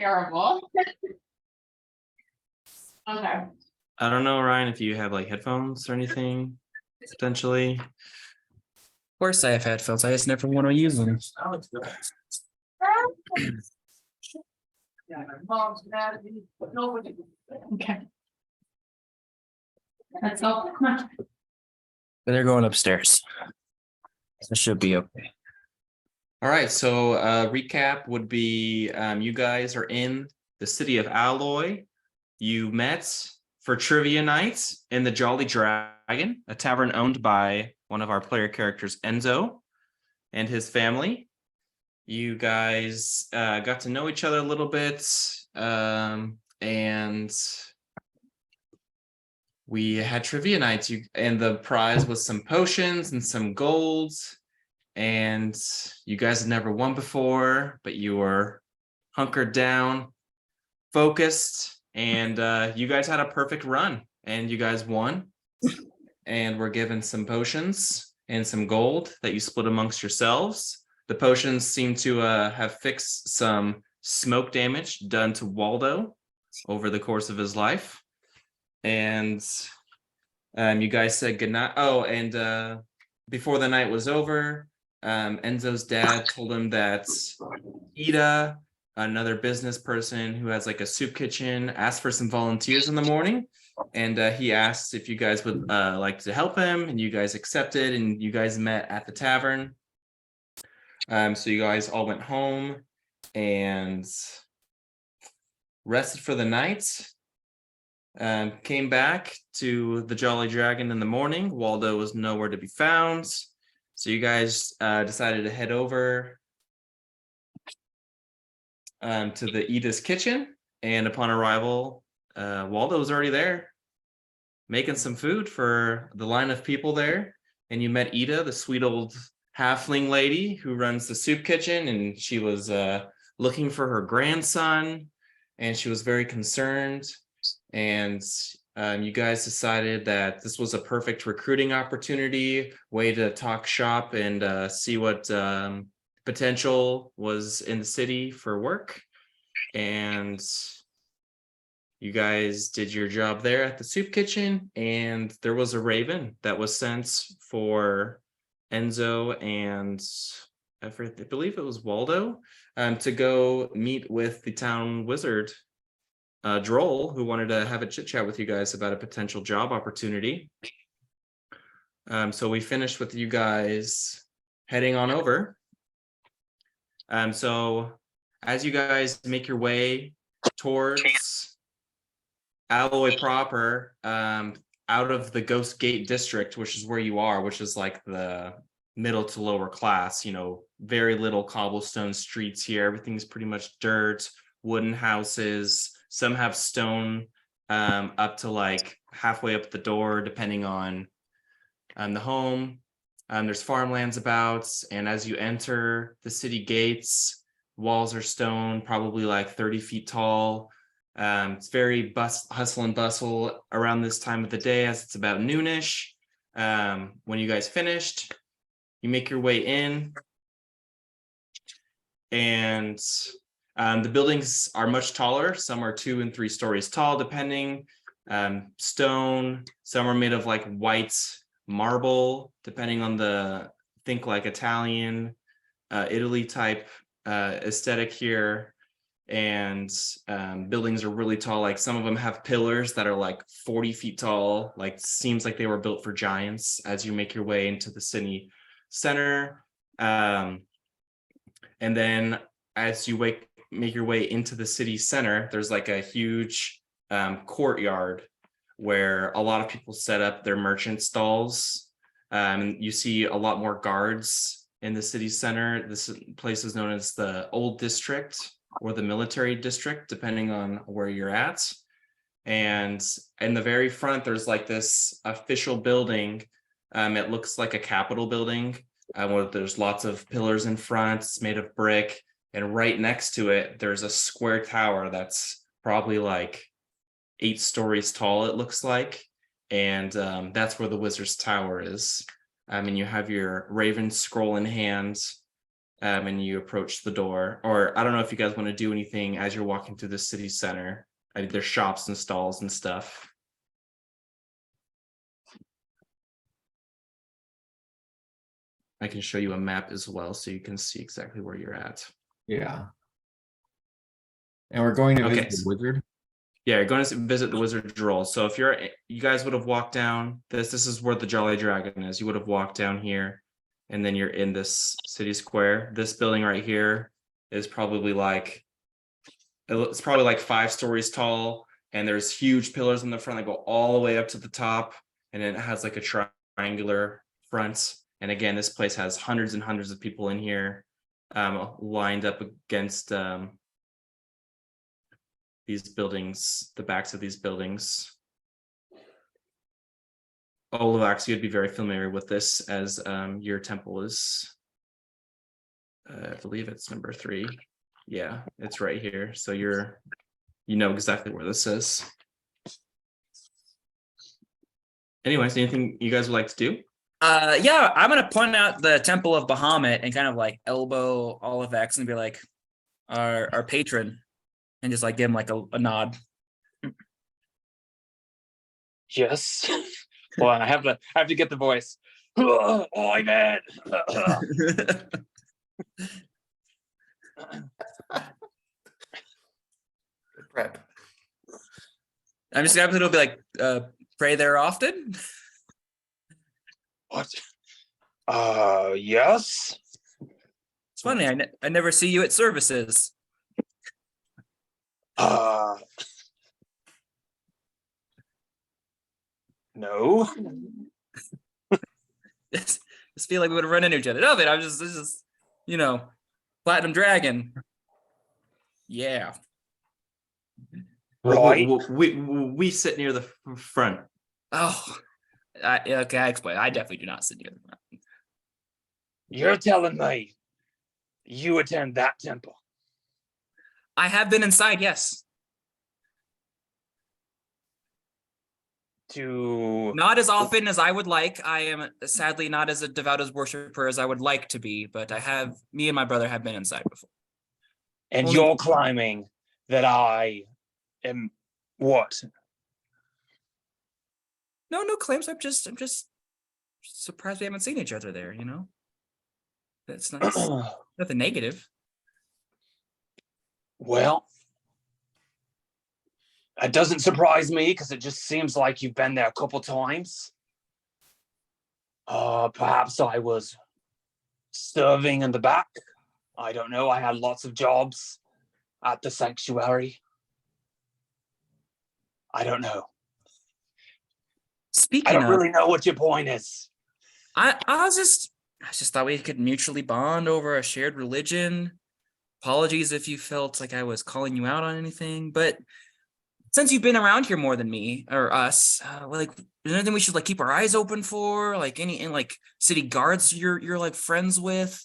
terrible. Okay. I don't know, Ryan, if you have like headphones or anything, potentially. Of course I have headphones. I just never want to use them. Yeah, my mom's mad at me, but nobody. Okay. That's all. Come on. They're going upstairs. It should be okay. All right, so recap would be you guys are in the city of Alloy. You met for trivia night in the Jolly Dragon, a tavern owned by one of our player characters, Enzo, and his family. You guys got to know each other a little bit, and we had trivia nights. And the prize was some potions and some gold. And you guys had never won before, but you were hunkered down, focused, and you guys had a perfect run. And you guys won, and were given some potions and some gold that you split amongst yourselves. The potions seem to have fixed some smoke damage done to Waldo over the course of his life. And you guys said goodnight. Oh, and before the night was over, Enzo's dad told him that Ida, another business person who has like a soup kitchen, asked for some volunteers in the morning. And he asked if you guys would like to help him, and you guys accepted, and you guys met at the tavern. So you guys all went home and rested for the night. Came back to the Jolly Dragon in the morning. Waldo was nowhere to be found. So you guys decided to head over to the Ida's kitchen. And upon arrival, Waldo was already there making some food for the line of people there. And you met Ida, the sweet old halfling lady who runs the soup kitchen. And she was looking for her grandson. And she was very concerned. And you guys decided that this was a perfect recruiting opportunity, way to talk shop and see what potential was in the city for work. And you guys did your job there at the soup kitchen, and there was a raven that was sent for Enzo and I believe it was Waldo to go meet with the town wizard, Droll, who wanted to have a chit chat with you guys about a potential job opportunity. So we finished with you guys heading on over. So as you guys make your way towards Alloy proper, out of the Ghost Gate district, which is where you are, which is like the middle to lower class, you know, very little cobblestone streets here. Everything's pretty much dirt, wooden houses. Some have stone up to like halfway up the door, depending on the home. There's farmlands about, and as you enter the city gates, walls are stone, probably like 30 feet tall. It's very hustle and bustle around this time of the day, as it's about noonish. When you guys finished, you make your way in, and the buildings are much taller. Some are 2 and 3 stories tall, depending. Stone, some are made of like white marble, depending on think like Italian, Italy type aesthetic here. And buildings are really tall. Like some of them have pillars that are like 40 feet tall, like seems like they were built for giants as you make your way into the city center. And then as you make your way into the city center, there's like a huge courtyard where a lot of people set up their merchant stalls. You see a lot more guards in the city center. This place is known as the Old District or the Military District, depending on where you're at. And in the very front, there's like this official building. It looks like a Capitol building where there's lots of pillars in front. It's made of brick. And right next to it, there's a square tower that's probably like 8 stories tall, it looks like. And that's where the Wizard's Tower is. And you have your Raven scroll in hand. and you approach the door. Or I don't know if you guys want to do anything as you're walking through the city center. There's shops and stalls and stuff. I can show you a map as well, so you can see exactly where you're at. Yeah. And we're going to Okay, visit the wizard. Yeah, you're going to visit the wizard Droll. So if you guys would have walked down this is where the Jolly Dragon is. You would have walked down here, and then you're in this city square. This building right here is probably like, it's probably like 5 stories tall, and there's huge pillars in the front that go all the way up to the top, and it has like a triangular front. And again, this place has hundreds and hundreds of people in here, lined up against these buildings, the backs of these buildings. Olavax, you'd be very familiar with this, as your temple is, I believe it's number 3. Yeah, it's right here. So you know exactly where this is. Anyways, anything you guys would like to do? Yeah, I'm gonna point out the Temple of Bahamut and kind of like elbow Olivex and be like, our patron, and just like give him like a nod. Yes. Hold on, I have to get the voice. Oh, man. Prep. I'm just gonna be like, pray there often. What? Yes. It's funny, I never see you at services. No. Just feel like we would run into each other. No, but this is, Platinum Dragon. Yeah. Right. We sit near the front. Oh, okay, I explain. I definitely do not sit near the front. You're telling me you attend that temple? I have been inside, yes. Not as often as I would like. I am sadly not as devout as worshiper as I would like to be, but me and my brother have been inside before. And you're claiming that I am what? No claims. I'm just surprised we haven't seen each other there, That's not nothing negative. Well, it doesn't surprise me because it just seems like you've been there a couple times. Perhaps I was serving in the back. I don't know. I had lots of jobs at the sanctuary. I don't know. I don't really know what your point is. I just thought we could mutually bond over a shared religion. Apologies if you felt like I was calling you out on anything, but since you've been around here more than me or us, is there anything we should keep our eyes open for? Any city guards you're friends with?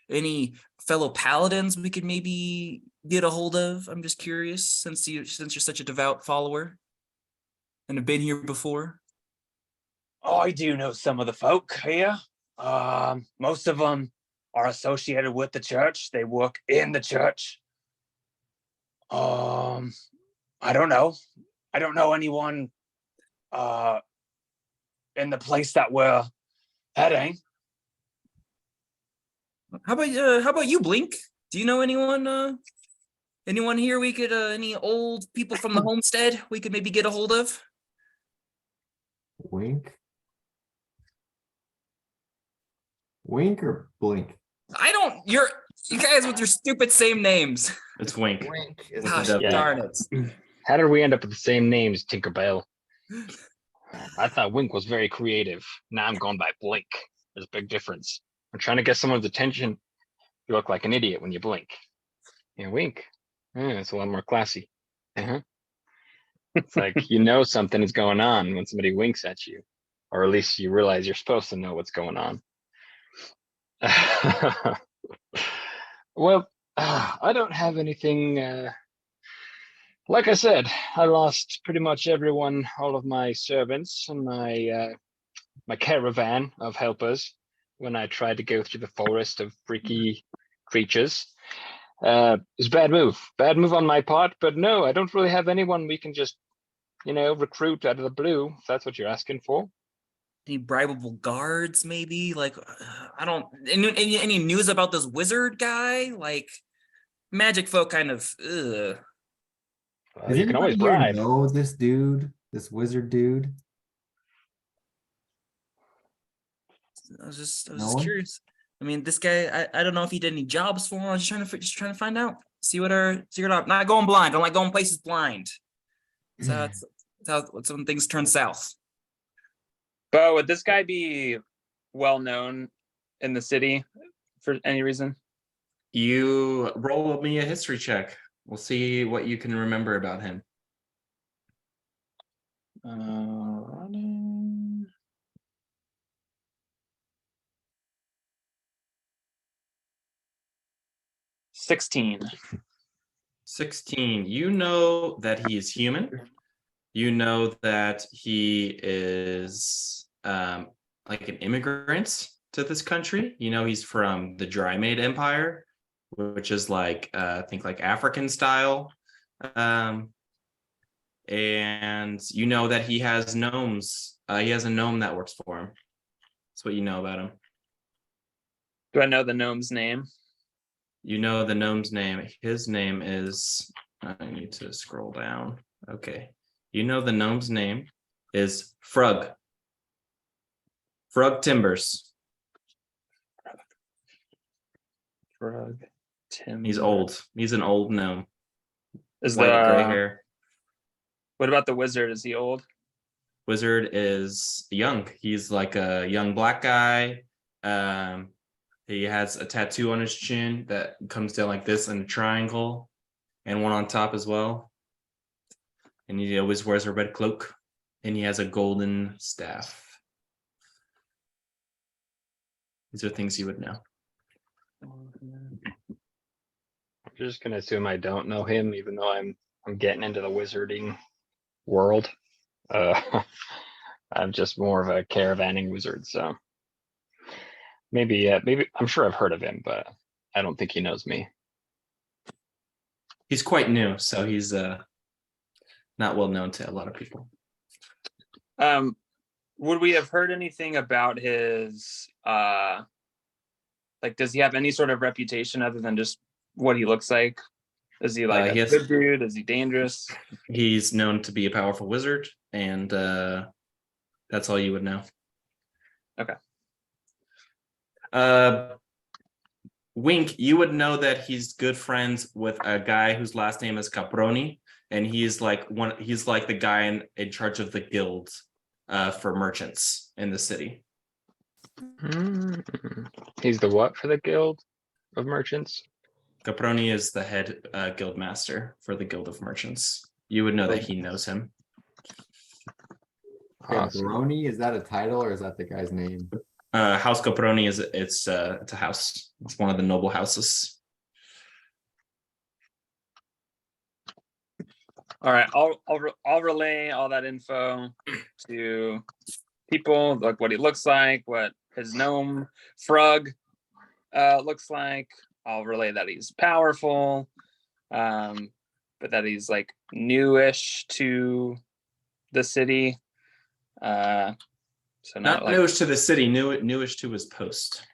Any fellow paladins we could maybe get a hold of? I'm just curious, since you're such a devout follower and have been here before. Oh, I do know some of the folk here. Most of them are associated with the church. They work in the church. I don't know. I don't know anyone in the place that we're heading. How about you, Blink? Do you know anyone here we could any old people from the homestead we could maybe get a hold of? Wink or blink? You guys with your stupid same names. It's Wink. Wink. Gosh, Yeah. darn it. How did we end up with the same names, Tinkerbell? I thought Wink was very creative. Now I'm going by Blink. There's a big difference. I'm trying to get someone's attention. You look like an idiot when you blink. Yeah, Wink. It's a lot more classy. It's like something is going on when somebody winks at you, or at least you realize you're supposed to know what's going on. Well, I don't have anything. Like I said, I lost pretty much everyone, all of my servants and my caravan of helpers when I tried to go through the forest of freaky creatures. It's a bad move on my part, but no, I don't really have anyone we can just, recruit out of the blue, if that's what you're asking for. Any bribable guards, maybe? Like, I don't. Any news about this wizard guy? Like, magic folk kind of. Ugh. Does You can always anybody here bribe. know this dude, this wizard dude? I was just No one? curious. I mean, this guy. I don't know if he did any jobs for him. I was just trying to find out. See what not going blind. Don't like going places blind. So that's how some things turn south. But would this guy be well known in the city for any reason? You roll me a history check. We'll see what you can remember about him. Running. 16. 16. You know that he is human. You know that he is like an immigrant to this country. You know he's from the Drymaid Empire, which is like I think like African style. And you know that he has gnomes. He has a gnome that works for him. That's what you know about him. Do I know the gnome's name? You know the gnome's name. His name is, I need to scroll down. Okay. You know the gnome's name is Frug. Frug Timbers. Frug. Tim. He's old. He's an old gnome. Is White gray the hair. what about the wizard? Is he old? Wizard is young. He's like a young black guy. He has a tattoo on his chin that comes down like this in a triangle, and one on top as well. And he always wears a red cloak, and he has a golden staff. These are things you would know. I'm just gonna assume I don't know him, even though I'm getting into the wizarding world. I'm just more of a caravanning wizard, so maybe I'm sure I've heard of him, but I don't think he knows me. He's quite new, so he's not well known to a lot of people. Would we have heard anything about his like does he have any sort of reputation other than just what he looks like? Is he like a good dude? Is he dangerous? He's known to be a powerful wizard, and that's all you would know. Okay. Wink, you would know that he's good friends with a guy whose last name is Caproni, and he's like the guy in charge of the guild for merchants in the city. He's the what for the guild of merchants? Caproni is the head guild master for the Guild of Merchants. You would know that he knows him. Awesome. Caproni, is that a title or is that the guy's name? House Caproni it's a house. It's one of the noble houses. All right, I'll relay all that info to people, like what he looks like, what his gnome Frug looks like. I'll relay that he's powerful, but that he's like newish to the city. So Not like newish to the city, newish to his post.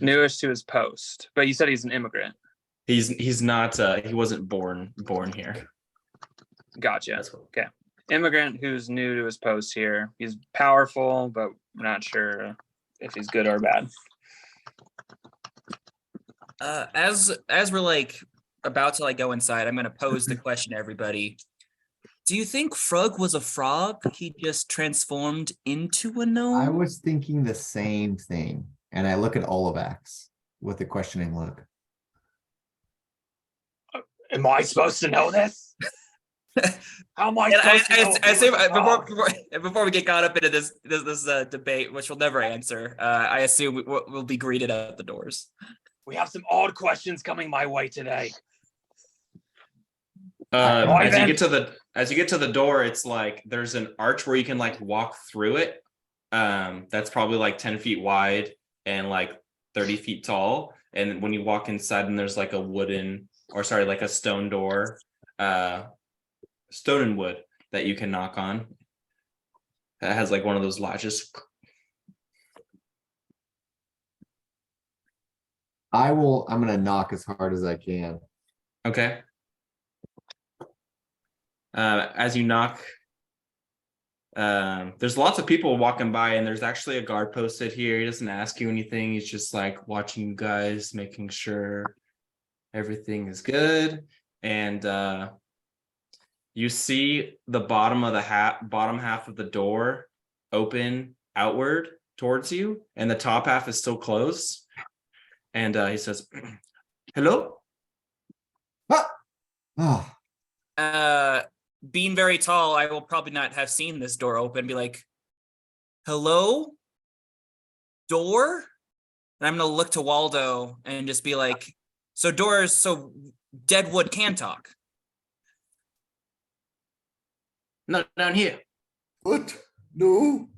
newish to his post. But you said he's an immigrant. He's not. He wasn't born here. Gotcha. That's what. Okay. Immigrant who's new to his post here. He's powerful, but we're not sure if he's good or bad. As we're like about to like go inside, I'm gonna pose the question to everybody. Do you think Frug was a frog? He just transformed into a gnome? I was thinking the same thing, and I look at Olivax with a questioning look. Am I supposed to know this? How am I supposed to know? Before we get caught up into this debate, which we'll never answer, I assume we'll be greeted at the doors. We have some odd questions coming my way today. As you get to the door, it's like there's an arch where you can like walk through it. That's probably like 10 feet wide and like 30 feet tall. And when you walk inside, and there's like a wooden, or sorry, like a stone door, stone and wood that you can knock on. That has like one of those latches. I'm gonna knock as hard as I can. Okay. As you knock, there's lots of people walking by, and there's actually a guard posted here. He doesn't ask you anything. He's just like watching you guys, making sure everything is good. And you see the bottom of the bottom half of the door open outward towards you, and the top half is still closed. And he says, "Hello." Oh, Being very tall, I will probably not have seen this door open. Be like, "Hello, door," and I'm gonna look to Waldo and just be like, "So doors, so Deadwood can talk." Not down here. What? No.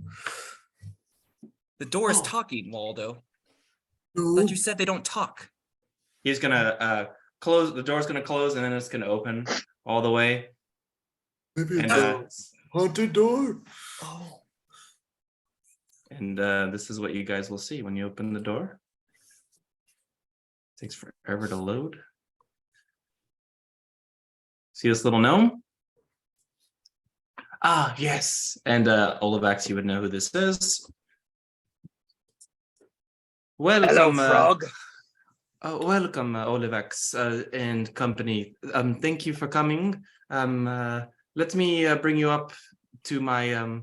The door is Oh. talking, Waldo. No. But you said they don't talk. He's gonna close. The door's gonna close, and then it's gonna open all the way. Maybe And it's a haunted door. Oh. and this is what you guys will see when you open the door. Takes forever to load. See this little gnome? Ah, yes. And Olivax, you would know who this is. Hello, Welcome, Frog. welcome, Olivax and company. Thank you for coming. Let me bring you up to my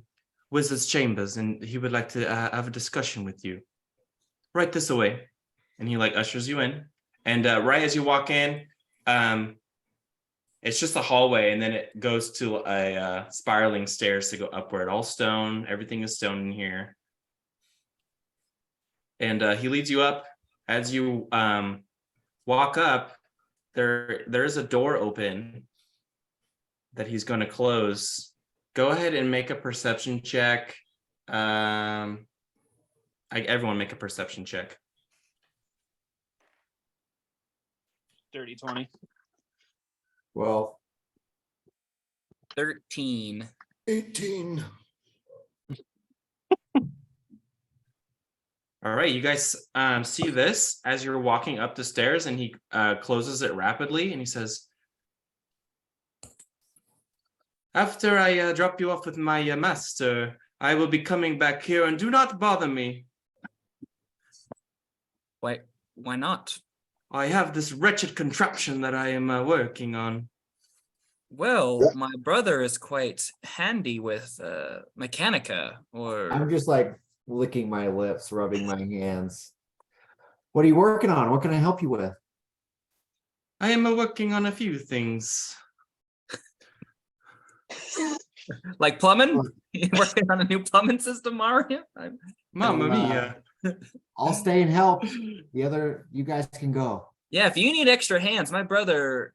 wizard's chambers, and he would like to have a discussion with you. Right this away. And he like ushers you in. And right as you walk in, it's just a hallway, and then it goes to a spiraling stairs to go upward. All stone, everything is stone in here. And he leads you up. As you walk up, there is a door open that he's going to close. Go ahead and make a perception check. Everyone make a perception check. Dirty 20. well, 13. 18. All right, you guys see this as you're walking up the stairs, and he closes it rapidly, and he says, "After I drop you off with my master, I will be coming back here, and do not bother me. Why not? I have this wretched contraption that I am working on." Well, my brother is quite handy with Mechanica, I'm or just like licking my lips, rubbing my hands. What are you working on? What can I help you with? I am working on a few things. like plumbing. You working on a new plumbing system, Mario? Mamma Uh, mia. I'll stay and help. You guys can go. Yeah, if you need extra hands, my brother,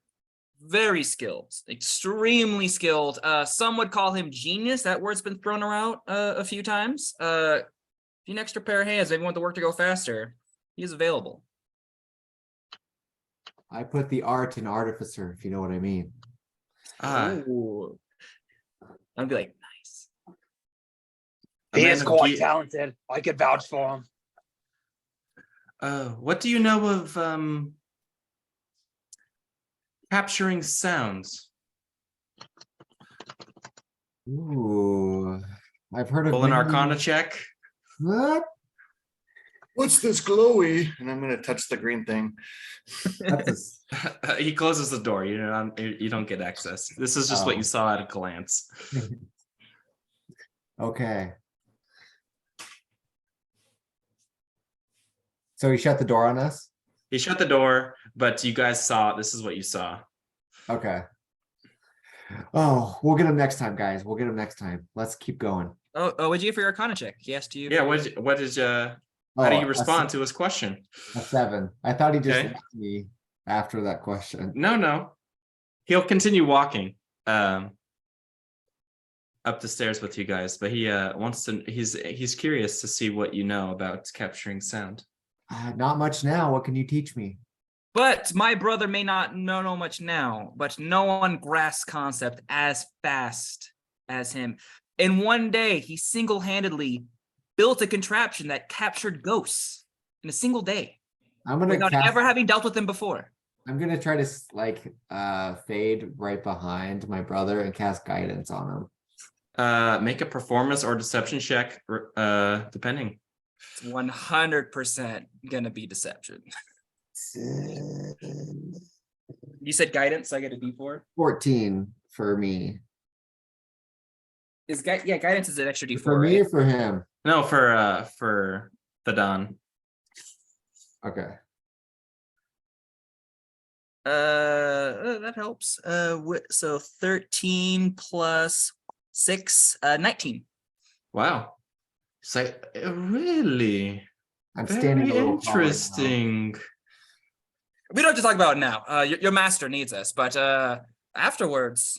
very skilled, extremely skilled. Some would call him genius. That word's been thrown around a few times. If you need an extra pair of hands, maybe want the work to go faster, he's available. I put the art in artificer, if you know what I mean. Ooh. I'd be like, nice. A He man is of quite ge- talented. I could vouch for him. What do you know of capturing sounds? Ooh, I've heard of Roll an many- Arcana check. What? What's this glowy? And I'm gonna touch the green thing. That's He closes the door. You don't get access. This is just what Oh. you saw at a glance. okay. So he shut the door on us? He shut the door, but you guys saw. This is what you saw. Okay. Oh, we'll get him next time, guys. We'll get him next time. Let's keep going. Oh, what'd you get for your Arcana check? He asked you. Yeah. What is How do Oh, you a respond to his question? A 7. I thought he just Okay. asked me after that question. No. He'll continue walking up the stairs with you guys, but he wants to. He's curious to see what you know about capturing sound. Not much now. What can you teach me? But my brother may not know much now, but no one grasps concept as fast as him. In one day, he single-handedly built a contraption that captured ghosts in a single day I'm gonna without cast. ever having dealt with them before. I'm gonna try to fade right behind my brother and cast guidance on him. Make a performance or deception check, depending. It's 100% gonna be deception. You said guidance, so I get a D4. 14 for me. Guidance is an extra D4, For me right? or for him? No, for the Don. Okay. That helps. So 13 plus 6, 19. Wow. It's like really I'm standing a very little taller now. interesting. We don't have to talk about it now. Your master needs us, but afterwards,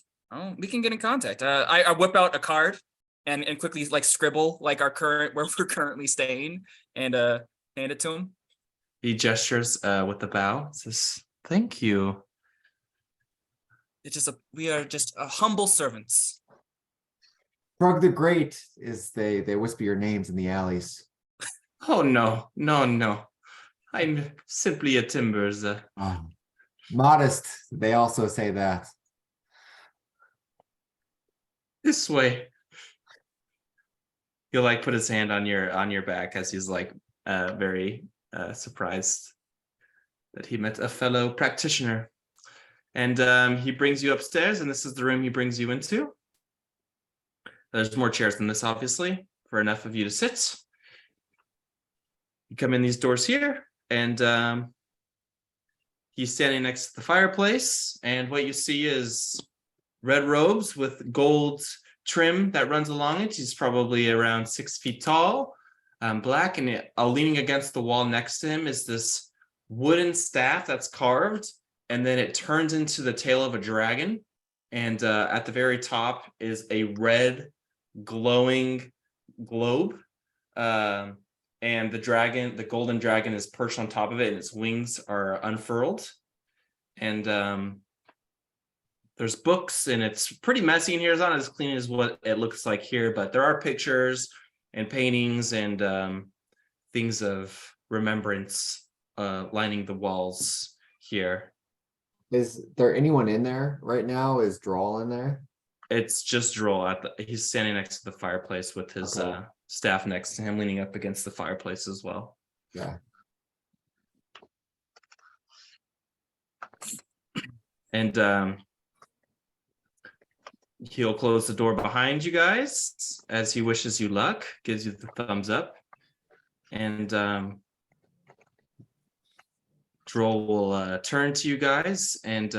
we can get in contact. I whip out a card and quickly like scribble like where we're currently staying and hand it to him. He gestures with the bow. Says, "Thank you." We are just humble servants. Frug the Great is they whisper your names in the alleys. Oh no, no. I'm simply a timbers. Modest, they also say that. This way. He'll like put his hand on your back as he's like very surprised that he met a fellow practitioner. And he brings you upstairs, and this is the room he brings you into. There's more chairs than this, obviously, for enough of you to sit. You come in these doors here, and he's standing next to the fireplace, and what you see is red robes with gold trim that runs along it. He's probably around 6 feet tall, black, and leaning against the wall next to him is this wooden staff that's carved, and then it turns into the tail of a dragon. And at the very top is a red glowing globe. And the golden dragon is perched on top of it, and its wings are unfurled. And there's books, and it's pretty messy in here. It's not as clean as what it looks like here, but there are pictures and paintings and things of remembrance lining the walls here. Is there anyone in there right now? Is Droll in there? It's just Droll. He's standing next to the fireplace with his Okay. staff next to him, leaning up against the fireplace as well. Yeah. And he'll close the door behind you guys as he wishes you luck, gives you the thumbs up. And Droll will turn to you guys, and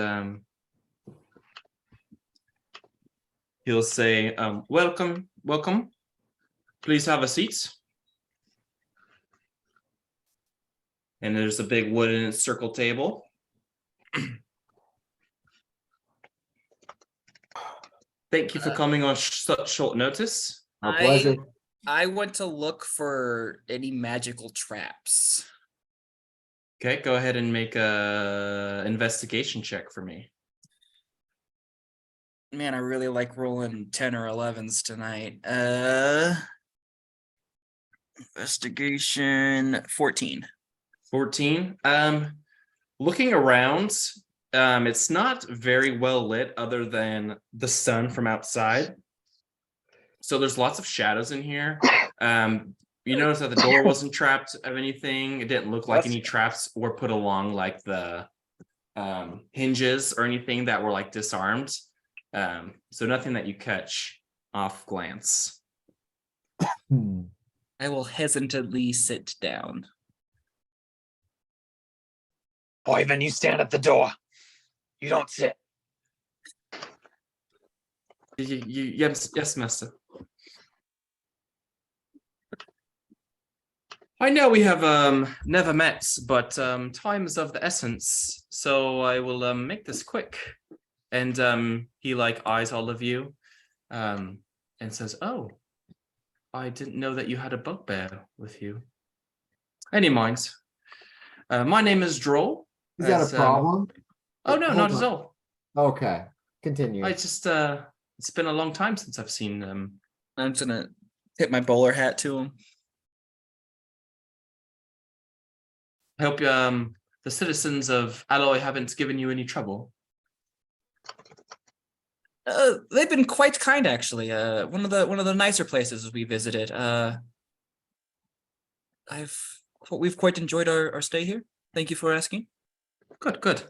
he'll say, welcome. Please have a seat. And there's a big wooden circle table. Thank you for coming on such short notice. My pleasure. I went to look for any magical traps. Okay, go ahead and make a investigation check for me. Man, I really like rolling 10 or 11s tonight. Investigation 14. 14. Looking around, it's not very well lit other than the sun from outside. So there's lots of shadows in here. You notice that the door wasn't trapped of anything. It didn't look like any traps were put along like the hinges or anything that were like disarmed. So nothing that you catch off glance. I will hesitantly sit down. Ivan, you stand at the door. You don't sit. Yes, master. I know we have never met, but time is of the essence, so I will make this quick. And he like eyes all of you and says, "Oh, I didn't know that you had a bugbear with you. Any minds, My name is Droll. Is that as, a problem? Oh no, Hold not on. at all. Okay, continue. I just it's been a long time since I've seen I'm just gonna tip my bowler hat to him. I hope the citizens of Alloy haven't given you any trouble. They've been quite kind, actually. One of the nicer places we visited. We've quite enjoyed our stay here. Thank you for asking. Good, good.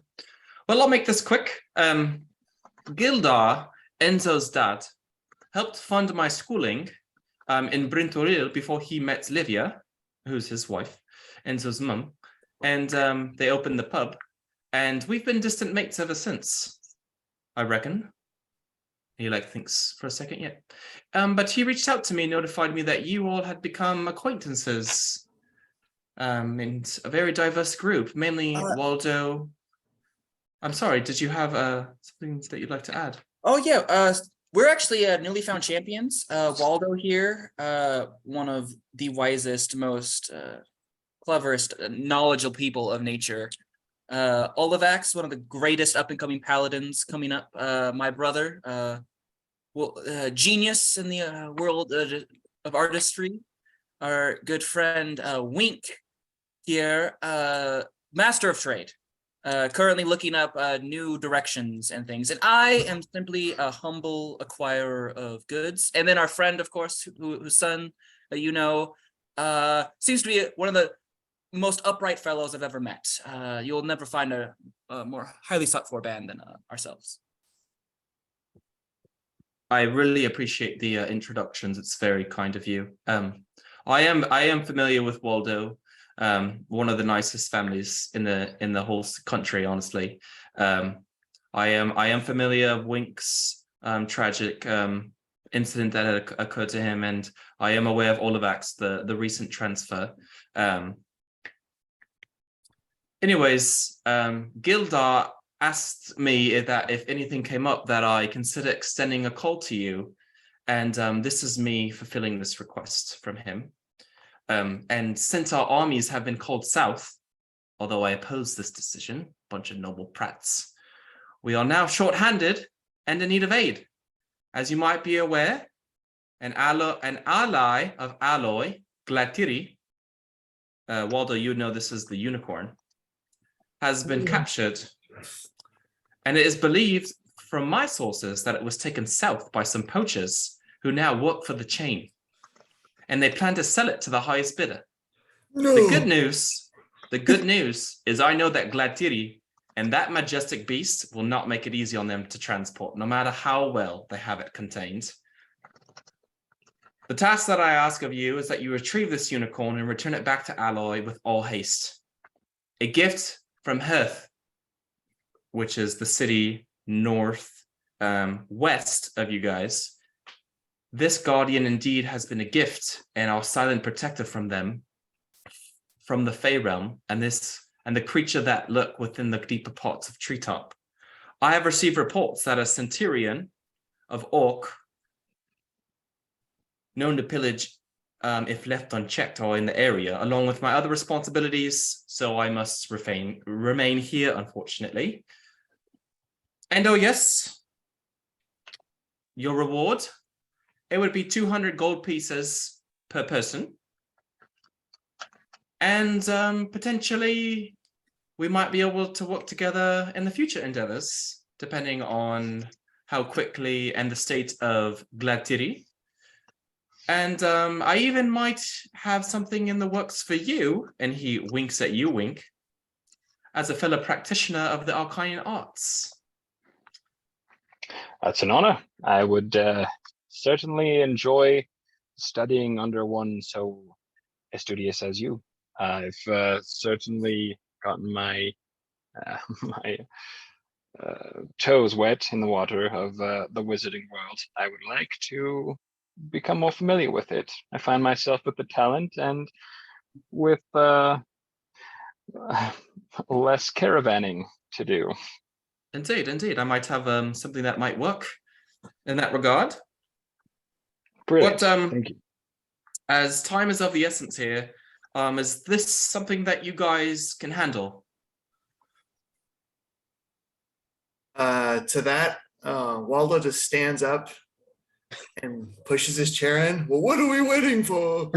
Well, I'll make this quick. Gildar, Enzo's dad, helped fund my schooling in Brintoril before he met Livia, who's his wife, Enzo's mum. And they opened the pub. And we've been distant mates ever since, I reckon. He thinks for a second, yeah. But he reached out to me and notified me that you all had become acquaintances. In a very diverse group, mainly Waldo. I'm sorry, did you have something that you'd like to add? Oh yeah, we're actually newly found champions. Waldo here, one of the wisest, most cleverest, knowledgeable people of nature. Olivax, one of the greatest up and coming paladins coming up. My brother, genius in the world of artistry. Our good friend Wink here, master of trade. Currently looking up new directions and things. And I am simply a humble acquirer of goods. And then our friend, of course, whose son, seems to be one of the most upright fellows I've ever met. You'll never find a more highly sought for band than ourselves. I really appreciate the introductions. It's very kind of you. I am familiar with Waldo. One of the nicest families in the whole country, honestly. I am familiar with Wink's tragic incident that had occurred to him, and I am aware of Olivax, the recent transfer. Anyways, Gildar asked me if anything came up that I consider extending a call to you, and this is me fulfilling this request from him. And since our armies have been called south, although I oppose this decision, bunch of noble prats, we are now short-handed and in need of aid. As you might be aware, an ally of Alloy, Glatiri, Waldo, you know this is the unicorn, has been captured. And it is believed from my sources that it was taken south by some poachers who now work for the chain. And they plan to sell it to the highest bidder. No. The good news is I know that Glatiri and that majestic beast will not make it easy on them to transport, no matter how well they have it contained. The task that I ask of you is that you retrieve this unicorn and return it back to Alloy with all haste. A gift from Hearth, which is the city north west of you guys. This guardian indeed has been a gift and our silent protector from them, from the Fey realm, and the creature that lurk within the deeper parts of Treetop. I have received reports that a centurion of Orc, known to pillage if left unchecked, are in the area, along with my other responsibilities, so I must remain here, unfortunately. And oh yes, your reward, it would be 200 gold pieces per person. And potentially we might be able to work together in the future endeavors, depending on how quickly and the state of Glatiri. And I even might have something in the works for you, and he winks at you, Wink, as a fellow practitioner of the arcane arts. That's an honor. I would certainly enjoy studying under one so studious as you. I've certainly gotten my toes wet in the water of the wizarding world. I would like to become more familiar with it. I find myself with the talent and with less caravanning to do. Indeed. I might have something that might work in that regard. Brilliant. But Thank you. as time is of the essence here, Is this something that you guys can handle? To that, Waldo just stands up and pushes his chair in. Well, what are we waiting for?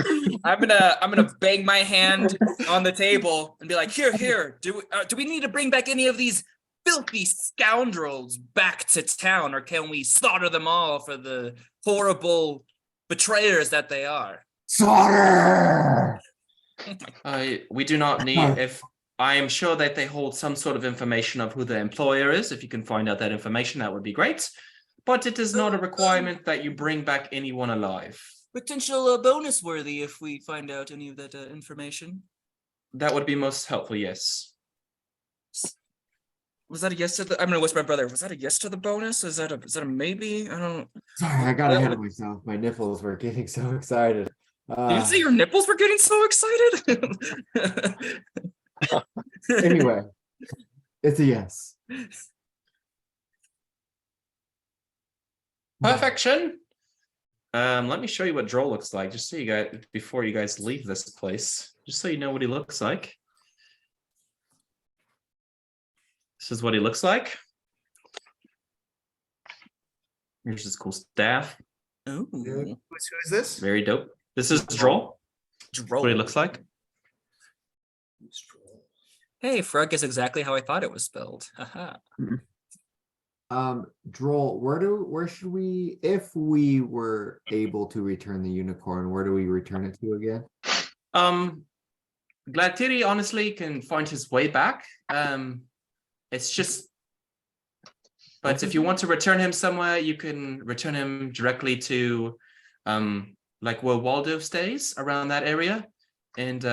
I'm gonna bang my hand on the table and be like, here. Do we need to bring back any of these filthy scoundrels back to town, or can we slaughter them all for the horrible betrayers that they are? Slaughter! We do not need. If I am sure that they hold some sort of information of who the employer is, if you can find out that information, that would be great. But it is not a requirement that you bring back anyone alive. Potential bonus worthy if we find out any of that information. That would be most helpful, yes. Was that a yes to the? I'm gonna whisper my brother. Was that a yes to the bonus? Is that a maybe? I don't. Sorry, I got ahead of myself. My nipples were getting so excited. Did you say your nipples were getting so excited? Anyway, it's a yes. Perfection. Let me show you what Droll looks like, just so you guys, before you guys leave this place, just so you know what he looks like. This is what he looks like. Here's his cool staff. Ooh, Who is this? Very dope. This is Droll. Droll. What he looks like. Hey, Frug is exactly how I thought it was spelled. Haha. Droll, where should we, if we were able to return the unicorn, where do we return it to again? Gladtiri honestly can find his way back. It's just, but if you want to return him somewhere, you can return him directly to like where Waldo stays, around that area, and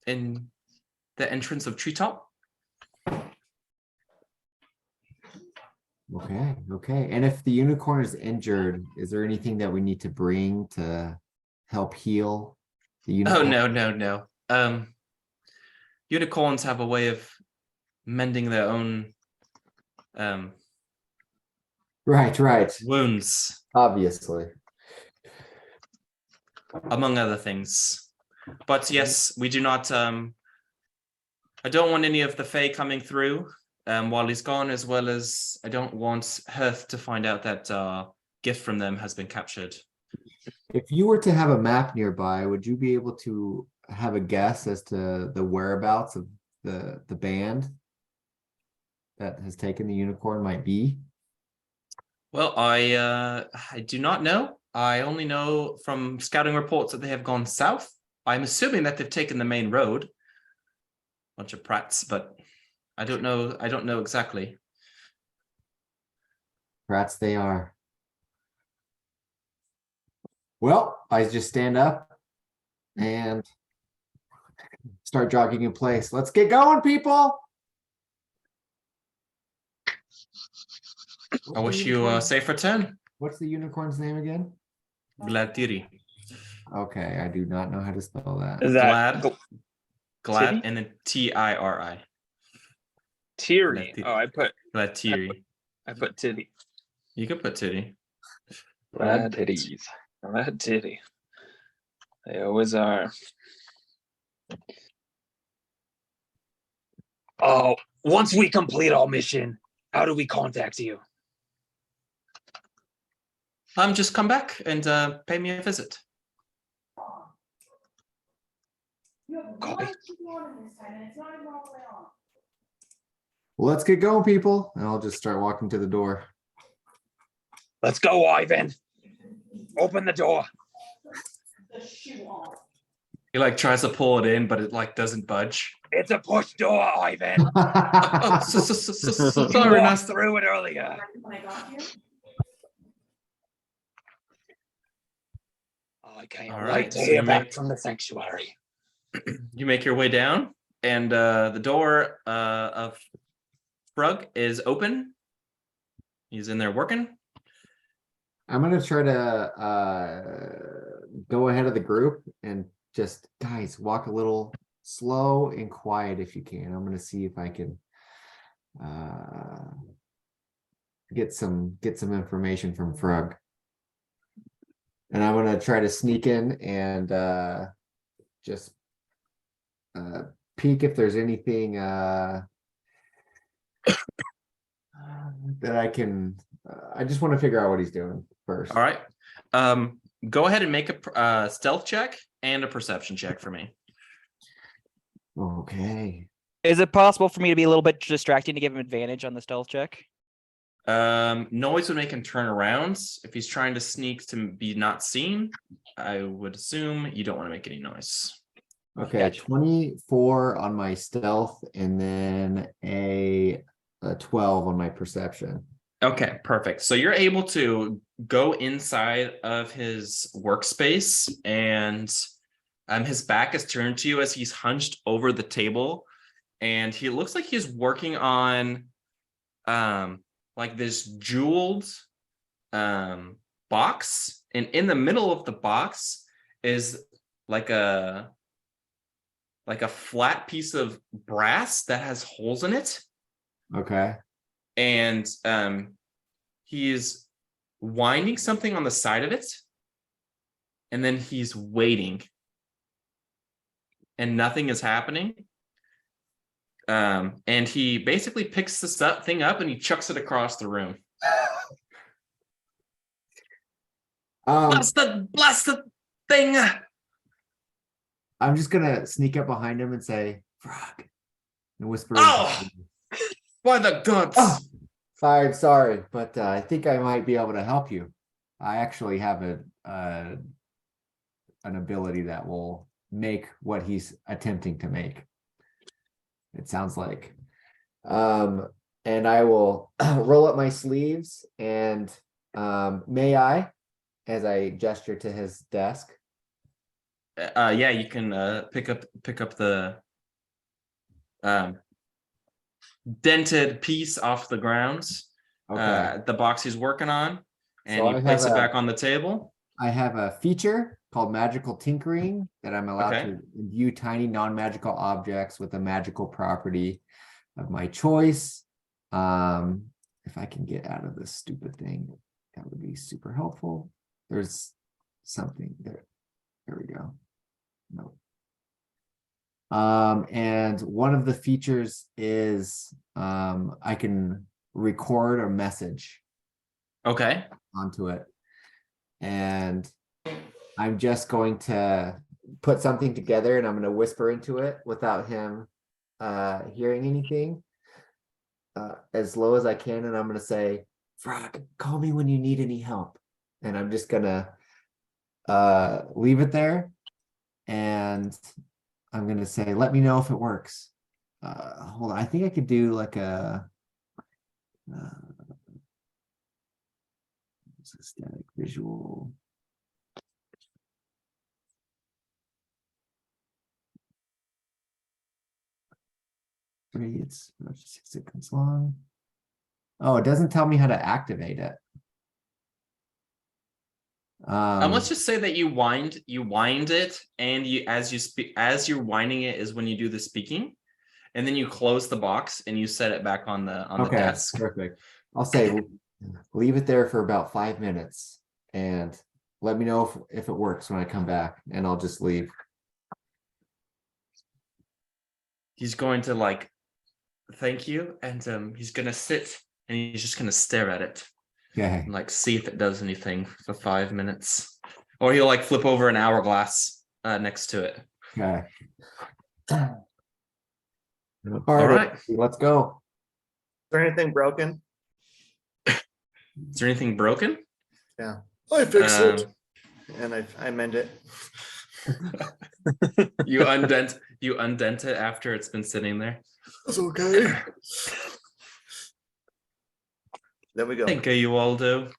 in the entrance of Treetop. Okay. And if the unicorn is injured, is there anything that we need to bring to help heal the unicorn? Oh, no. Unicorns have a way of mending their own Right. wounds, Obviously. among other things. But yes, we do not. I don't want any of the Fae coming through while he's gone, as well as I don't want Hearth to find out that gift from them has been captured. If you were to have a map nearby, would you be able to have a guess as to the whereabouts of the band that has taken the unicorn might be? Well, I do not know. I only know from scouting reports that they have gone south. I'm assuming that they've taken the main road. Bunch of prats, but I don't know. I don't know exactly. Rats they are. Well, I just stand up and start jogging in place. Let's get going, people. I wish you a safe return. What's the unicorn's name again? Gladtiri. Okay, I do not know how to spell that. Is that Glad, Tiri? and then Tiri. Tiri? Gladtiri. Oh, Gladtiri. I put titty. You could put Tiri. Glad titties. Glad titty. They always are. Oh, once we complete our mission, how do we contact you? Just come back and pay me a visit. Copy. Well, let's get going, people. And I'll just start walking to the door. Let's go, Ivan. Open the door. He like tries to pull it in, but it like doesn't budge. It's a push door, Ivan. Oh, You sorry, walked Master. through it earlier. I can't All wait right, to so hear you back make- from the sanctuary. You make your way down, and the door of Frug is open. He's in there working. I'm gonna try to go ahead of the group and just, guys, walk a little slow and quiet if you can. I'm gonna see if I can get some information from Frug. And I'm gonna try to sneak in and just peek if there's anything that I can. I just want to figure out what he's doing first. All right. Go ahead and make a stealth check and a perception check for me. Okay. Is it possible for me to be a little bit distracting to give him advantage on the stealth check? Noise would make him turn around. If he's trying to sneak to be not seen, I would assume you don't want to make any noise. Okay, Gotcha. 24 on my stealth and then a 12 on my perception. Okay, perfect. So you're able to go inside of his workspace, and his back is turned to you as he's hunched over the table, and he looks like he's working on like this jeweled box, and in the middle of the box is like a flat piece of brass that has holes in it. Okay. And he is winding something on the side of it, and then he's waiting, and nothing is happening. And he basically picks this thing up and he chucks it across the room. Blast the thing. I'm just gonna sneak up behind him and say, "Frog," and whisper. Oh, by the guts. Oh, sorry, but I think I might be able to help you. I actually have an ability that will make what he's attempting to make. It sounds like. And I will roll up my sleeves and may I, as I gesture to his desk. Yeah, you can pick up the dented piece off the ground. Okay. The box he's working on, and So you I place have it back on the table. I have a feature called magical tinkering that I'm allowed Okay. to imbue tiny non-magical objects with a magical property of my choice. If I can get out of this stupid thing, that would be super helpful. There's something there. There we go. No. And one of the features is I can record a message Okay. onto it. And I'm just going to put something together and I'm going to whisper into it without him hearing anything as low as I can. And I'm going to say, "Frog, call me when you need any help." And I'm just going to leave it there. And I'm going to say, "Let me know if it works." Hold on. I think I could do like a static visual. It's 6 seconds long. Oh, it doesn't tell me how to activate it. Let's just say that you wind it, and as you're winding it is when you do the speaking, and then you close the box and you set it back on the okay, desk. perfect. I'll say leave it there for about 5 minutes and let me know if it works when I come back, and I'll just leave. He's going to like thank you, and he's gonna sit and he's just gonna stare at it Okay. and like see if it does anything for 5 minutes, or he'll like flip over an hourglass next to it. Okay. All right. let's go. Is there anything broken? Is there anything broken? I fixed it. And I mend it. You undent it after it's been sitting there. That's okay. There we go. Thank you, Waldo.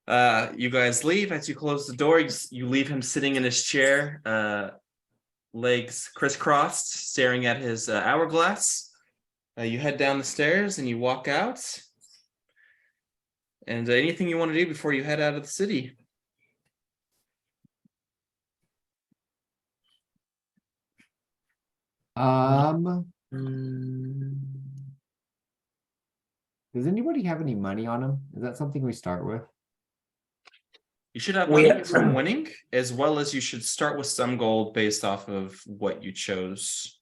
You guys leave. As you close the door, you leave him sitting in his chair, legs crisscrossed, staring at his hourglass. You head down the stairs and you walk out. And anything you want to do before you head out of the city? Does anybody have any money on him? Is that something we start with? You should have We- money from winning, as well as you should start with some gold based off of what you chose.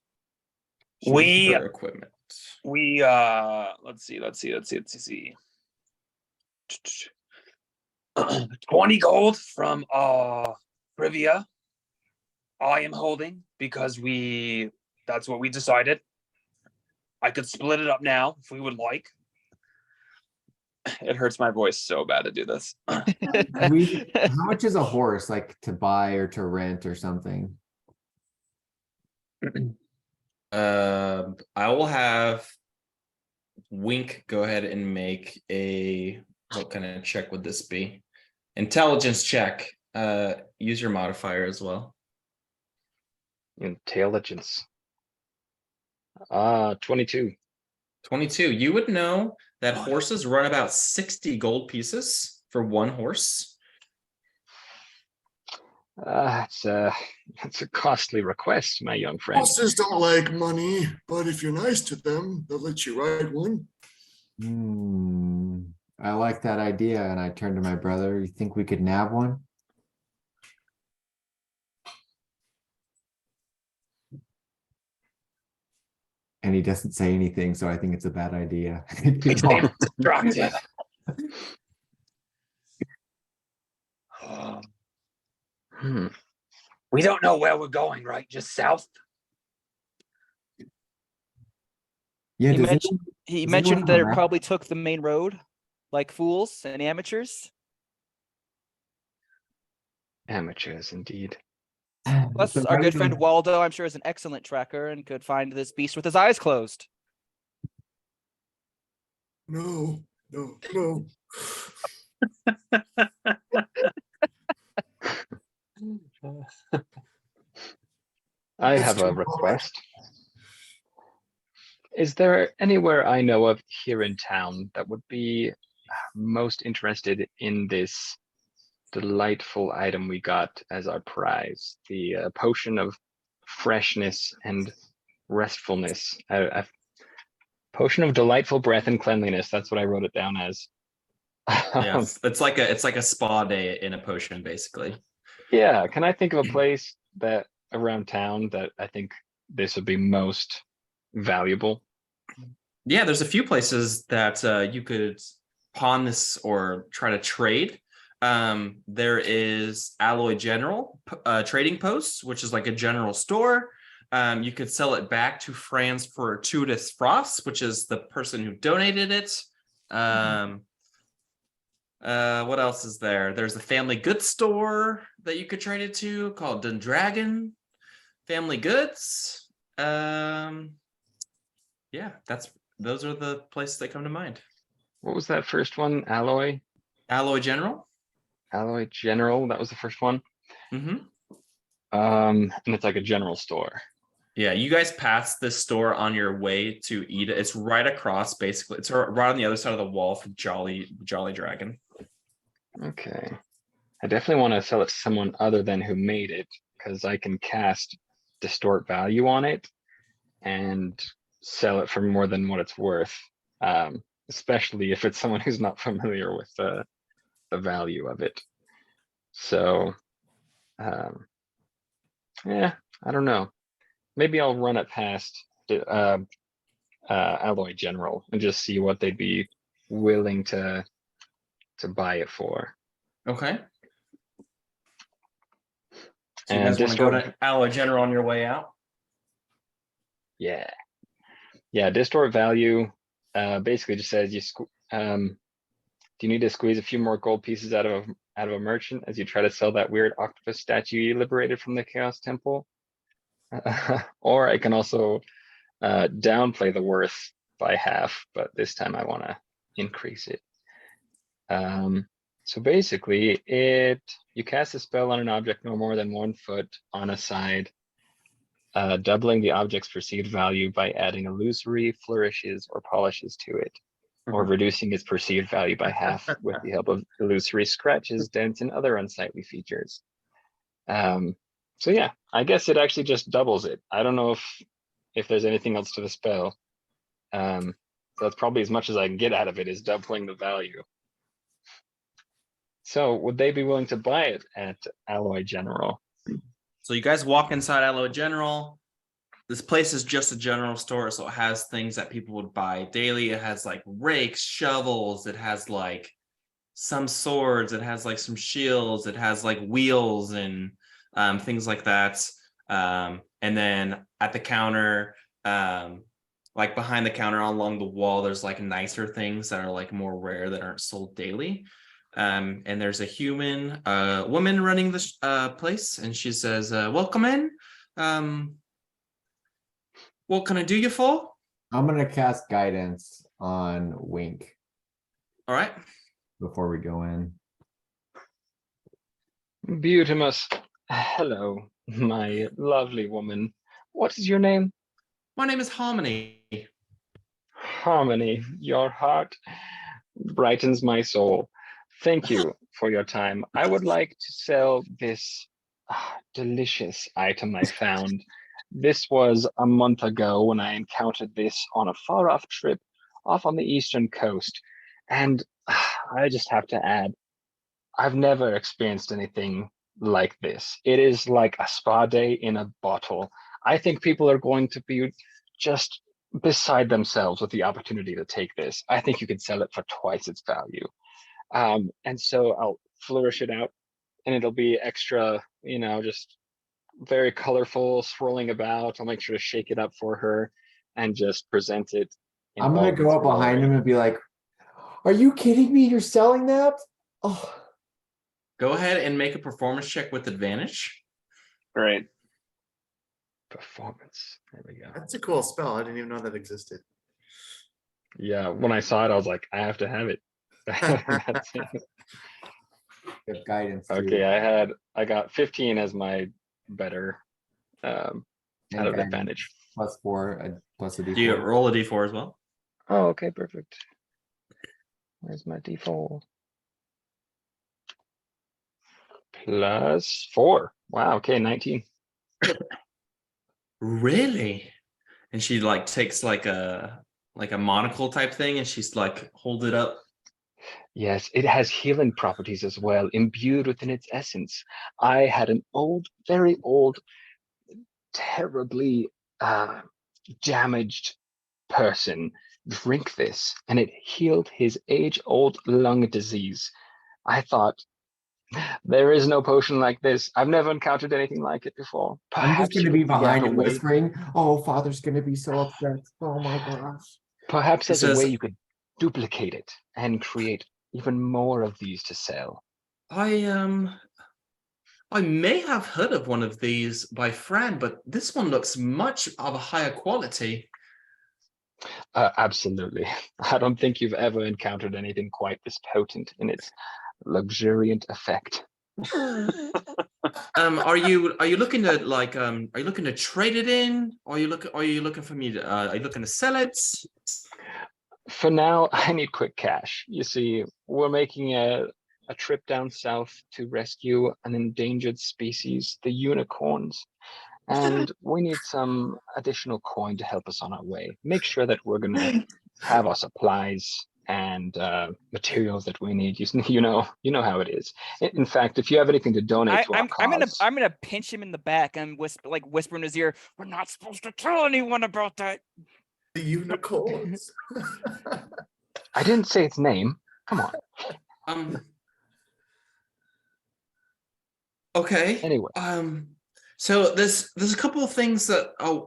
We- for equipment. We let's see. 20 gold from trivia. I am holding because that's what we decided. I could split it up now if we would like. It hurts my voice so bad to do this. How much is a horse like to buy or to rent or something? I will have Wink go ahead and make what kind of check would this be? Intelligence check. Use your modifier as well. Intelligence. 22. 22. You would know that horses run about 60 gold pieces for one horse. It's a costly request, my young friend. Horses don't like money, but if you're nice to them, they'll let you ride one. I like that idea, and I turned to my brother. You think we could nab one? And he doesn't say anything, so I think it's a bad idea. Destructive. We don't know where we're going, right? Just south. Yeah, He does mentioned, anyone- he does mentioned anyone that have it a map? probably took the main road, like fools and amateurs. Amateurs, indeed. Plus, So our how good do friend you- Waldo, I'm sure, is an excellent tracker and could find this beast with his eyes closed. No, no, no. I That's have too a hard. request. Is there anywhere I know of here in town that would be most interested in this delightful item we got as our prize? The potion of freshness and restfulness. A potion of delightful breath and cleanliness. That's what I wrote it down as. Yes, it's like a spa day in a potion, basically. Yeah, can I think of a place that around town that I think this would be most valuable? Yeah, there's a few places that you could pawn this or try to trade. There is Alloy General Trading Post, which is like a general store. You could sell it back to France for Tudis Frost, which is the person who donated it. What else is there? There's a Family Goods store that you could trade it to called Dundragon Family Goods. Yeah, those are the places that come to mind. What was that first one? Alloy General. General, that was the first one. Mm-hmm. And it's like a general store. Yeah, you guys pass this store on your way to eat it. It's right across, basically. It's right on the other side of the wall from Jolly Dragon. Okay. I definitely want to sell it to someone other than who made it, because I can cast distort value on it and sell it for more than what it's worth. Especially if it's someone who's not familiar with the value of it. So yeah, I don't know. Maybe I'll run it past Alloy General and just see what they'd be willing to buy it for. Okay. So you And guys want to go distort, to Alloy General on your way out? yeah, distort value basically just says do you need to squeeze a few more gold pieces out of a merchant as you try to sell that weird octopus statue you liberated from the Chaos Temple? Or I can also downplay the worth by half, but this time I want to increase it. So basically, you cast a spell on an object no more than 1 foot on a side, doubling the object's perceived value by adding illusory flourishes or polishes to it, or reducing its perceived value by half with the help of illusory scratches, dents, and other unsightly features. So yeah, I guess it actually just doubles it. I don't know if there's anything else to the spell. So that's probably as much as I can get out of it, is doubling the value. So would they be willing to buy it at Alloy General? So you guys walk inside Alloy General. This place is just a general store, so it has things that people would buy daily. It has like rakes, shovels, it has like some swords, it has like some shields, it has like wheels and things like that. And then at the counter, like behind the counter along the wall, there's like nicer things that are like more rare that aren't sold daily. And there's a human woman running this place, and she says, welcome in. What can I do you for? I'm gonna cast guidance on Wink All right. before we go in. Beautimus. Hello, my lovely woman. What is your name? My name is Harmony. Harmony. Your heart brightens my soul. Thank you for your time. I would like to sell this delicious item I found. This was a month ago when I encountered this on a far off trip off on the eastern coast. And I just have to add, I've never experienced anything like this. It is like a spa day in a bottle. I think people are going to be just beside themselves with the opportunity to take this. I think you could sell it for twice its value. And so I'll flourish it out and it'll be extra, just very colorful, swirling about. I'll make sure to shake it up for her and just present it. I'm gonna go up behind him and be like, "Are you kidding me? You're selling that? Oh, Go ahead and make a performance check with advantage. Great. Performance. There we go. That's a cool spell. I didn't even know that existed. Yeah, when I saw it, I was like, I have to have it. That's it. you have guidance." Too. Okay, I got 15 as my better And out of guidance advantage. +4, plus a Do you d4. roll a d4 as well? Oh, okay, perfect. Where's my default? +4. Wow, okay, 19. Really? And she like takes like a monocle type thing, and she's like hold it up. Yes, it has healing properties as well, imbued within its essence. I had an old, very old, terribly damaged person drink this, and it healed his age-old lung disease. I thought, there is no potion like this. I've never encountered anything like it before. I'm just Perhaps gonna you be could behind have a him way. whispering, "Oh, Father's gonna be so upset. Oh my gosh." Perhaps He there's a way says- you could duplicate it and create even more of these to sell. I may have heard of one of these by friend, but this one looks much of a higher quality. Absolutely. I don't think you've ever encountered anything quite this potent in its luxuriant effect. Are you looking to like are you looking to trade it in? Or are you looking for me to are you looking to sell it? For now, I need quick cash. You see, we're making a trip down south to rescue an endangered species, the unicorns. And we need some additional coin to help us on our way. Make sure that we're going to have our supplies and materials that we need. You know how it is. In fact, if you have anything to donate to our cause, I'm gonna pinch him in the back and whisper in his ear, "We're not supposed to tell anyone about that." The unicorns. I didn't say its name. Come on. Okay. Anyway. So there's a couple of things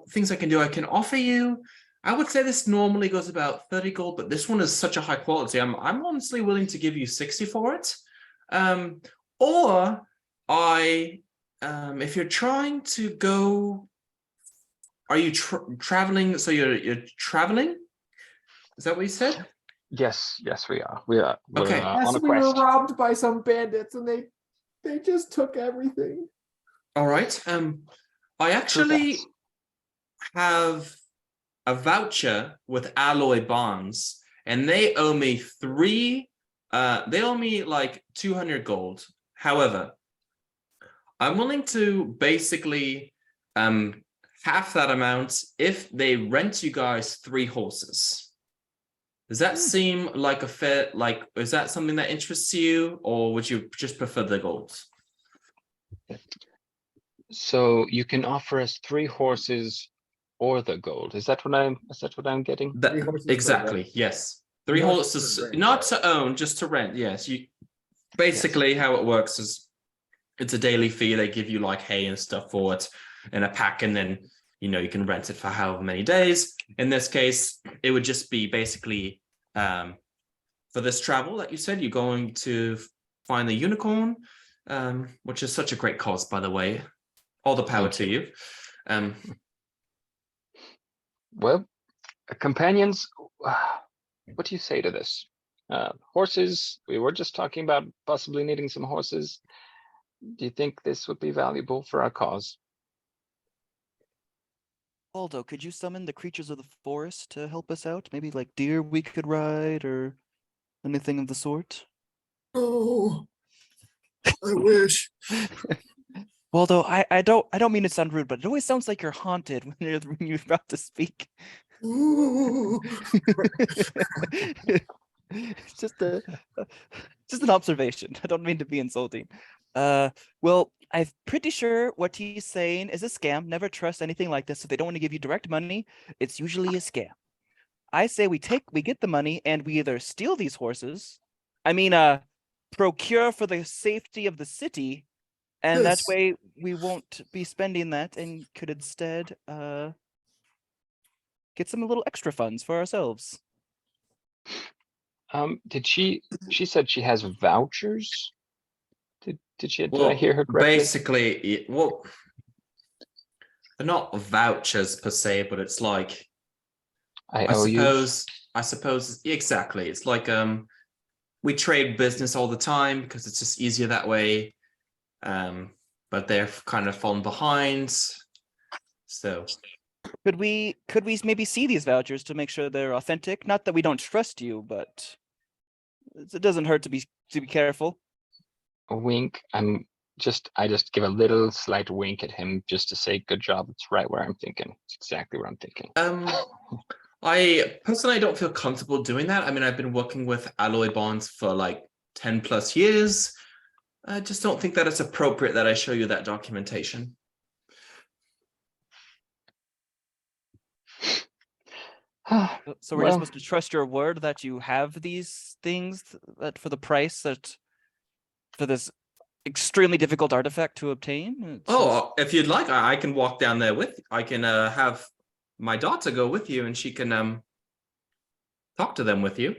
things I can do. I can offer you. I would say this normally goes about 30 gold, but this one is such a high quality. I'm honestly willing to give you 60 for it. Or if you're trying to go, are you traveling? So you're traveling? Is that what you said? Yes, we are. We're Okay. on Yes, a we were quest. robbed by some bandits, and they just took everything. All right. I actually facts. have a voucher with Alloy Bonds, and they owe me like 200 gold. However, I'm willing to basically half that amount if they rent you guys 3 horses. Does that seem like a fair, like, is that something that interests you, or would you just prefer the gold? So you can offer us 3 horses or the gold. Is that what I'm getting? That, Three horses per exactly, yes. 3 Not horses, to rent, not right? to own, just to rent. Yes, you basically how it works is it's a daily fee. They give you like hay and stuff for it in a pack, and then you can rent it for however many days. In this case, it would just be basically for this travel that you said you're going to find the unicorn, which is such a great cause, by the way. All the power Thank to you. Well, companions, what do you say to this? Horses, we were just talking about possibly needing some horses. Do you think this would be valuable for our cause? Waldo, could you summon the creatures of the forest to help us out? Maybe like deer we could ride or anything of the sort? Oh, I wish. Waldo, I don't mean to sound rude, but it always sounds like you're haunted when you're about to speak. Ooh. It's just an observation. I don't mean to be insulting. Well, I'm pretty sure what he's saying is a scam. Never trust anything like this. If they don't want to give you direct money, it's usually a scam. I say we get the money and we either steal these horses, procure for the safety of the city, and that Yes. way we won't be spending that and could instead get some little extra funds for ourselves. Did she said she has vouchers? Did I Well, hear her correctly? basically, well, they're not vouchers per se, but it's like I IOUs? suppose exactly. It's like we trade business all the time because it's just easier that way. But they're kind of fallen behind. So Could we maybe see these vouchers to make sure they're authentic? Not that we don't trust you, but it doesn't hurt to be careful. A wink. I just give a little slight wink at him just to say, good job. It's right where I'm thinking. It's exactly what I'm thinking. I personally don't feel comfortable doing that. I mean, I've been working with alloy bonds for like 10 plus years. I just don't think that it's appropriate that I show you that documentation. So we're Well, just supposed to trust your word that you have these things that for the price that for this extremely difficult artifact to obtain? Oh, if you'd like, I can walk down there with. I can have my daughter go with you, and she can talk to them with you.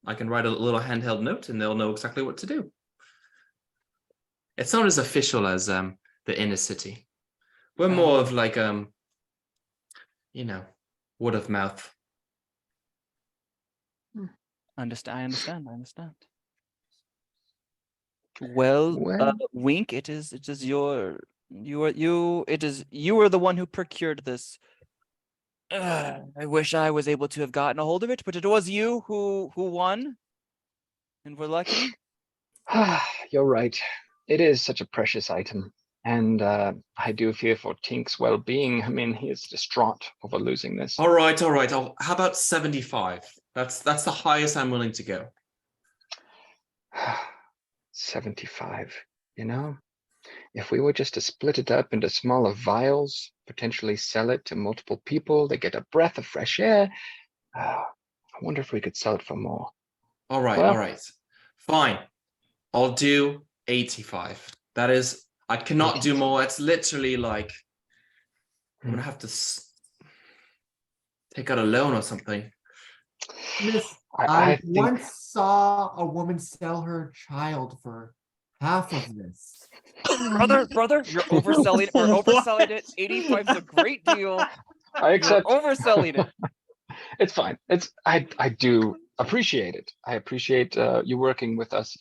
I can write a little handheld note, and they'll know exactly what to do. It's not as official as the inner city. We're more of like word of mouth. I understand. Well, Well. Wink, it is you are the one who procured this. I wish I was able to have gotten a hold of it, but it was you who won, and we're lucky. You're right. It is such a precious item. And I do fear for Tink's well-being. I mean, he is distraught over losing this. All right. How about 75? That's the highest I'm willing to go. 75, if we were just to split it up into smaller vials, potentially sell it to multiple people, they get a breath of fresh air. I wonder if we could sell it for more. All right. Fine. I'll do 85. That is, I cannot do more. It's literally like I'm gonna have to take out a loan or something. Miss, I I think once saw a woman sell her child for half of this. Brother, you're overselling it. We're overselling it. 85 is a great deal. I accept. You're overselling it. It's fine. I do appreciate it. I appreciate you working with us.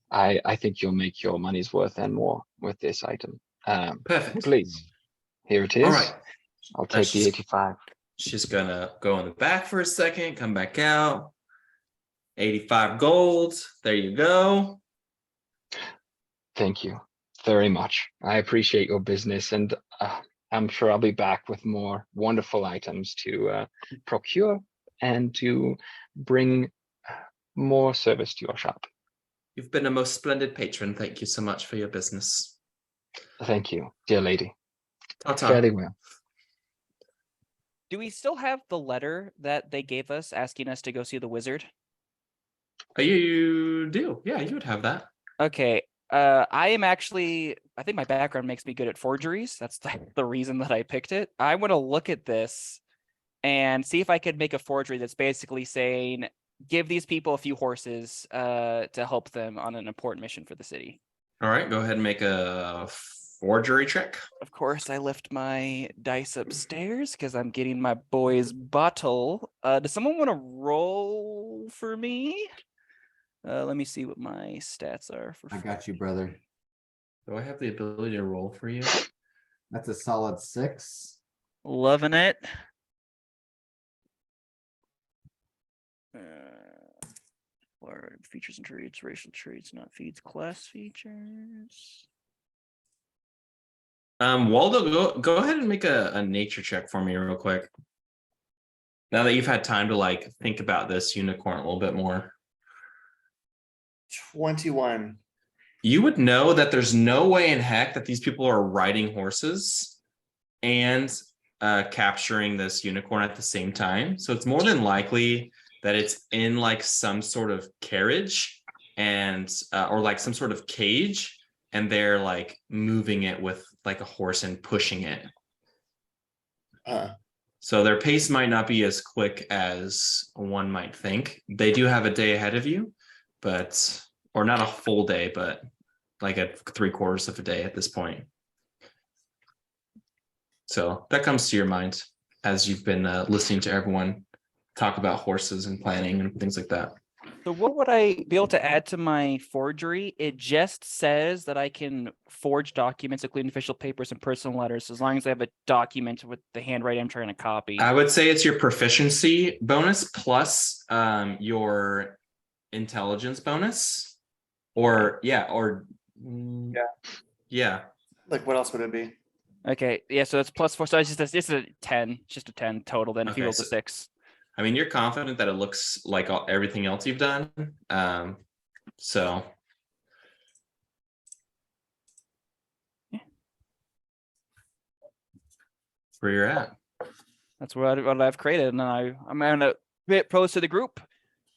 I think you'll make your money's worth and more with this item. Perfect. Please, here it is. All right. I'll take the 85. She's gonna go in the back for a second, come back out. 85 gold. There you go. Thank you very much. I appreciate your business, and I'm sure I'll be back with more wonderful items to procure and to bring more service to your shop. You've been a most splendid patron. Thank you so much for your business. Thank you, dear lady. Ta-ta. Fairly well. Do we still have the letter that they gave us asking us to go see the wizard? You do. Yeah, you would have that. Okay. I am actually, I think my background makes me good at forgeries. That's the reason that I picked it. I want to look at this and see if I could make a forgery that's basically saying, give these people a few horses to help them on an important mission for the city. All right, go ahead and make a forgery check. Of course, I left my dice upstairs because I'm getting my boy's bottle. Does someone want to roll for me? Let me see what my stats are. I got you, brother. Do I have the ability to roll for you? That's a solid 6. Loving it. Or features and traits, racial traits, not feeds, class features. Waldo, go ahead and make a nature check for me real quick. Now that you've had time to like think about this unicorn a little bit more. 21. You would know that there's no way in heck that these people are riding horses and capturing this unicorn at the same time. So it's more than likely that it's in like some sort of carriage and or like some sort of cage, and they're like moving it with like a horse and pushing it. So their pace might not be as quick as one might think. They do have a day ahead of you, but or not a full day, but like a 3/4 of a day at this point. So that comes to your mind as you've been listening to everyone talk about horses and planning and things like that. So what would I be able to add to my forgery? It just says that I can forge documents, including official papers and personal letters, as long as I have a document with the handwriting I'm trying to copy. I would say it's your proficiency bonus plus your intelligence bonus, or yeah. Like, what else would it be? Okay, yeah, so that's +4. So it's a 10, just a 10 total. Then if he Okay, rolls a so- 6. I mean, you're confident that it looks like everything else you've done. So where you're at. That's what I've created, and then I'm gonna propose to the group.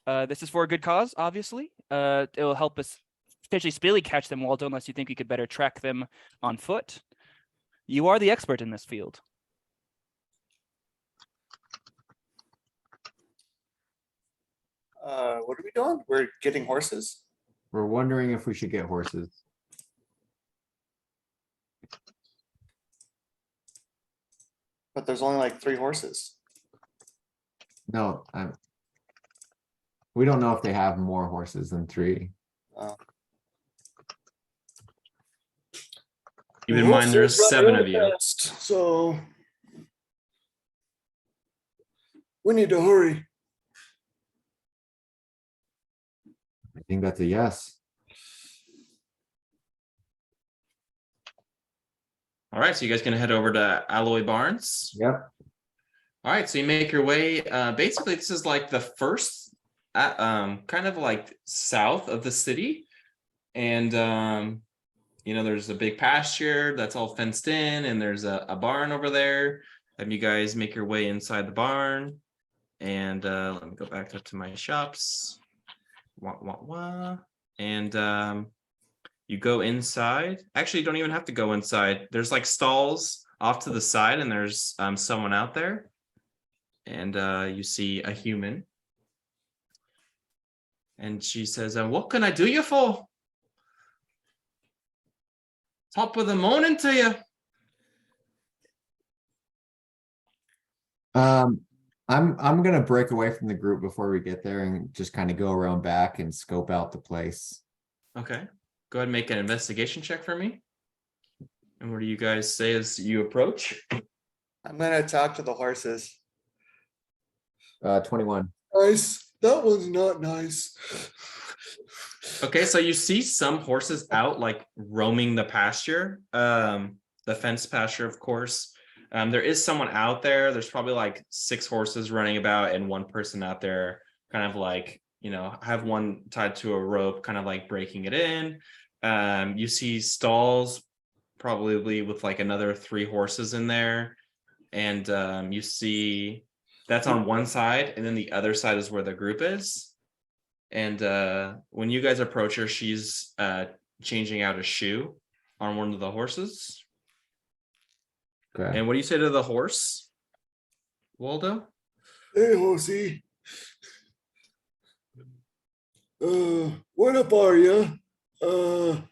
This is for a good cause, obviously. It will help us potentially speedily catch them, Waldo, unless you think we could better track them on foot. You are the expert in this field. What are we doing? We're getting horses. We're wondering if we should get horses. But there's only like 3 horses. No, we don't know if they have more horses than 3. Keep in mind, there's 7 of you. So we need to hurry. I think that's a yes. All right, so you guys gonna head over to Alloy Barns. Yep. All right, so you make your way. Basically, this is like the first, kind of like south of the city, and you know, there's a big pasture that's all fenced in, and there's a barn over there. Have you guys make your way inside the barn, and let me go back up to my shops. And you go inside. Actually, you don't even have to go inside. There's like stalls off to the side, and there's someone out there. And you see a human. And she says, what can I do you for? Top of the morning to you. I'm gonna break away from the group before we get there and just kind of go around back and scope out the place. Okay. Go ahead and make an investigation check for me. And what do you guys say as you approach? I'm gonna talk to the horses. 21. Nice. That one's not nice. Okay, so you see some horses out like roaming the pasture, the fence pasture, of course. There is someone out there. There's probably like 6 horses running about and one person out there kind kind of like, have one tied to a rope, kind of like breaking it in. You see stalls probably with like another 3 horses in there. And you see that's on one side, and then the other side is where the group is. And when you guys approach her, she's changing out a shoe on one of the horses. Okay. And what do you say to the horse, Waldo? Hey, horsey. What up are you? Do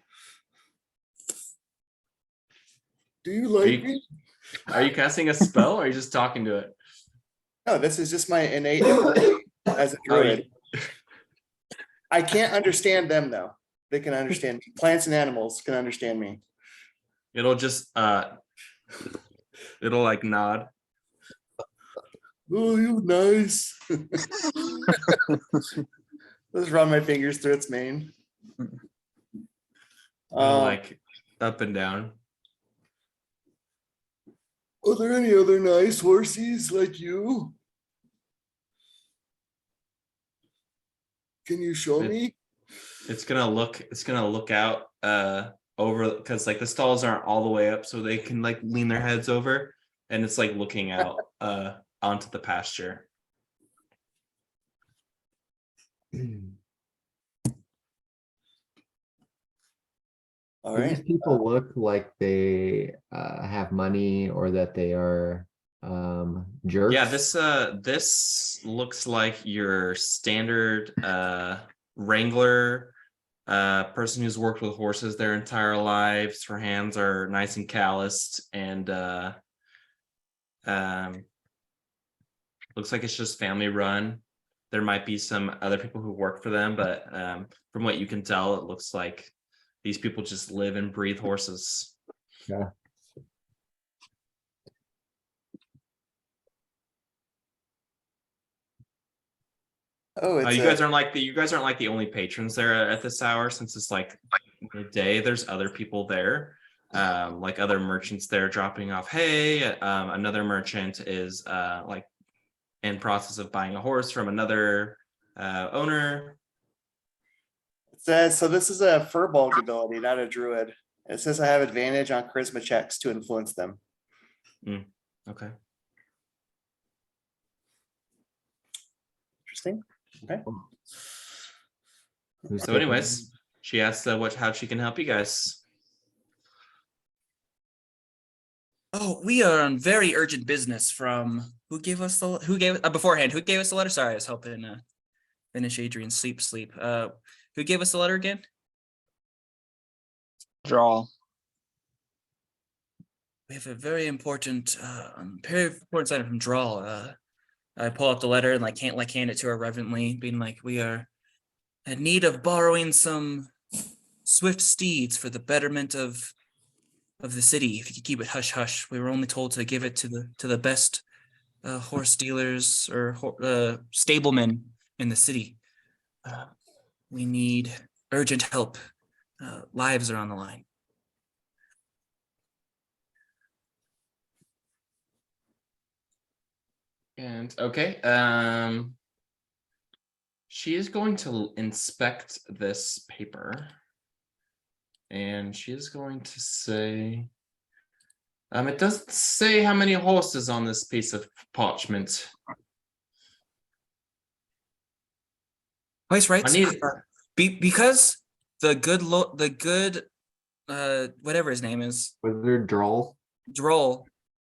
you like you- me? Are you casting a spell, or are you just talking to it? No, this is just my innate ability as a druid. I can't understand them though. They can understand me. Plants and animals can understand me. It'll just it'll like nod. Oh, you nice. Let's run my fingers through its mane. It'll like up and down. Are there any other nice horsies like you? Can you show me? It's gonna look out over, because like the stalls aren't all the way up, so they can like lean their heads over, and it's like looking out onto the pasture. All Do right. these people look like they have money, or that they are jerks? Yeah, this looks like your standard wrangler, person who's worked with horses their entire lives. Her hands are nice and calloused, and looks like it's just family run. There might be some other people who work for them, but from what you can tell, it looks like these people just live and breathe horses. Yeah. Oh, it's You guys aren't like the only patrons there at this hour, since it's like midday. There's other people there, like other merchants there dropping off hay. Another merchant is like in process of buying a horse from another owner. It says, so this is a furball ability, not a druid. It says I have advantage on charisma checks to influence them. Okay. Interesting. Okay. Who's So taking- anyways, she asked how she can help you guys. Oh, we are on very urgent business from who gave us the letter? Sorry, I was helping finish Adrian's sleep. Who gave us the letter again? Droll. We have a very important sign from Droll. I pull up the letter and can't hand it to her reverently, being like, we are in need of borrowing some swift steeds for the betterment of the city. If you could keep it hush hush. We were only told to give it to the best horse dealers or stablemen in the city. We need urgent help. Lives are on the line. And okay, she is going to inspect this paper, and she is going to say, it doesn't say how many horses on this piece of parchment. Vice right. I need- Because the good whatever his name is, Wizard Droll. Droll,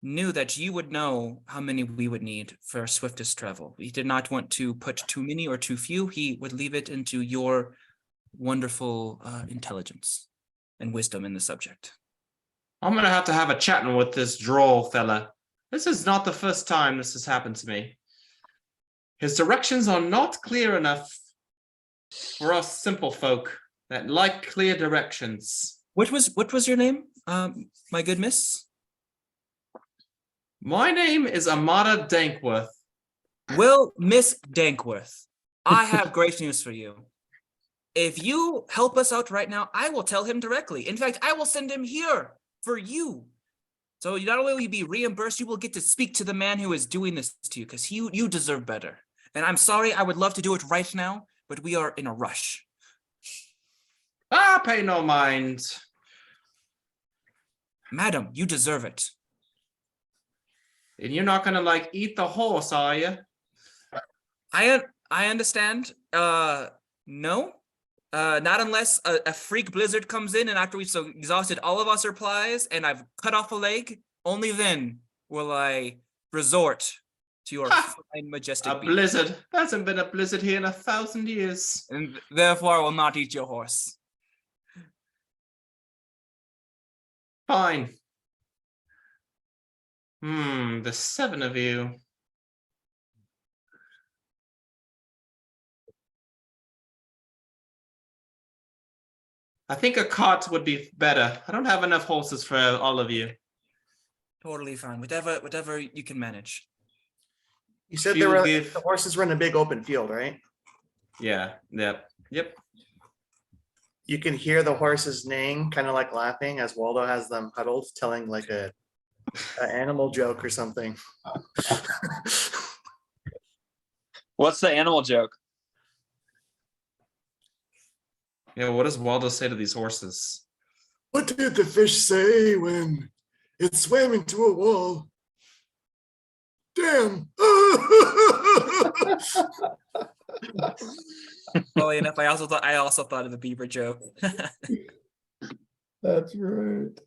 knew that you would know how many we would need for our swiftest travel. We did not want to put too many or too few. He would leave it into your wonderful intelligence and wisdom in the subject. I'm gonna have a chatting with this Droll fella. This is not the first time this has happened to me. His directions are not clear enough for us simple folk that like clear directions. What was your name, my good miss? My name is Amada Dankworth. Well, Miss Dankworth, I have great news for you. If you help us out right now, I will tell him directly. In fact, I will send him here for you. So not only will you be reimbursed, you will get to speak to the man who is doing this to you, because you deserve better. And I'm sorry, I would love to do it right now, but we are in a rush. Pay no mind. Madam, you deserve it. And you're not gonna like eat the horse, are you? I understand. No. Not unless a freak blizzard comes in and after we've so exhausted all of our supplies and I've cut off a leg, only then will I resort to your Ha! fine, majestic A beast. blizzard. There hasn't been a blizzard here in 1,000 years. And therefore I will not eat your horse. Fine. The 7 of you. I think a cart would be better. I don't have enough horses for all of you. Totally fine. Whatever you can manage. You said You the horses run a big open field, right? Yeah, yep. You can hear the horses neighing, kind of like laughing as Waldo has them huddled, telling like a animal joke or something. What's the animal joke? Yeah, what does Waldo say to these horses? What did the fish say when it swam into a wall? Damn. Well, enough. I also thought of the beaver joke. That's right.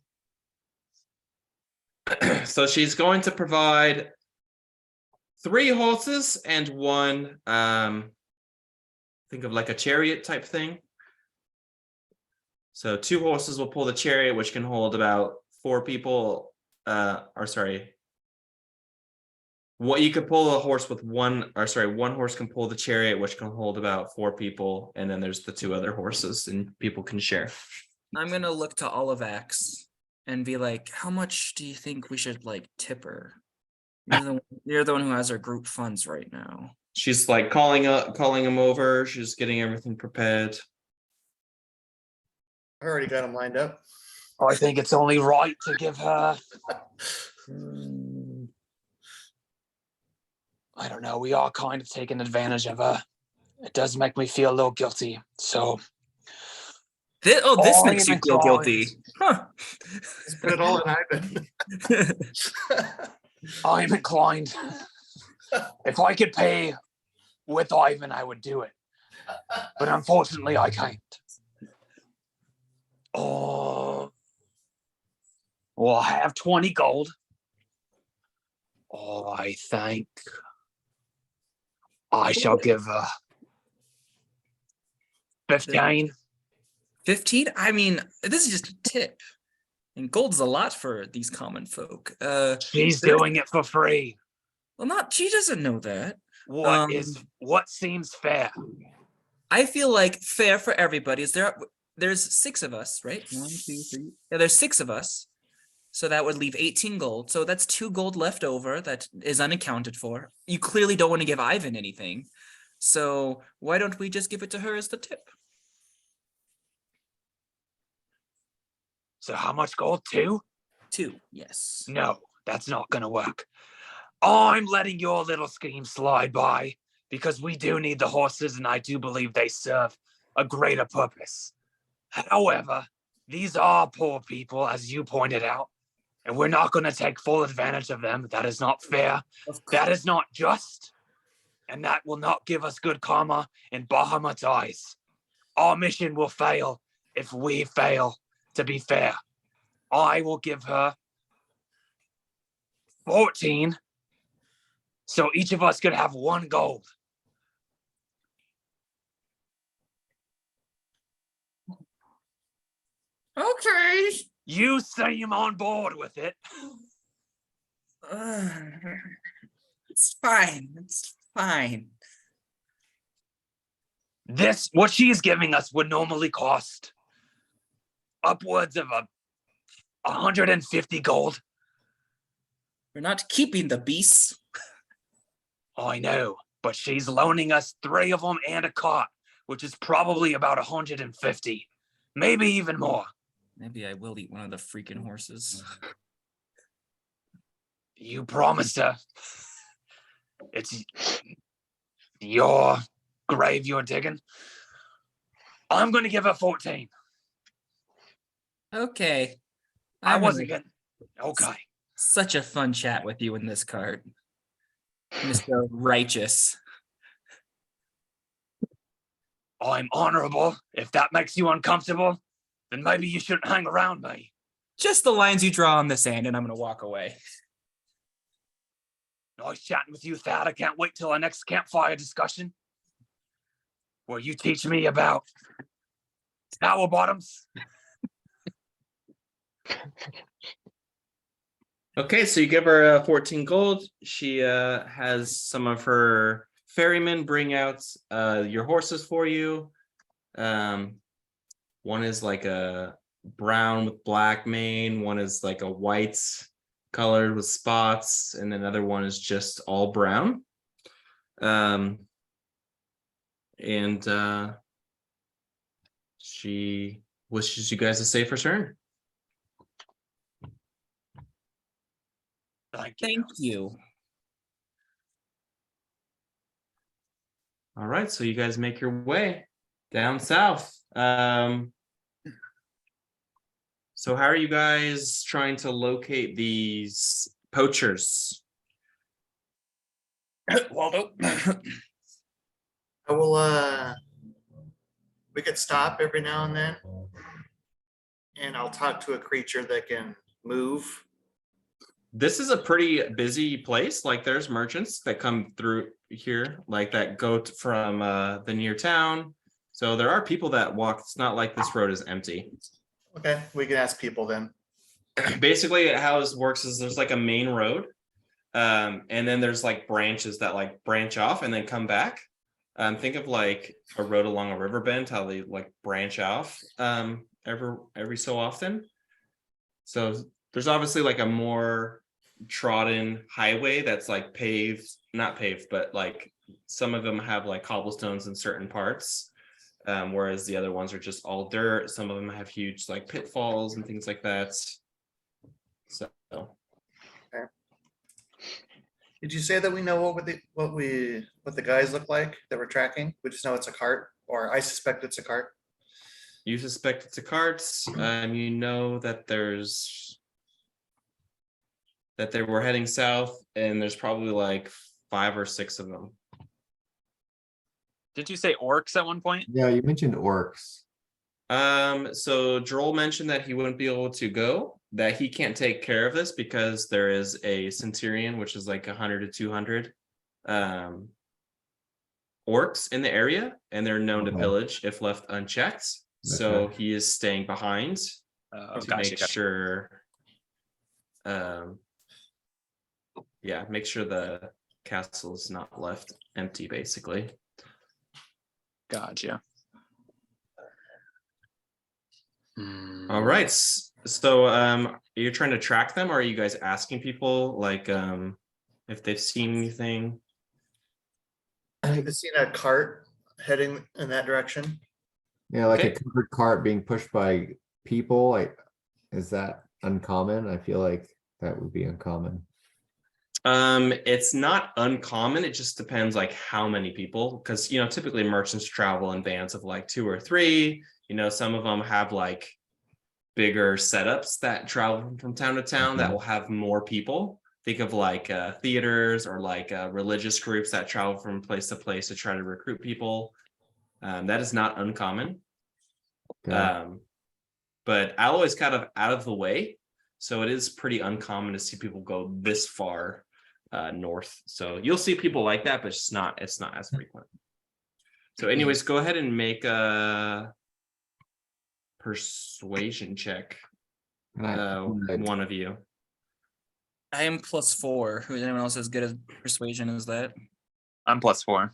So she's going to provide 3 horses and 1, think of like a chariot type thing. So 2 horses will pull the chariot, which can hold about 4 people. What you could pull a horse with 1 horse can pull the chariot, which can hold about 4 people, and then there's the 2 other horses, and people can share. I'm gonna look to Olivax and be like, how much do you think we should like tip her? You're the one who has our group funds right now. She's like calling him over. She's getting everything prepared. I already got them lined up. I think it's only right to give her. I don't know. We are kind of taking advantage of her. It does make me feel a little guilty. So. This I makes am you feel inclined. guilty. Huh. Just put it all in Ivan. I am inclined. If I could pay with Ivan, I would do it. But unfortunately, I can't. Oh. Well, I have 20 gold. Oh, I think I shall give 15. 15? I mean, this is just a tip. And gold's a lot for these common folk. She's doing it for free. Well, she doesn't know that. What seems fair? I feel like fair for everybody is there's 6 of us, right? 1, 2, 3. Yeah, there's 6 of us. So that would leave 18 gold. So that's 2 gold left over that is unaccounted for. You clearly don't want to give Ivan anything. So why don't we just give it to her as the tip? So how much gold? 2? 2, yes. No, that's not gonna work. I'm letting your little scheme slide by because we do need the horses and I do believe they serve a greater purpose. However, these are poor people, as you pointed out, and we're not going to take full advantage of them. That is not fair. That is not just, and that will not give us good karma in Bahamut's eyes. Our mission will fail if we fail to be fair. I will give her 14, so each of us could have 1 gold. Okay. You seem on board with it. It's fine. It's fine. What she's giving us would normally cost upwards of 150 gold. We're not keeping the beasts. I know, but she's loaning us 3 of them and a cart, which is probably about 150, maybe even more. Maybe I will eat one of the freaking horses. You promised her. your grave you're digging. I'm going to give it 14. Okay. I I'm wasn't gonna- getting. Okay. Such a fun chat with you in this cart, Mr. Righteous. I'm honorable. If that makes you uncomfortable, then maybe you shouldn't hang around me. Just the lines you draw on the sand, and I'm gonna walk away. Nice chatting with you, Thad. I can't wait till our next campfire discussion, where you teach me about tower bottoms. Okay, so you give her 14 gold. She has some of her ferrymen bring out your horses for you. One is like a brown with black mane, one is like a white colored with spots, and another one is just all brown. And she wishes you guys a safe return. Thank you. All right, so you guys make your way down south. So how are you guys trying to locate these poachers? Waldo. I will, we could stop every now and then. And I'll talk to a creature that can move. This is a pretty busy place. Like there's merchants that come through here, like that go from the near town. So there are people that walk. It's not like this road is empty. Okay, we can ask people then. Basically, how this works is there's like a main road, and then there's like branches that like branch off and then come back. Think of like a road along a river bend, how they like branch off every so often. So there's obviously like a more trodden highway that's like paved, not paved, but like some of them have like cobblestones in certain parts, whereas the other ones are just all dirt. Some of them have huge like pitfalls and things like that. So Did you say that we know what the guys look like that we're tracking? We just know it's a cart, or I suspect it's a cart. you suspect it's a cart. You know that they were heading south, and there's probably like 5 or 6 of them. Did you say orcs at one point? Yeah, you mentioned orcs. So Droll mentioned that he wouldn't be able to go, that he can't take care of this because there is a centurion, which is like 100 to 200 orcs in the area, and they're known to Okay. pillage if left unchecked. So he is staying behind to make sure make sure the castle is not left empty, basically. Gotcha. All right, so you're trying to track them, or are you guys asking people like if they've seen anything? I've seen a cart heading in that direction. Yeah, like Okay. a covered cart being pushed by people, like, is that uncommon? I feel like that would be uncommon. It's not uncommon. It just depends like how many people, because typically merchants travel in bands of like 2 or 3. Some of them have like bigger setups that travel from town to town that will have more people. Think of like theaters or like religious groups that travel from place to place to try to recruit people. That is not uncommon. Okay. But Alloy is kind of out of the way, so it is pretty uncommon to see people go this far north. So you'll see people like that, but it's not as frequent. So anyways, go ahead and make a persuasion check. One of you. I am +4. Who is anyone else as good as persuasion as that? I'm +4.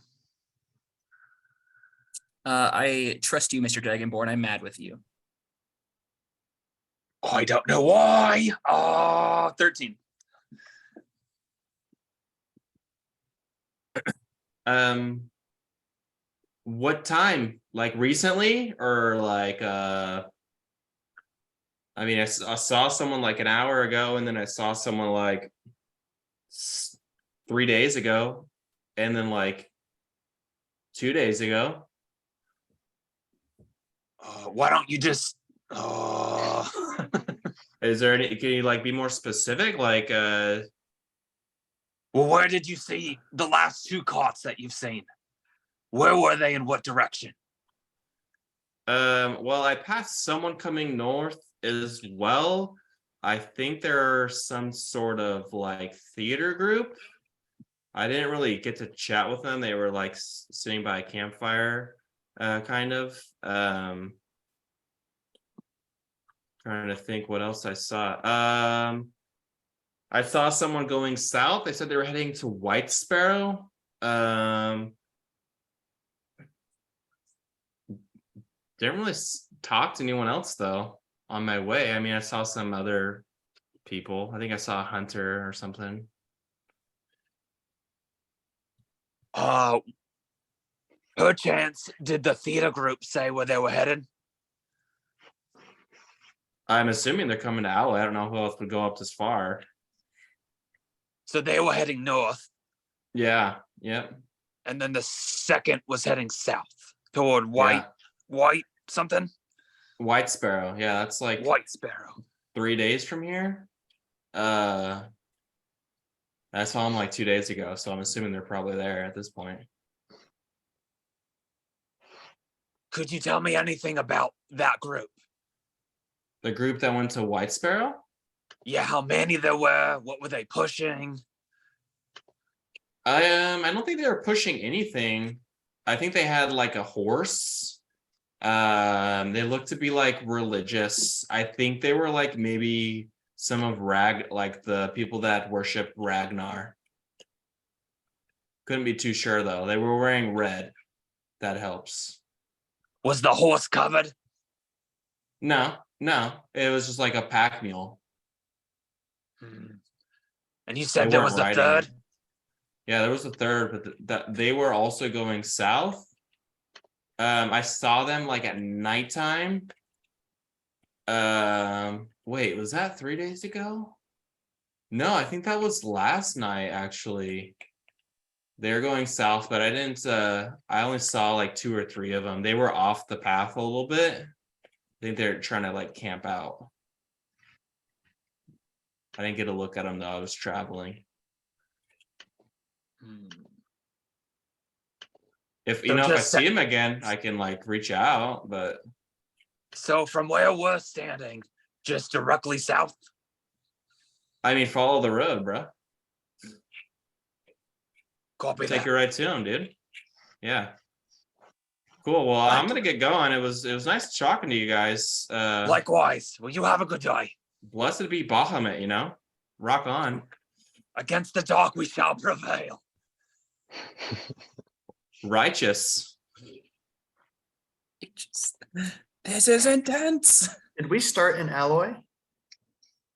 I trust you, Mr. Dragonborn. I'm mad with you. I don't know why. 13. What time? Like recently, or like I mean, I saw someone like an hour ago, and then I saw someone like 3 days ago, and then like 2 days ago. Why don't you just? Is there any? Can you like be more specific? Like, Well, where did you see the last 2 carts that you've seen? Where were they? In what direction? well, I passed someone coming north as well. I think they're some sort of like theater group. I didn't really get to chat with them. They were like sitting by a campfire, kind of. Trying to think what else I saw. I saw someone going south. They said they were heading to White Sparrow. Didn't really talk to anyone else though on my way. I mean, I saw some other people. I think I saw a hunter or something. Perchance, did the theater group say where they were headed? I'm assuming they're coming to Owl. I don't know who else would go up this far. So they were heading north, Yeah, yep. and then the second was heading south toward White something. White Sparrow. Yeah, that's like White Sparrow. 3 days from here. I saw them like 2 days ago, so I'm assuming they're probably there at this point. Could you tell me anything about that group? The group that went to White Sparrow? Yeah, how many there were? What were they pushing? I don't think they were pushing anything. I think they had like a horse. They looked to be like religious. I think they were like maybe some of like the people that worship Ragnar. Couldn't be too sure though. They were wearing red. That helps. Was the horse covered? No, it was just like a pack mule. And you said there was a third? Yeah, there was a third, but that they were also going south. I saw them like at nighttime. Wait, was that 3 days ago? No, I think that was last night actually. They're going south, but I didn't I only saw like 2 or 3 of them. They were off the path a little bit. I think they're trying to like camp out. I didn't get a look at them though. I was traveling. If you know, if I see him again, I can like reach out, but So from where we're standing, just directly south? I mean, follow the road, bro. Copy Take that. you right to him, dude. Yeah. Cool. Well, I'm gonna get going. It was nice talking to you guys. Likewise. Well, you have a good day. Blessed be Bahamut, you know? Rock on. Against the dark we shall prevail. Righteous. This is intense. Did we start in Alloy?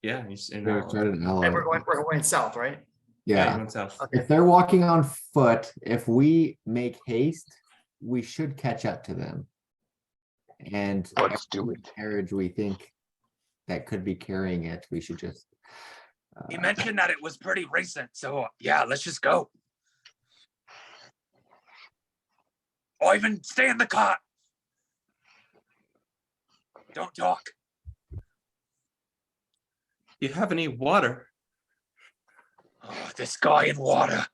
Yeah, he's in They're started in LA. And we're going south, right? yeah, he Yeah, went south. if they're walking on foot, if we make haste, we should catch up to them. And Let's do every it. carriage we think that could be carrying it, we should just. He mentioned that it was pretty recent, so yeah, let's just go. Ivan, stay in the cart. Don't talk. You have any water? Oh, this guy in water.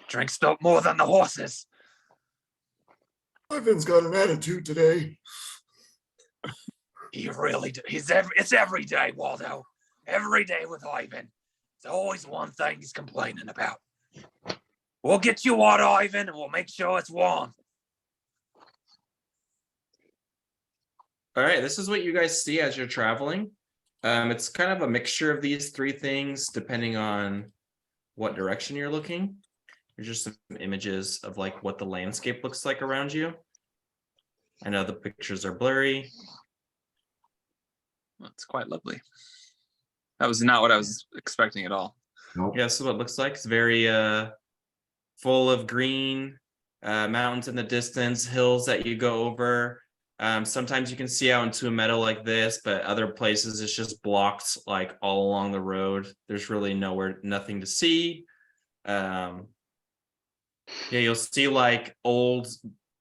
Drinks more than the horses. Ivan's got an attitude today. He really do. It's every day, Waldo. Every day with Ivan. There's always one thing he's complaining about. We'll get you water, Ivan, and we'll make sure it's warm. All right, this is what you guys see as you're traveling. It's kind of a mixture of these 3 things depending on what direction you're looking. There's just some images of like what the landscape looks like around you. I know the pictures are blurry. That's quite lovely. That was not what I was expecting at all. Nope. Yeah, so what it looks like. It's very full of green, mountains in the distance, hills that you go over. Sometimes you can see out into a meadow like this, but other places it's just blocked like all along the road. There's really nothing to see. Yeah, you'll see like old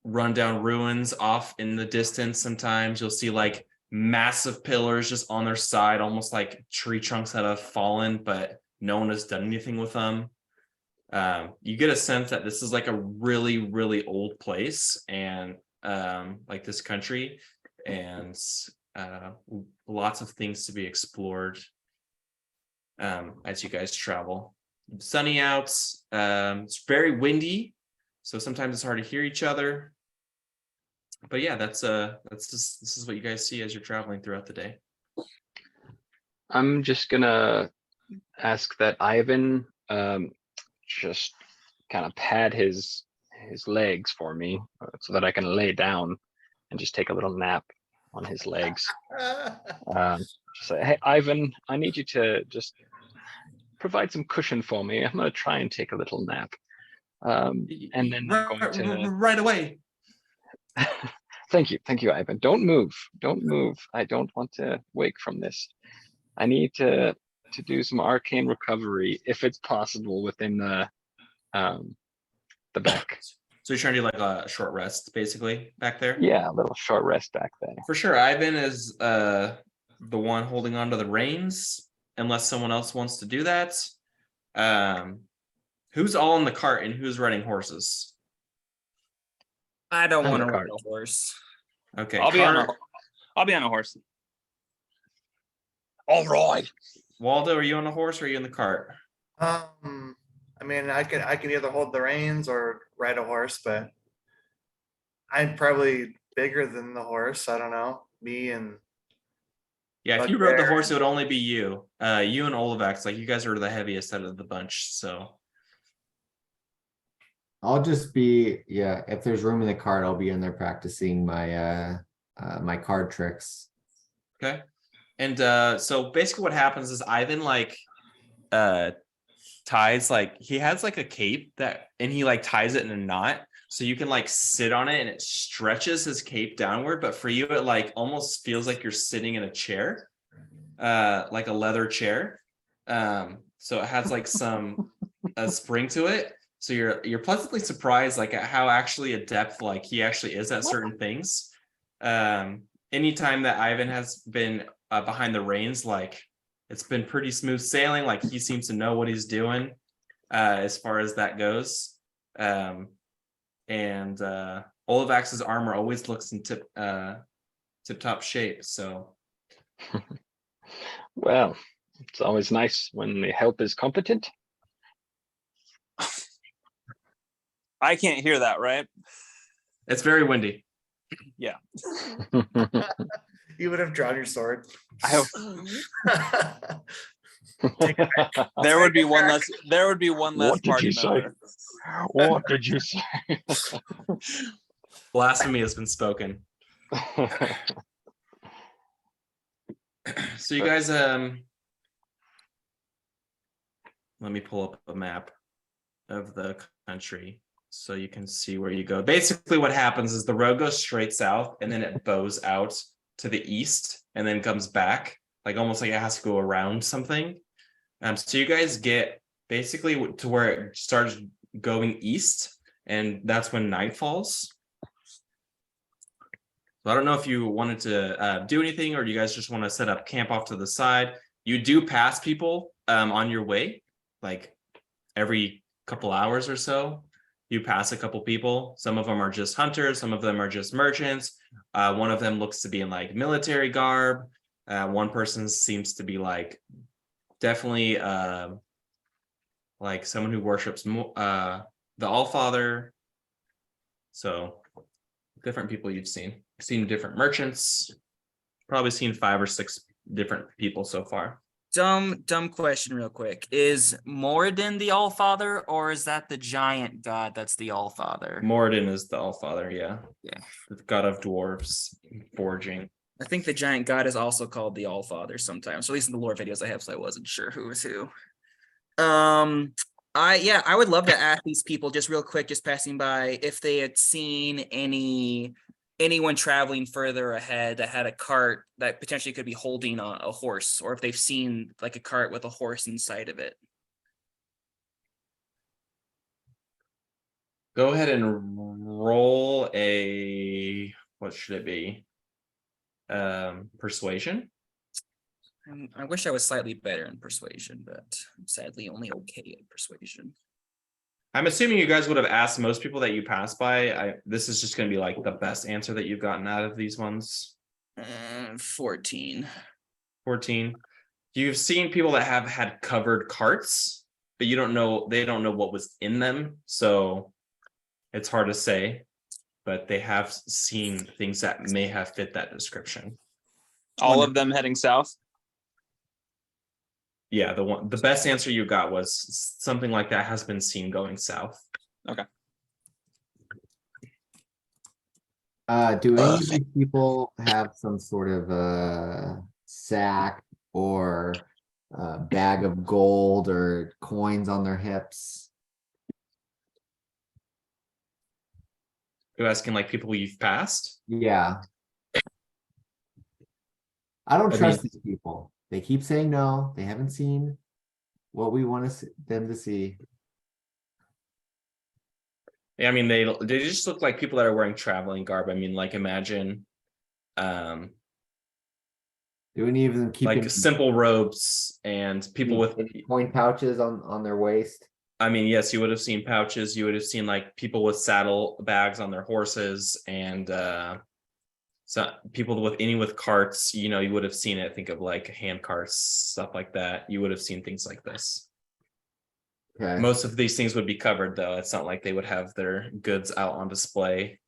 rundown ruins off in the distance. Sometimes you'll see like massive pillars just on their side, almost like tree trunks that have fallen, but no one has done anything with them. You get a sense that this is like a really, really old place and like this country, and lots of things to be explored as you guys travel. Sunny out, it's very windy, so sometimes it's hard to hear each other. But yeah, that's just, this is what you guys see as you're traveling throughout the day. I'm just gonna ask that Ivan just kind of pad his legs for me so that I can lay down and just take a little nap on his legs. Just say, hey, Ivan, I need you to just provide some cushion for me. I'm gonna try and take a little nap. And then I'm going to right away. Thank you, Ivan. Don't move. Don't move. I don't want to wake from this. I need to do some arcane recovery if it's possible within the back. So you're trying to do like a short rest, basically, back there? Yeah, a little short rest back there. For sure. Ivan is the one holding on to the reins, unless someone else wants to do that. Who's all in the cart and who's riding horses? I don't I'm want the to ride cart. a horse. Okay. I'll be on a cart. horse. All right. Waldo, are you on a horse or are you in the cart? I mean, I can either hold the reins or ride a horse, but I'm probably bigger than the horse. I don't know. Me and Yeah, if you rode the Bugbear. horse, it would only be you. You and Olivax, like you guys are the heaviest out of the bunch. So I'll just be, yeah, if there's room in the cart, I'll be in there practicing my my card tricks. okay. And so basically what happens is Ivan like ties, like he has like a cape that, and he like ties it in a knot so you can like sit on it and it stretches his cape downward, but for you it like almost feels like you're sitting in a chair, like a leather chair. So it has like some a spring to it, so you're pleasantly surprised like at how actually adept like he actually is at certain things. Anytime that Ivan has been behind the reins, like it's been pretty smooth sailing. Like he seems to know what he's doing as far as that goes. And Olivax's armor always looks in tip-top shape. So Well, it's always nice when the help is competent. I can't hear that, right? it's very windy. you would have drawn your sword. I hope there would be one less. There would be one less What did party you say? member. What did you say? Blasphemy has been spoken. So you guys, let me pull up a map of the country so you can see where you go. Basically what happens is the road goes straight south and then it bows out to the east and then comes back, like almost like it has to go around something. So you guys get basically to where it starts going east, and that's when night falls. So I don't know if you wanted to do anything, or do you guys just want to set up camp off to the side? You do pass people on your way, like every couple hours or so. You pass a couple people. Some of them are just hunters. Some of them are just merchants. One of them looks to be in like military garb. One person seems to be like definitely like someone who worships the Allfather. So different people you've seen. Seen different merchants. Probably seen 5 or 6 different people so far. Dumb question real quick. Is Moradin the Allfather, or is that the giant god that's the Allfather? Moradin is the Allfather, yeah. Yeah. The god of dwarves, forging. I think the giant god is also called the Allfather sometimes, or at least in the lore videos I have, so I wasn't sure who was who. I would love to ask these people just real quick, just passing by, if they had seen anyone traveling further ahead that had a cart that potentially could be holding a horse, or if they've seen like a cart with a horse inside of it. Go ahead and roll a, what should it be? Persuasion. I wish I was slightly better in persuasion, but I'm sadly only okay at persuasion. I'm assuming you guys would have asked most people that you pass by. This is just going to be like the best answer that you've gotten out of these ones. 14. 14. You've seen people that have had covered carts, but you don't know, they don't know what was in them. So it's hard to say, but they have seen things that may have fit that description. All of them heading south. Yeah, the best answer you got was something like that has been seen going south. Do any of these people have some sort of sack or bag of gold or coins on their hips? You're asking like people you've passed? Yeah. I don't I trust mean- these people. They keep saying no. They haven't seen what we want them to see. Yeah, I mean they just look like people that are wearing traveling garb. I mean, like imagine Do any of them keep like simple robes and people with, coin pouches on their waist? I mean, yes, you would have seen pouches, you would have seen like people with saddle bags on their horses, and so people with carts, you know, you would have seen it. Think of like hand carts, stuff like that. You would have seen things like this. Okay. Most of these things would be covered though. It's not like they would have their goods out on display.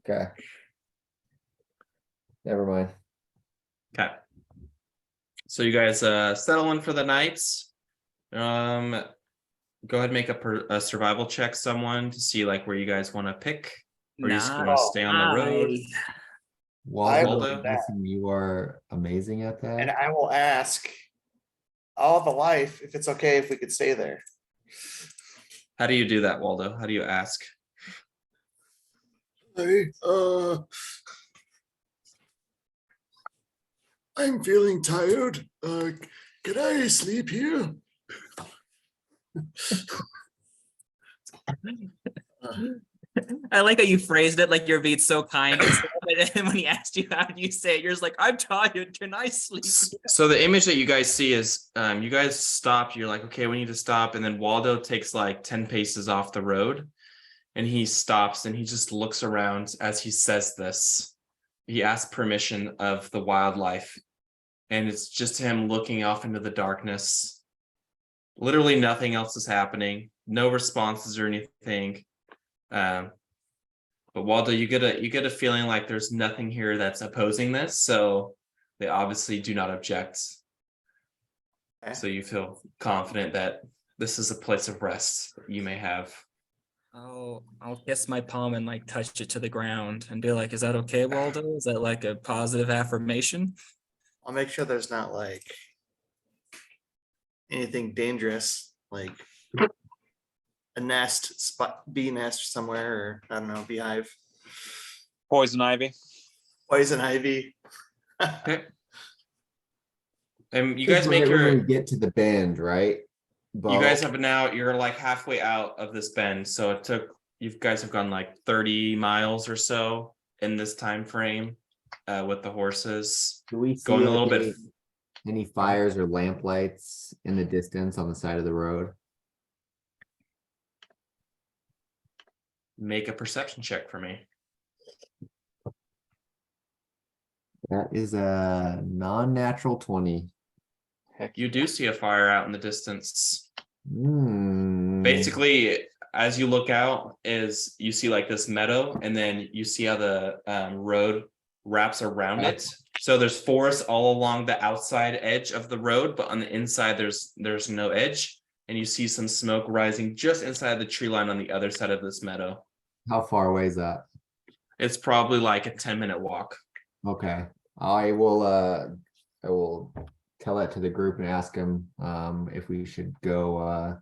Okay. Never mind. Okay. So you guys settle in for the nights. Go ahead and make a survival check, someone, to see like where you guys want to pick, or you just want to stay on the road. I will Waldo? do that. Listen, you are amazing at And that. I will ask all the life if it's okay if we could stay there. How do you do that, Waldo? How do you ask? Hey, I'm feeling tired. Can I sleep here? I like how you phrased it like you're being so kind. And then when he asked you how do you say it, you're just like, I'm tired. Can I sleep? So the image that you guys see is you guys stop, you're like, okay, we need to stop, and then Waldo takes like 10 paces off the road, and he stops and he just looks around as he says this. He asks permission of the wildlife, and it's just him looking off into the darkness. Literally nothing else is happening, no responses or anything. But Waldo, you get a feeling like there's nothing here that's opposing this, so they obviously do not object. Okay. So you feel confident that this is a place of rest that you may have. I'll kiss my palm and like touch it to the ground and be like, is that okay, Waldo? Is that like a positive affirmation? I'll make sure there's not like anything dangerous, like a nest, bee nest somewhere, or I don't know, beehive, Poison ivy. poison ivy. Okay. And you This guys is make right when your, we get to the bend, right? you guys have now, you're like halfway out of this bend. So it took, you guys have gone like 30 miles or so in this time frame with the horses. Do we see Going a little like, bit. any fires or lamp lights in the distance on the side of the road? Make a perception check for me. That is a non-natural 20. You do see a fire out in the distance. Hmm. Basically, as you look out, is you see like this meadow, and then you see how the road wraps around it. So there's forest all along the outside edge of the road, but on the inside there's no edge, and you see some smoke rising just inside the tree line on the other side of this meadow. How far away is that? It's probably like a 10-minute walk. Okay, I will tell that to the group and ask them if we should go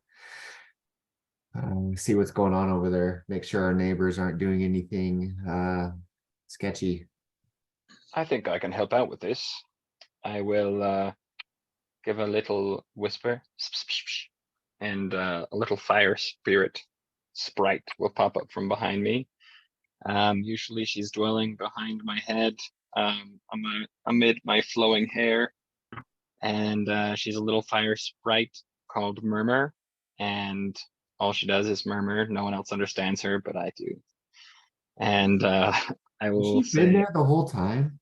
see what's going on over there, make sure our neighbors aren't doing anything sketchy. I think I can help out with this. I will give a little whisper and a little fire spirit sprite will pop up from behind me. Usually she's dwelling behind my head, amid my flowing hair. And she's a little fire sprite called Murmur. And all she does is murmur. No one else understands her, but I do. And I will She's been say there the whole time.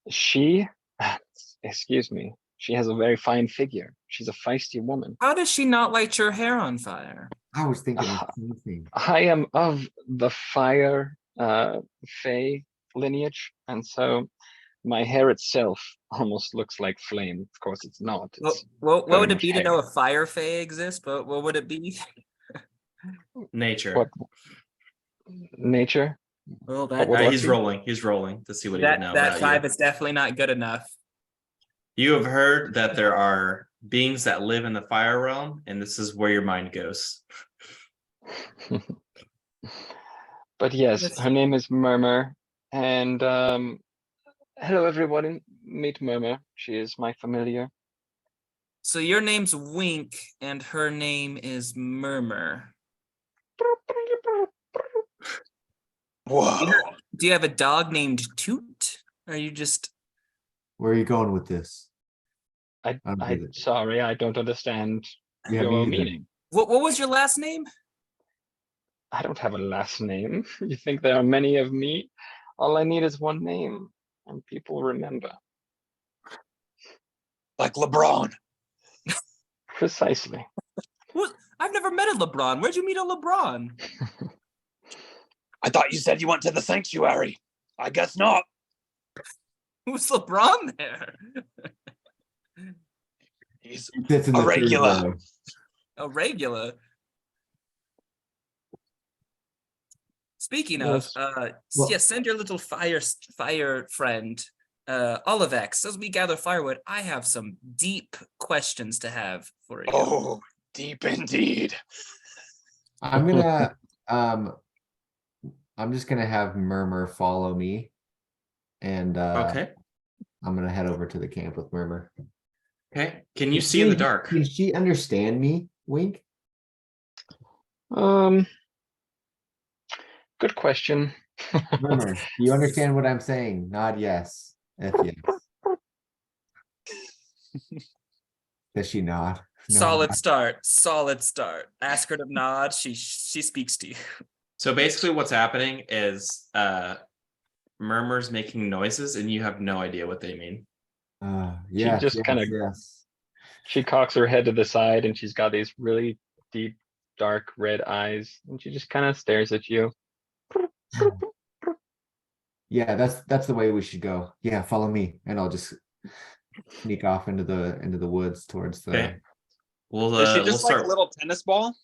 she, excuse me, she has a very fine figure. She's a feisty woman. How does she not light your hair on fire? I was thinking the same thing. I am of the fire fae lineage, and so my hair itself almost looks like flame. Of course, it's not. It's What very would it much be to hair. know if fire fae exists? But what would it be? Nature. What nature? Well, What would He's be? rolling. He's rolling to see what he would know that about 5 you. is definitely not good enough. You have heard that there are beings that live in the fire realm, and this is where your mind goes. But yes, Yes. her name is Murmur, and hello everyone. Meet Murmur. She is my familiar. So your name's Wink, and her name is Murmur. Whoa. Do you have a dog named Toot? Or are you just Where are you going with this? I'm get it. sorry, I don't understand Yeah, your me either. meaning. what was your last name? I don't have a last name. You think there are many of me? All I need is one name, and people remember. Like LeBron. Precisely. What? I've never met a LeBron. Where'd you meet a LeBron? I thought you said you went to the sanctuary. I guess not. Who's LeBron there? He's He fits in A the third regular. row. A regular. Speaking of, Yes. Well- yeah, send your little fire friend, Olivex. As we gather firewood, I have some deep questions to have for you. oh deep indeed. I'm gonna I'm just gonna have Murmur follow me. And Okay. I'm gonna head over to the camp with Murmur. Okay. Can you see in the dark? Can she understand me, Wink? Good question. Murmur, do you understand what I'm saying? Nod yes. If yes. Does she nod? No, Solid nod. start. Solid start. Ask her to nod. She speaks to you. So basically what's happening is Murmur's making noises and you have no idea what they mean. Yes, just yes, kinda- yes. She cocks her head to the side, and she's got these really deep, dark red eyes, and she just kind of stares at you. Yeah, that's the way we should go. Yeah, follow me, and I'll just sneak off into the woods towards the. Okay. We'll Is she we'll just like start. a little tennis ball?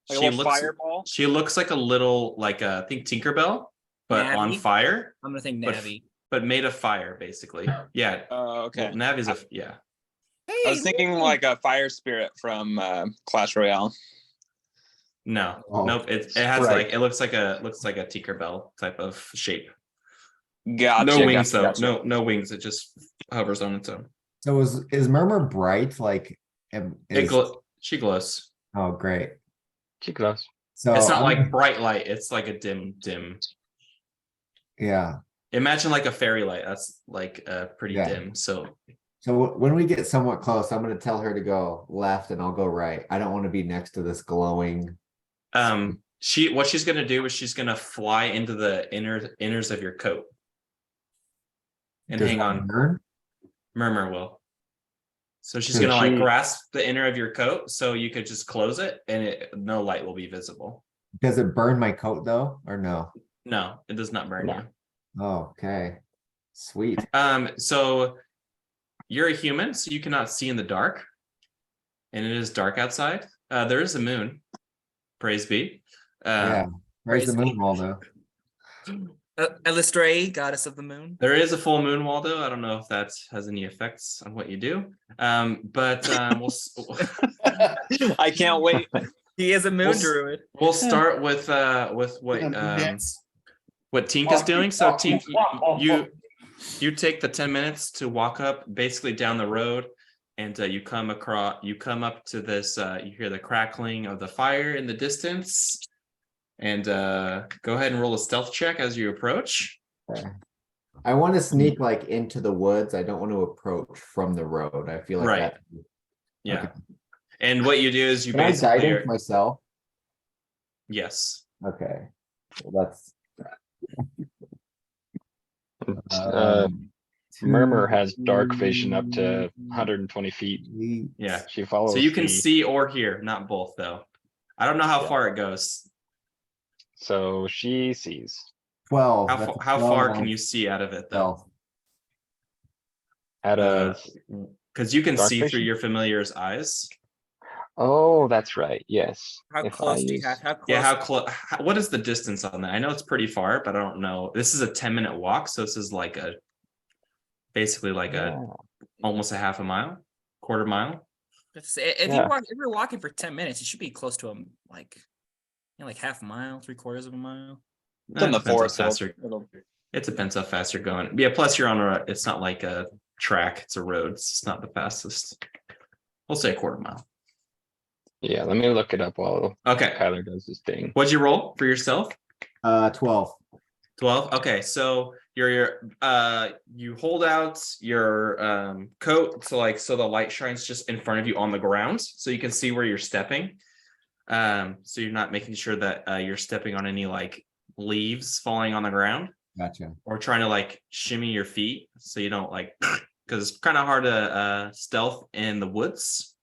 Like a She little looks fireball? she looks like a little like I think Tinkerbell, but on Navi? fire, I'm gonna think But- Navi. but made of fire, basically. Yeah. Oh, okay. Well, Navi's a yeah. I was thinking like a fire spirit from Clash Royale. No, Oh, nope. It has right. like it looks like a Tinkerbell type of shape. Gotcha. No wings gotcha, though. gotcha. No wings. It just hovers on its own. So is Murmur bright? Like, She glows. oh great. She glows. So It's not I'm like gonna- bright light. It's like a dim. yeah. Imagine like a fairy light. That's like pretty Yeah. dim. So So when we get somewhat close, I'm gonna tell her to go left, and I'll go right. I don't want to be next to this glowing. what she's gonna do is she's gonna fly into the inners of your coat. And Does hang that on. burn? Murmur will. So she's Does gonna like she- grasp the inner of your coat so you could just close it and no light will be visible. Does it burn my coat though, or no? No, it does not burn No. you. Okay, sweet. So you're a human, so you cannot see in the dark, and it is dark outside. There is a moon. Praise be. Yeah, where's the Praise moon wall though? Elistre, goddess of the moon. There is a full moon, Waldo. I don't know if that has any effects on what you do. But I can't wait. He is a moon We'll s- druid. we'll start with what Tink is doing. So Tink, you take the 10 minutes to walk up basically down the road and you come up to this, you hear the crackling of the fire in the distance, and go ahead and roll a stealth check as you approach. Okay. I want to sneak like into the woods. I don't want to approach from the road. I feel like Right. that. Yeah. Okay. And what you do is you Can I basically guidance myself? yes. Okay. Well, that's Murmur has dark vision up to 120 feet. Yeah. She follows. So you can the- see or hear, not both though. I don't know how Yeah. far it goes. So she sees. 12. How, That's a how 12 far on can you see out of it though? stealth. Out of Because you can dark see through vision? your familiar's eyes. Oh, that's right. Yes. How If I close do you use- have? How close? Yeah, how close? What is the distance on that? I know it's pretty far, but I don't know. This is a 10-minute walk, so this is like basically like Yeah. almost a half a mile, quarter mile. If Yeah. if you're walking for 10 minutes, you should be close to like half a mile, 3/4 of a mile. It's in It the depends how forest. fast you're- It depends how fast you're going. Yeah, plus you're on it's not like a track, it's a road. It's not the fastest. We'll say a quarter mile. Yeah. Let me look it up while Okay. Kyler does his thing. What'd you roll for yourself? 12. 12. Okay, so you hold out your coat so the light shines just in front of you on the ground so you can see where you're stepping. So you're not making sure that you're stepping on any like leaves falling on the ground Gotcha. or trying to like shimmy your feet so you don't like because it's kind of hard to stealth in the woods.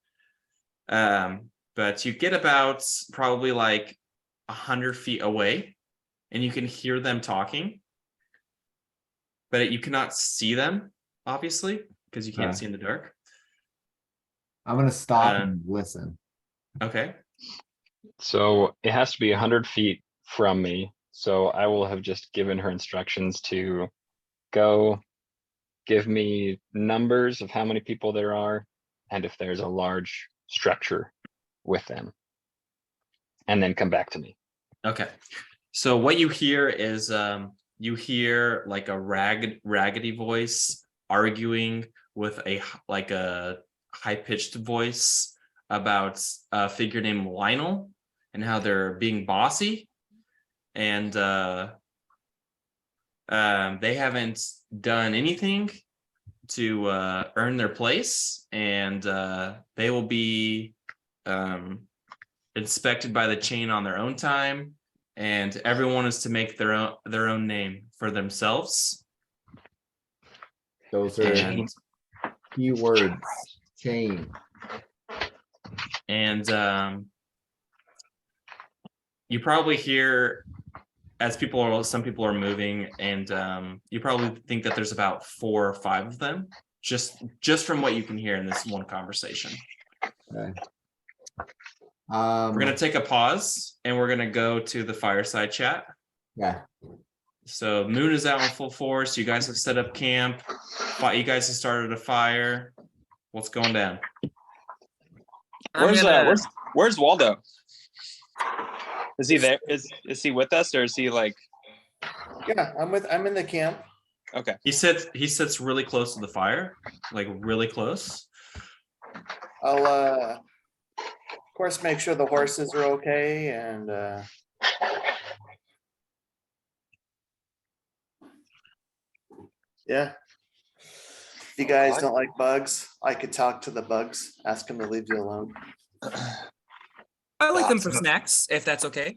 But you get about probably like 100 feet away and you can hear them talking, but you cannot see them, obviously, because you can't Okay. see in the dark. I'm gonna stop and listen. Okay. So it has to be 100 feet from me. So I will have just given her instructions to go give me numbers of how many people there are and if there's a large structure with them. And then come back to me. Okay. So what you hear is you hear like a raggedy voice arguing with a high-pitched voice about a figure named Lionel and how they're being bossy. And they haven't done anything to earn their place, and they will be inspected by the chain on their own time, and everyone is to make their own name for themselves. Those are And key words. Chain. You probably hear as some people are moving, and you probably think that there's about 4 or 5 of them, just from what you can hear in this one conversation. Okay. We're gonna take a pause and we're gonna go to the fireside chat. Yeah. So Moon is out in full force. You guys have set up camp. You guys have started a fire. What's going down? Where's Waldo? Is he there? Is he with us or is he like? Yeah, I'm in the camp. Okay. He sits really close to the fire, like really close. I'll of course make sure the horses are okay and yeah. If you guys don't like bugs, I could talk to the bugs, ask them to leave you alone. I like them for snacks, if that's okay.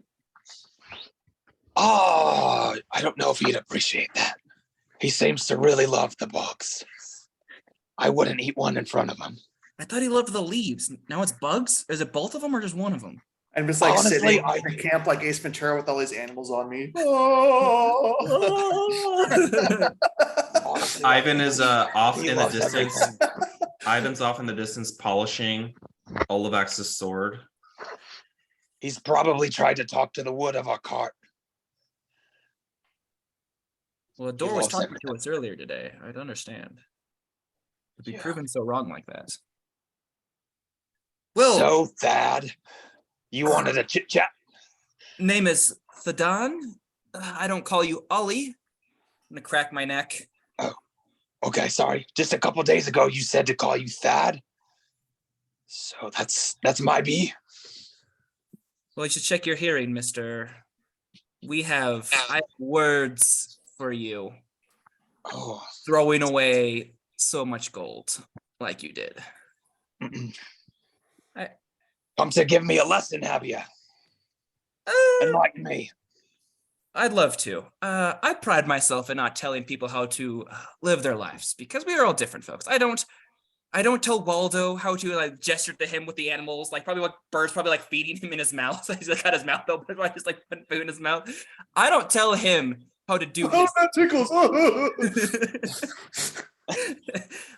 Oh, I don't know if he'd appreciate that. He seems to really love the bugs. I wouldn't eat one in front of him. I thought he loved the leaves. Now it's bugs? Is it both of them or just one of them? I'm just like Honestly, sitting in the camp like Ace Ventura with all these animals on me. Honestly, Ivan is off he in the loves distance. everything. Ivan's off in the distance polishing Olivax's sword. He's probably tried to talk to the wood of our cart. Well, the door was loves talking everything. to us earlier today. I'd understand. To be Yeah. proven so wrong like that. Well, So, Thad, you wanted a chit chat? name is Thadon. I don't call you Ollie. I'm gonna crack my neck. Okay, sorry. Just a couple days ago, you said to call you Thad. So that's my B. Well, you should check your hearing, mister. I have words for you. Oh, Throwing away so much gold like you did. come to give me a lesson, have you? Enlighten me. I'd love to. I pride myself in not telling people how to live their lives because we are all different folks. I don't tell Waldo how to like gesture to him with the animals, like probably like birds, probably like feeding him in his mouth. He's like got his mouth open, right? Just like putting food in his mouth. I don't tell him how to do Oh, his. that tickles.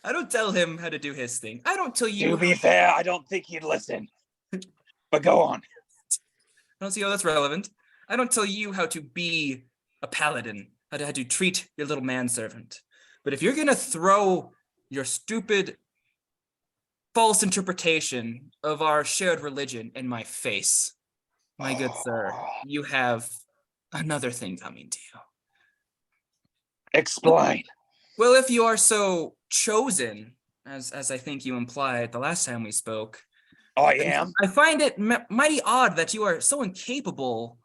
I don't tell him how to do his thing. I don't tell you. To be fair, I don't think he'd listen. But go on. I don't see how that's relevant. I don't tell you how to be a paladin, how to treat your little manservant. But if you're gonna throw your stupid false interpretation of our shared religion in my face, my good sir, you have another thing coming to you. Explain. Well, if you are so chosen, as I think you implied the last time we spoke, I am. I find it mighty odd that you are so incapable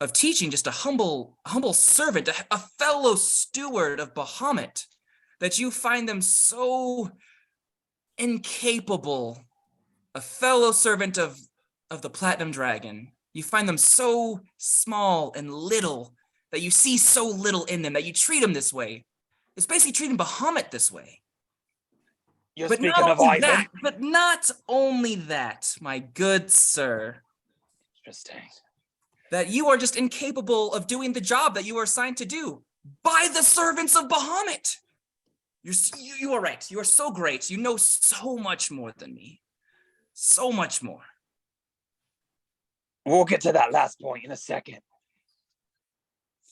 of teaching just a humble servant, a fellow steward of Bahamut, that you find them so incapable, a fellow servant of the Platinum Dragon. You find them so small and little that you see so little in them that you treat them this way. It's basically treating Bahamut this way. You're But speaking of Ivan. but not only that, my good sir, Interesting. that you are just incapable of doing the job that you are assigned to do by the servants of Bahamut. You are right. You are so great. You know so much more than me. So much more. We'll get to that last point in a second.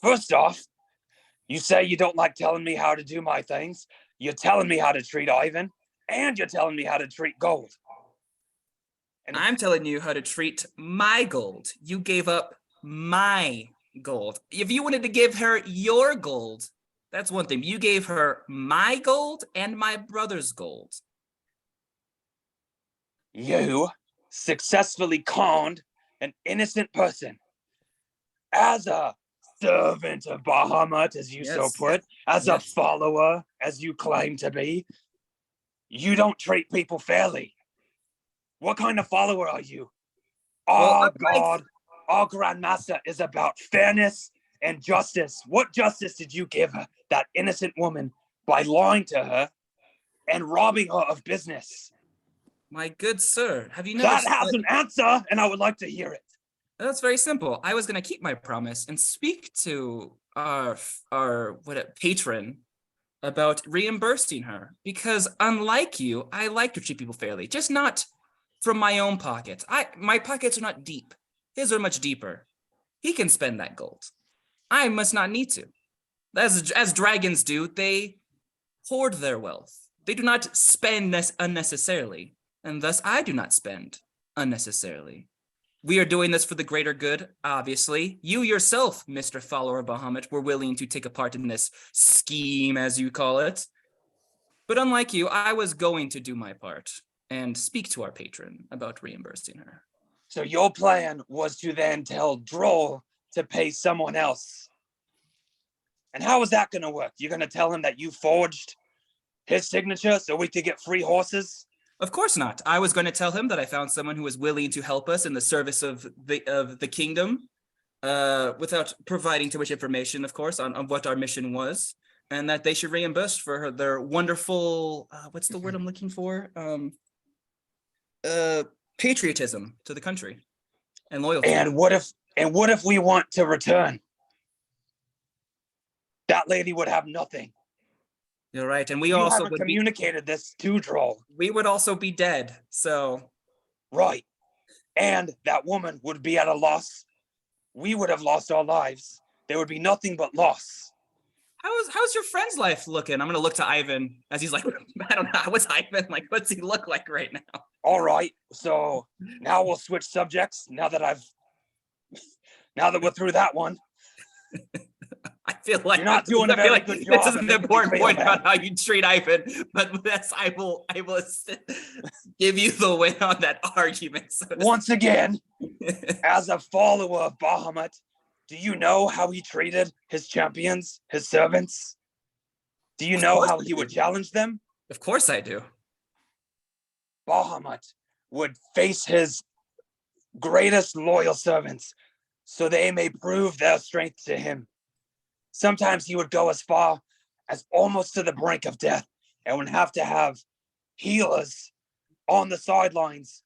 First off, you say you don't like telling me how to do my things. You're telling me how to treat Ivan, and you're telling me how to treat gold. And I'm telling you how to treat my gold. You gave up my gold. If you wanted to give her your gold, that's one thing. You gave her my gold and my brother's gold. You successfully conned an innocent person as a servant of Bahamut, as you so Yes. put, as a Yes. follower, as you claim to be. You don't treat people fairly. What kind of follower are you? Our God, our Grandmaster is about fairness and justice. What justice did you give her, that innocent woman, by lying to her and robbing her of business? My good sir, have you noticed That has an answer, and I would like to hear it. That's very simple. I was going to keep my promise and speak to our patron about reimbursing her, because unlike you, I like to treat people fairly, just not from my own pockets. My pockets are not deep. His are much deeper. He can spend that gold. I must not need to. As dragons do, they hoard their wealth. They do not spend unnecessarily, and thus I do not spend unnecessarily. We are doing this for the greater good, obviously. You yourself, Mr. Follower of Bahamut, were willing to take a part in this scheme, as you call it. But unlike you, I was going to do my part and speak to our patron about reimbursing her. So your plan was to then tell Droll to pay someone else. And how is that going to work? You're going to tell him that you forged his signature so we could get free horses? Of course not. I was going to tell him that I found someone who was willing to help us in the service of the kingdom, without providing too much information, of course, on what our mission was, and that they should reimburse for their wonderful, what's the word I'm looking for? Patriotism to the country and loyalty. And what if we want to return? That lady would have nothing. You're right, and we You also haven't communicated this to Droll. we would also be dead. So Right. And that woman would be at a loss. We would have lost our lives. There would be nothing but loss. how's your friend's life looking? I'm gonna look to Ivan as he's like, I don't know, what's Ivan like? What's he look like right now? All right. So now we'll switch subjects. Now that we're through that one. I feel like You're not doing a very good this job is of an making me important feel point bad. about how you treat Ivan, but yes, I will give you the win on that argument. So to Once again, speak. as a follower of Bahamut, do you know how he treated his champions, his servants? Do you know course how I he would do. challenge them? Of course I do. Bahamut would face his greatest loyal servants so they may prove their strength to him. Sometimes he would go as far as almost to the brink of death and would have to have healers on the sidelines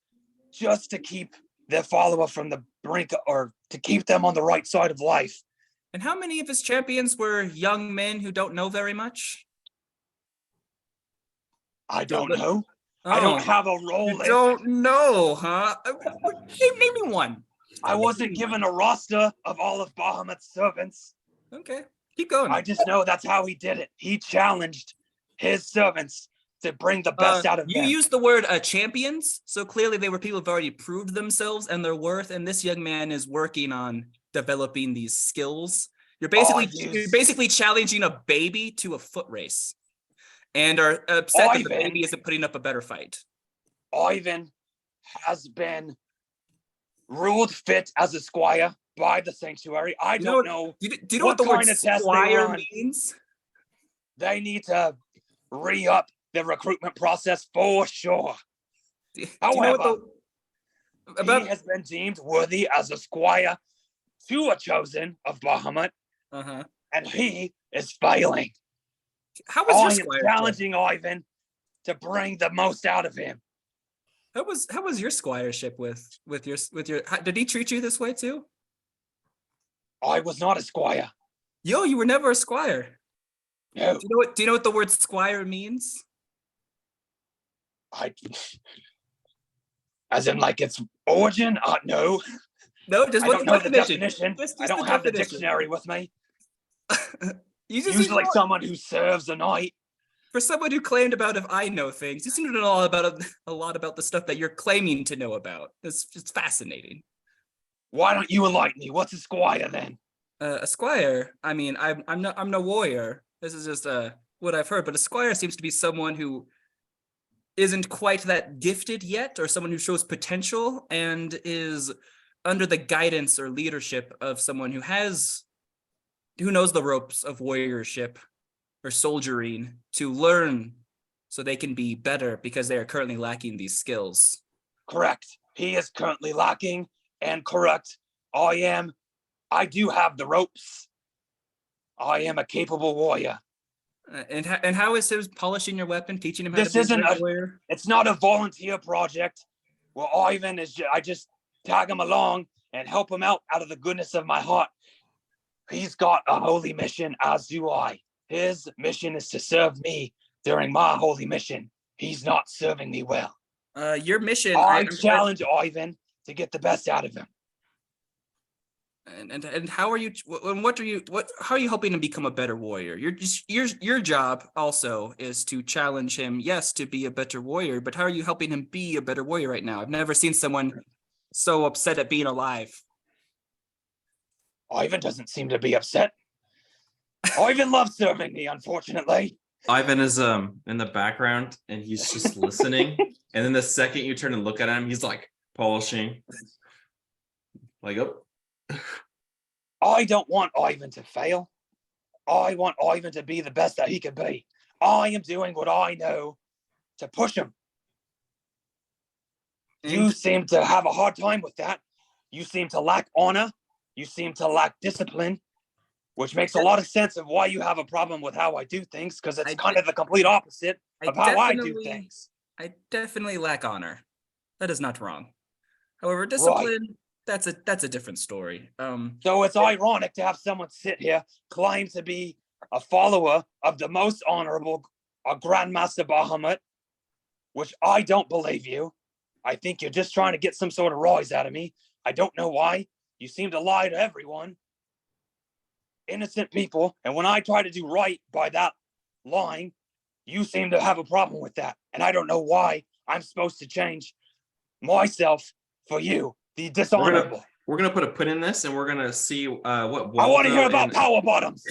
just to keep their follower from the brink or to keep them on the right side of life. And how many of his champions were young men who don't know very much? I don't but- know. I don't Oh, have a role you list. don't know, huh? Name me one. I wasn't given a roster of all of Bahamut's servants. Okay, keep going. I just know that's how he did it. He challenged his servants to bring the best out of You them. used the word champions, so clearly they were people who've already proved themselves and their worth, and this young man is working on developing these skills. You're basically challenging a baby to a foot race, and are upset that the Ivan. baby isn't putting up a better fight. Ivan has been ruled fit as a squire by the sanctuary. I don't know. Do you know what the what word kind of test they squire run. means? They need to re-up the recruitment process for sure. Do you know what However, he has been deemed worthy as a squire to a chosen of Bahamut, uh-huh. and he is failing. How was I your am squire? challenging Ivan to bring the most out of him. How was your squireship with your did he treat you this way too? I was not a squire. Yo, you were never a squire. No, Do you know what the word squire means? as in like its origin? No, No, just I what's don't know the definition? definition. Just I don't the have the definition. dictionary with me. You just Usually know, someone who serves a knight. for someone who claimed about if I know things, you seem to know a lot about the stuff that you're claiming to know about. It's fascinating. Why don't you enlighten me? What's a squire then? A squire. I mean, I'm no warrior. This is just what I've heard. But a squire seems to be someone who isn't quite that gifted yet, or someone who shows potential and is under the guidance or leadership of someone who knows the ropes of warriorship or soldiering to learn so they can be better because they are currently lacking these skills. Correct. He is currently lacking, and correct. I do have the ropes. I am a capable warrior. And how is his polishing your weapon, teaching him how This to be isn't a great warrior? It's not a volunteer project. Well, Ivan is. I just tag him along and help him out of the goodness of my heart. He's got a holy mission, as do I. His mission is to serve me during my holy mission. He's not serving me well. Your mission. I challenge Ivan to get the best out of him. And how are you? How are you helping him become a better warrior? Your job also is to challenge him. Yes, to be a better warrior. But how are you helping him be a better warrior right now? I've never seen someone so upset at being alive. Ivan doesn't seem to be upset. Ivan loves serving me, unfortunately. Ivan is in the background and he's just listening. And then the second you turn and look at him, he's like polishing. Like, oh. I don't want Ivan to fail. I want Ivan to be the best that he can be. I am doing what I know to push him. You seem to have a hard time with that. You seem to lack honor. You seem to lack discipline, which makes a lot of sense of why you have a problem with how I do things, because it's kind of the complete opposite of how I do things. I definitely lack honor. That is not wrong. However, discipline, that's a different story. So it's ironic to have someone sit here, claim to be a follower of the most honorable Grandmaster Bahamut, which I don't believe you. I think you're just trying to get some sort of rise out of me. I don't know why. You seem to lie to everyone. Innocent people. And when I try to do right by that line, you seem to have a problem with that. And I don't know why I'm supposed to change myself for you, the dishonorable. We're gonna put a pin in this, and we're gonna see what Waldo I want to hear about power bottoms.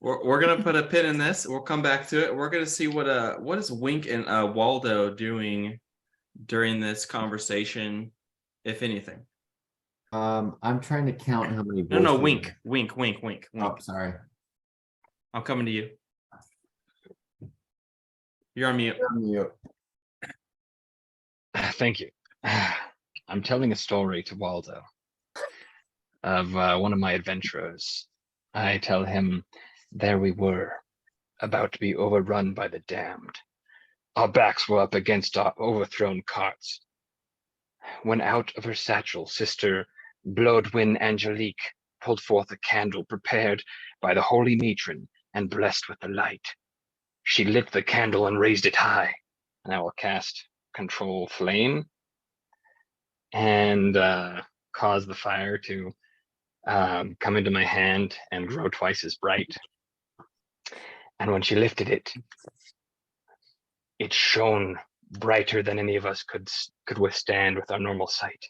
We're gonna put a pin in this. We'll come back to it. We're gonna see what is Wink and Waldo doing during this conversation, if anything? I'm trying to count how many. No, voices- wink, wink, wink, wink, Oh, wink. sorry. I'm coming to you. You're on mute. You're on mute. Thank you. I'm telling a story to Waldo of one of my adventurers. I tell him there we were, about to be overrun by the damned. Our backs were up against our overthrown carts. When out of her satchel, Sister Bloodwind Angelique pulled forth a candle prepared by the holy matron and blessed with the light. She lit the candle and raised it high, and I will cast Control Flame and cause the fire to come into my hand and grow twice as bright. And when she lifted it, it shone brighter than any of us could withstand with our normal sight.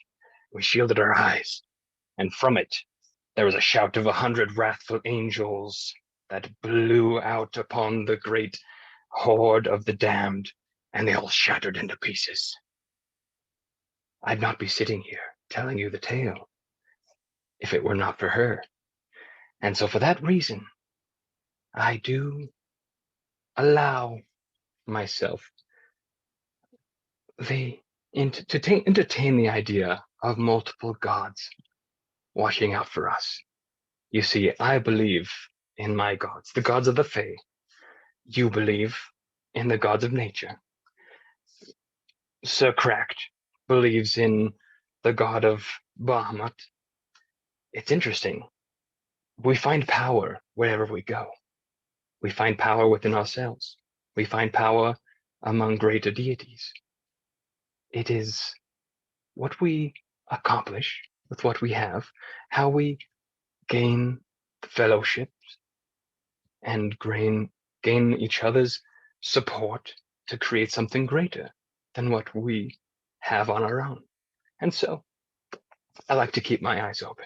We shielded our eyes, and from it there was a shout of 100 wrathful angels that blew out upon the great horde of the damned, and they all shattered into pieces. I'd not be sitting here telling you the tale if it were not for her. And so for that reason, I do allow myself to entertain the idea of multiple gods watching out for us. You see, I believe in my gods, the gods of the Fae. You believe in the gods of nature. Sir Cracked believes in the god of Bahamut. It's interesting. We find power wherever we go. We find power within ourselves. We find power among greater deities. It is what we accomplish with what we have, how we gain fellowships and gain each other's support to create something greater than what we have on our own. And so I like to keep my eyes open.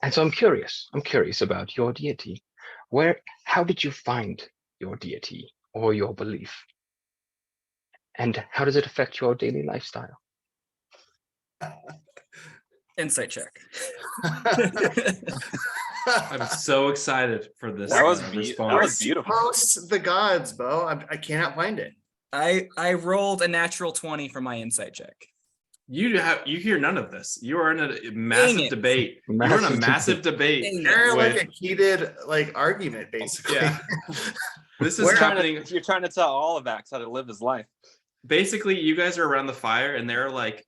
And so I'm curious about your deity. How did you find your deity or your belief? And how does it affect your daily lifestyle? Insight check. I'm so excited for this That was response. beautiful. Post the gods, Bo. I cannot find it. I rolled a natural 20 for my insight check. You hear none of this. You are in a massive it. debate. You're in a massive debate. Dang it. They're like with- a heated argument, basically. Yeah. This is You're happening. trying to tell Olivax how to live his life. Basically, you guys are around the fire and they're like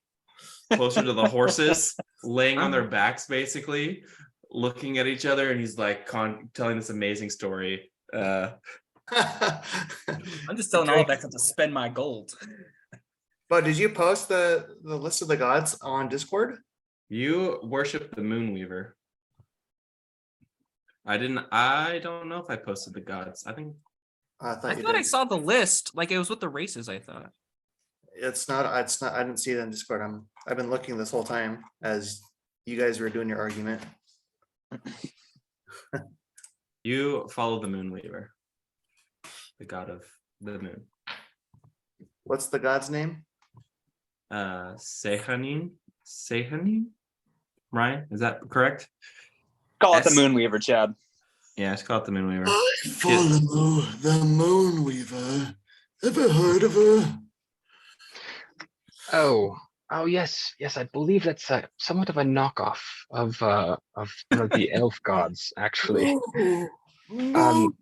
closer to the horses, laying on their backs, basically, looking at each other, and he's like telling this amazing story. I'm just telling all Olivax to spend my gold. But did you post the list of the gods on Discord? You worship the Moonweaver. I don't know if I posted the gods. I think I I thought you thought I did. saw the list, like it was with the races, I thought. It's not. I didn't see it on Discord. I've been looking this whole time as you guys were doing your argument. you follow the Moonweaver, the god of the moon. What's the god's name? Sehanin? Ryan, is that correct? Call it the S- Moonweaver, Chad. Yeah, it's called the Moonweaver. I follow the Moonweaver. Ever heard of her? Oh yes, I believe that's somewhat of a knockoff of one of the elf gods, actually. No.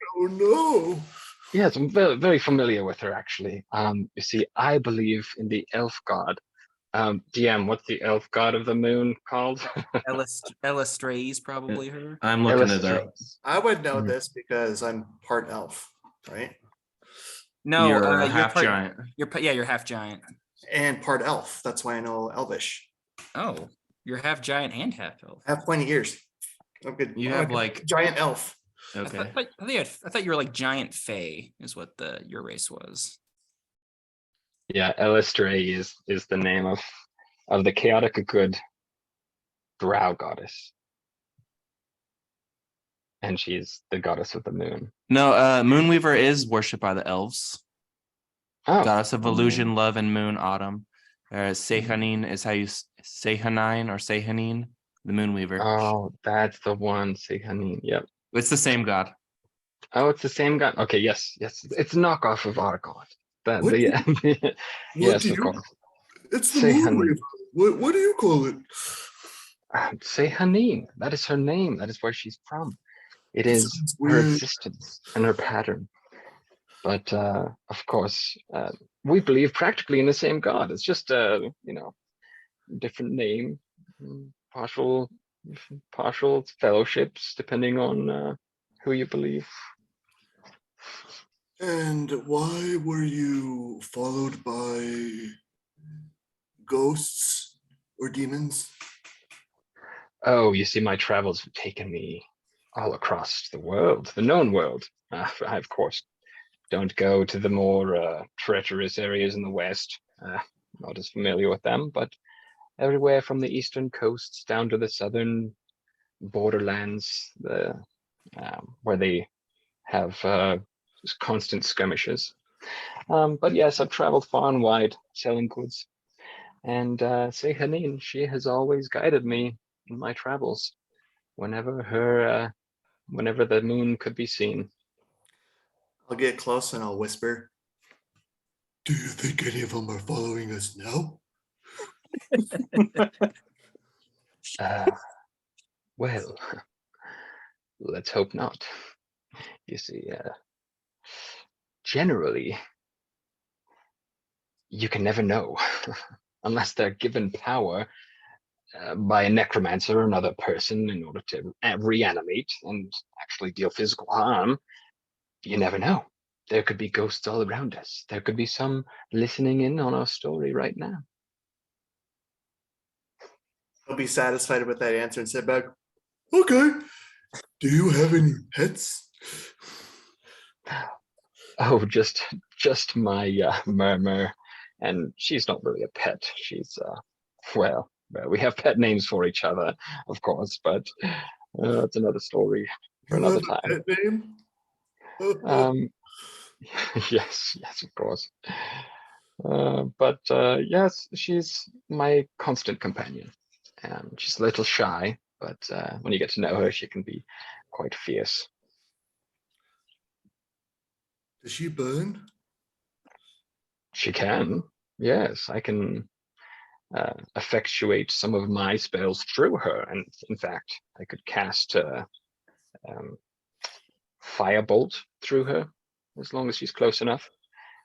Yes, I'm very, very familiar with her, actually. You see, I believe in the elf god. DM, what's the elf god of the moon called? Elistrae's probably her. I'm looking it up. Illustrates. I would know Mhm. this because I'm part elf, right? No, You're you're half part- giant. You're half giant. And part elf. That's why I know Elvish. Oh, you're half giant and half elf. I have pointy ears. I'm good. You I'm have a like giant elf. okay. I thought you were like giant fae is what your race was. Yeah, Illustrae is the name of the chaotic good drow goddess. And she's the goddess of the moon. No, Moonweaver is worshipped by the elves. Oh, Goddess of illusion, love, and moon, autumn. Sehanin is how you Sehanine or Sehanin, the Moonweaver. Oh, that's the one. Sehanin. Yep. It's the same god. Oh, it's the same guy. Okay, yes. It's a knockoff of Argon. What do Yeah. Yes, do of you- course. It's the Sehanin. Moonweaver. What do you call it? Sehanin. That is her name. That is where she's from. It That is sounds her weird. existence and her pattern. But of course, we believe practically in the same God. It's just different name, partial fellowships depending on who you believe. And why were you followed by ghosts or demons? Oh, you see, my travels have taken me all across the world, the known world. I, of course, don't go to the more treacherous areas in the West. Not as familiar with them, but everywhere from the eastern coasts down to the southern borderlands, where they have constant skirmishes. But yes, I've traveled far and wide selling goods. And Sehanin, she has always guided me in my travels whenever the moon could be seen. I'll get close and I'll whisper. Do you think any of them are following us now? Well, let's hope not. You see, generally, you can never know unless they're given power by a necromancer or another person in order to reanimate and actually deal physical harm. You never know. There could be ghosts all around us. There could be some listening in on our story right now. I'll be satisfied with that answer and sit back. Okay. Do you have any pets? Oh, just my murmur, and she's not really a pet. She's well, we have pet names for each other, of course, but that's another story for You another have a time. pet name? Yes, of course. But yes, she's my constant companion. She's a little shy, but when you get to know her, she can be quite fierce. Does she burn? She can. Yes, I can effectuate some of my spells through her, and in fact, I could cast firebolt through her as long as she's close enough.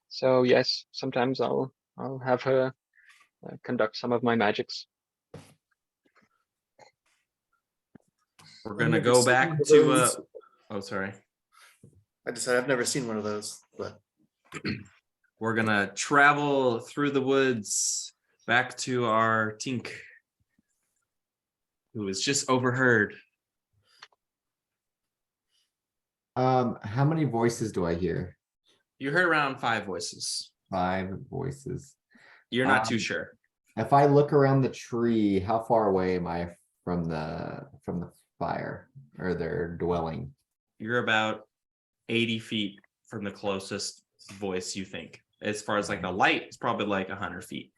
So yes, sometimes I'll have her conduct some of my magics. We're gonna I've go never back seen one of to those. oh sorry. I just said I've never seen one of those, but We're gonna travel through the woods back to our Tink, who was just overheard. How many voices do I hear? You heard around 5 voices. 5 voices. You're not too Um, sure. If I look around the tree, how far away am I from the fire or their dwelling? You're about 80 feet from the closest voice you think. As far as like the light, it's probably like 100 feet.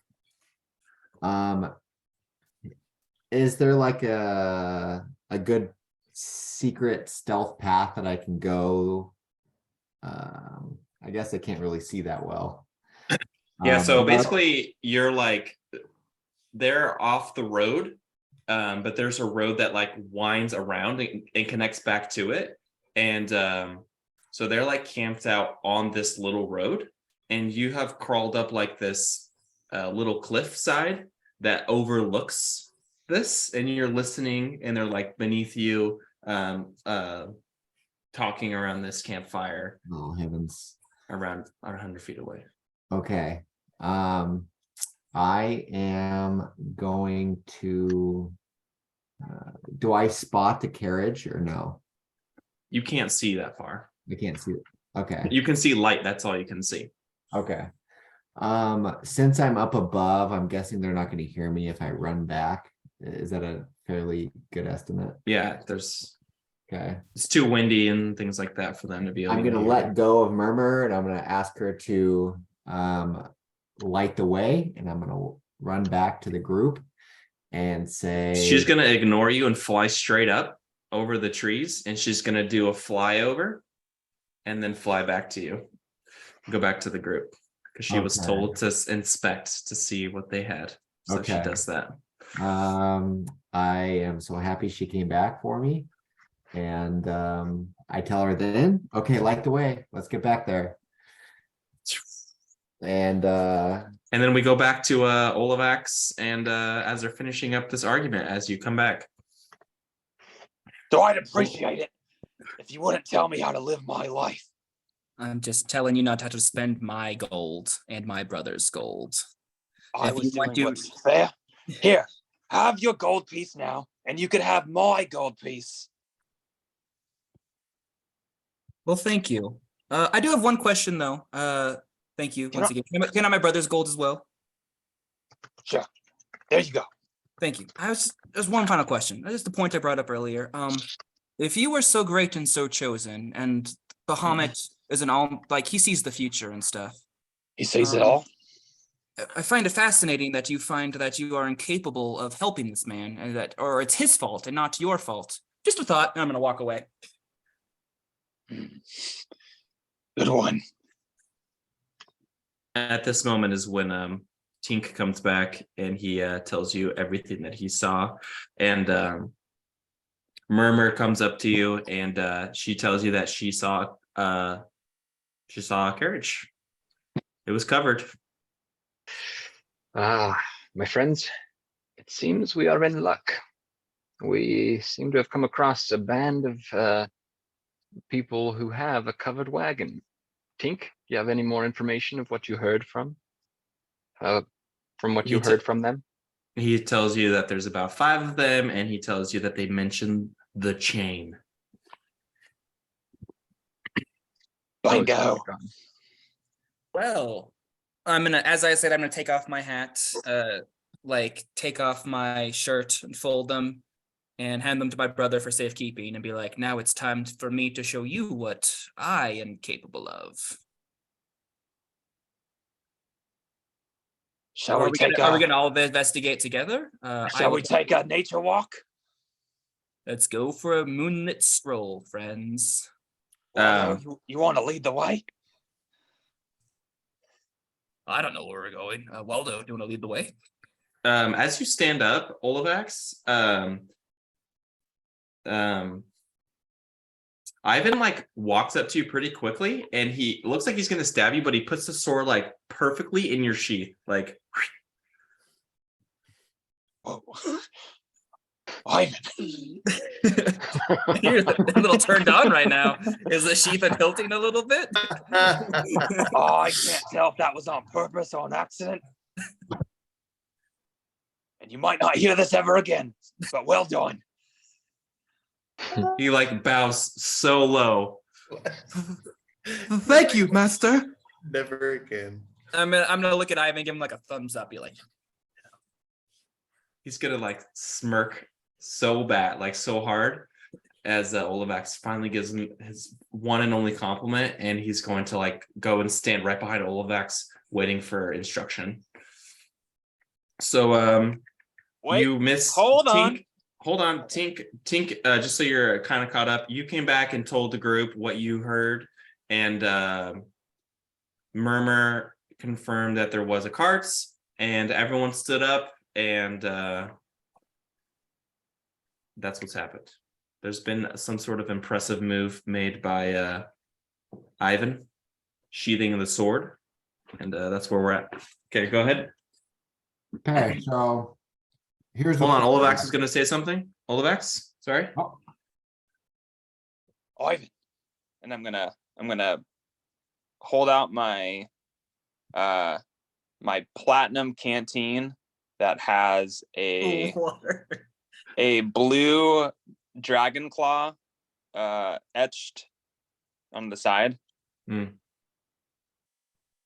Is there like a good secret stealth path that I can go? I guess I can't really see that well. Yeah, so but I- basically you're like, they're off the road, but there's a road that like winds around and connects back to it. And so they're like camped out on this little road, and you have crawled up like this little cliff side that overlooks this, and you're listening, and they're like beneath you, talking around this campfire Oh heavens. around 100 feet away. Okay. I am going to. Do I spot the carriage or no? You can't see that far. I can't see it. Okay. You can see light. That's all you can see. Okay. Since I'm up above, I'm guessing they're not going to hear me if I run back. Is that a fairly good estimate? Yeah, Okay. it's too windy and things like that for them to be able I'm to going to hear. let go of Murmur and I'm going to ask her to light the way, and I'm going to run back to the group and say, She's gonna ignore you and fly straight up over the trees, and she's gonna do a flyover and then fly back to you. Go back to the group because she was Okay. told to inspect to see what they had. So she Okay. does that. I am so happy she came back for me. And I tell her then, okay, light the way. Let's get back there. And then we go back to Olivax, and as they're finishing up this argument, as you come back. So I'd appreciate it if you wouldn't tell me how to live my life. I'm just telling you not how to spend my gold and my brother's gold. I If was you doing want to- what's fair. Here, have your gold piece now, and you could have my gold piece. Well, thank you. I do have one question though. Thank you once again. Can I have my brother's gold as well? Sure. There you go. Thank you. There's one final question. Just the point I brought up earlier. If you were so great and so chosen, and Bahamut is an all like he sees the future and stuff. He sees it all. I find it fascinating that you find that you are incapable of helping this man, and that, or it's his fault and not your fault. Just a thought. And I'm gonna walk away. Good one. At this moment is when Tink comes back and he tells you everything that he saw, and Murmur comes up to you and she tells you that she saw a carriage. It was covered. My friends, it seems we are in luck. We seem to have come across a band of people who have a covered wagon. Tink, do you have any more information of what you heard from what you heard from them? He tells you that there's about 5 of them, and he tells you that they mentioned the chain. Bingo. Well, I'm gonna, as I said, I'm gonna take off my hat, like take off my shirt and fold them and hand them to my brother for safekeeping and be like, now it's time for me to show you what I am capable of. Shall we take are we gonna all investigate together? Shall we take a nature walk? Let's go for a moonlit stroll, friends. Waldo, you want to lead the way? I don't know where we're going. Waldo, do you want to lead the way? As you stand up, Olivax, Ivan like walks up to you pretty quickly, and he looks like he's gonna stab you, but he puts the sword like perfectly in your sheath, like. Whoa. Ivan. You're a little turned on right now. Is the sheath tilting a little bit? Oh, I can't tell if that was on purpose or an accident. And you might not hear this ever again, but well done. He like bows so low. Thank you, master. Never again. I'm gonna look at Ivan and give him like a thumbs up. Be like, He's gonna like smirk so bad, like so hard, as Olivax finally gives him his one and only compliment, and he's going to like go and stand right behind Olivax, waiting for instruction. So Wait, you miss. hold Tink, on. Hold on, Tink. Just so you're kind of caught up, you came back and told the group what you heard, and Murmur confirmed that there was a carts, and everyone stood up, and that's what's happened. There's been some sort of impressive move made by Ivan, sheathing the sword, and that's where we're at. Okay, go ahead. okay, so here's Hold what on, we- Olivax is going to say something. Olivax, sorry. Oh, Ivan. And I'm gonna hold out my my platinum canteen that has a blue dragon claw etched on the side. Mm.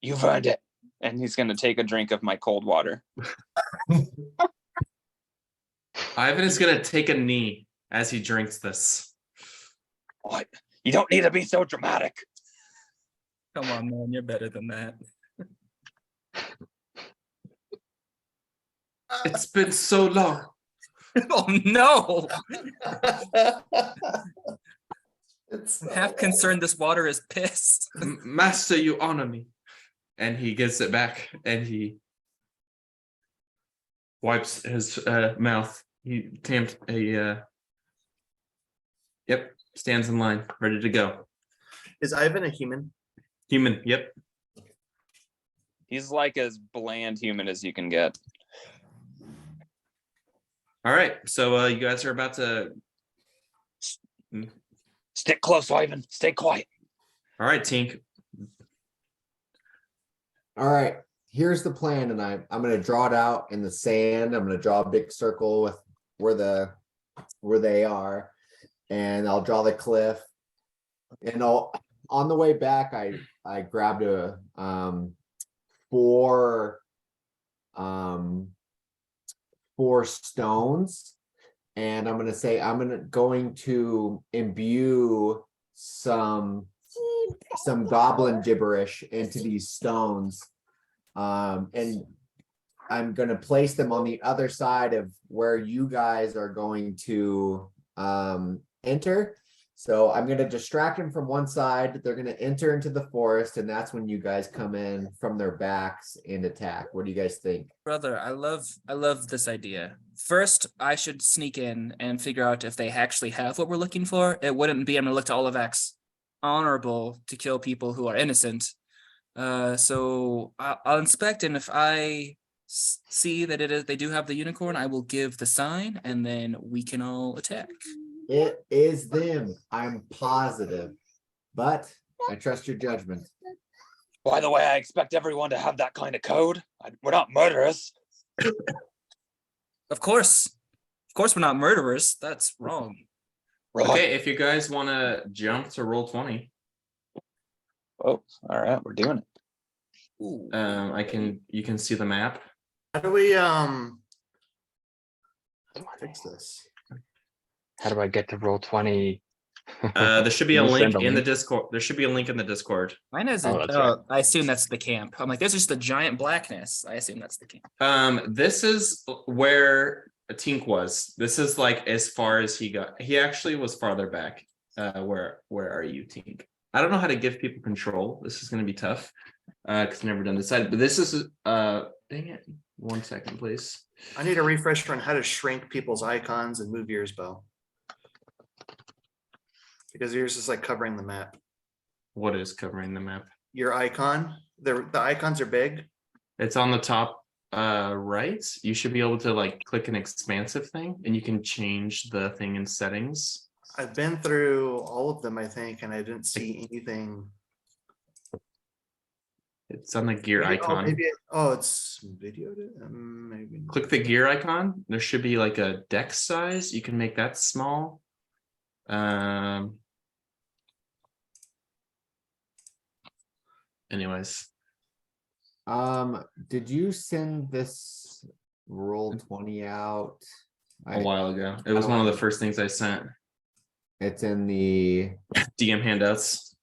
You've earned it. And he's gonna take a drink of my cold water. Ivan is going to take a knee as he drinks this. What? You don't need to be so dramatic. come on, man, you're better than that. It's been so long. Oh no! It's I'm half concerned this water is piss. Master, you honor me. And he gives it back and he wipes his mouth. He tamped a yep, stands in line, ready to go. Is Ivan a human? Human, yep. He's like as bland human as you can get. All right, so you guys are about to. Stick close, Ivan. Stay quiet. All right, Tink. All right, here's the plan, and I'm gonna draw it out in the sand. I'm gonna draw a big circle with where they are, and I'll draw the cliff. And on the way back, I grabbed a four stones, and I'm going to imbue some goblin gibberish into these stones, and I'm going to place them on the other side of where you guys are going to enter. So I'm going to distract them from one side. They're going to enter into the forest, and that's when you guys come in from their backs and attack. What do you guys think? Brother, I love this idea. First, I should sneak in and figure out if they actually have what we're looking for. It wouldn't be, I'm gonna look to all of X, honorable to kill people who are innocent. So I'll inspect, and if I see that they do have the unicorn, I will give the sign, and then we can all attack. It is them. I'm positive, but I trust your judgment. By the way, I expect everyone to have that kind of code. We're not murderers. Of course we're not murderers. That's wrong. Right. Okay, if you guys want to jump to roll 20, Oh, all right, we're doing it. Ooh. you can see the map. How do we fix this? How do I get to roll 20? There should be a Can you link send a in the link? Discord. There should be a link in the Discord. Mine has Oh, that's right. I assume that's the camp. I'm like, there's just the giant blackness. I assume that's the camp. This is where Tink was. This is like as far as he got. He actually was farther back. Where are you, Tink? I don't know how to give people control. This is going to be tough because I've never done this side. But this is dang it. 1 second, please. I need a refresher on how to shrink people's icons and move yours, Bo. Because yours is like covering the map. What is covering the map? Your icon, the icons are big. It's on the top right. You should be able to like click an expansive thing, and you can change the thing in settings. I've been through all of them, I think, and I didn't see anything. It's on the gear icon. It's video. Maybe. Click the gear icon. There should be like a deck size. You can make that small. Anyways, did you send this roll 20 out? a while ago. It was one of the first things I sent. It's in the DM handouts.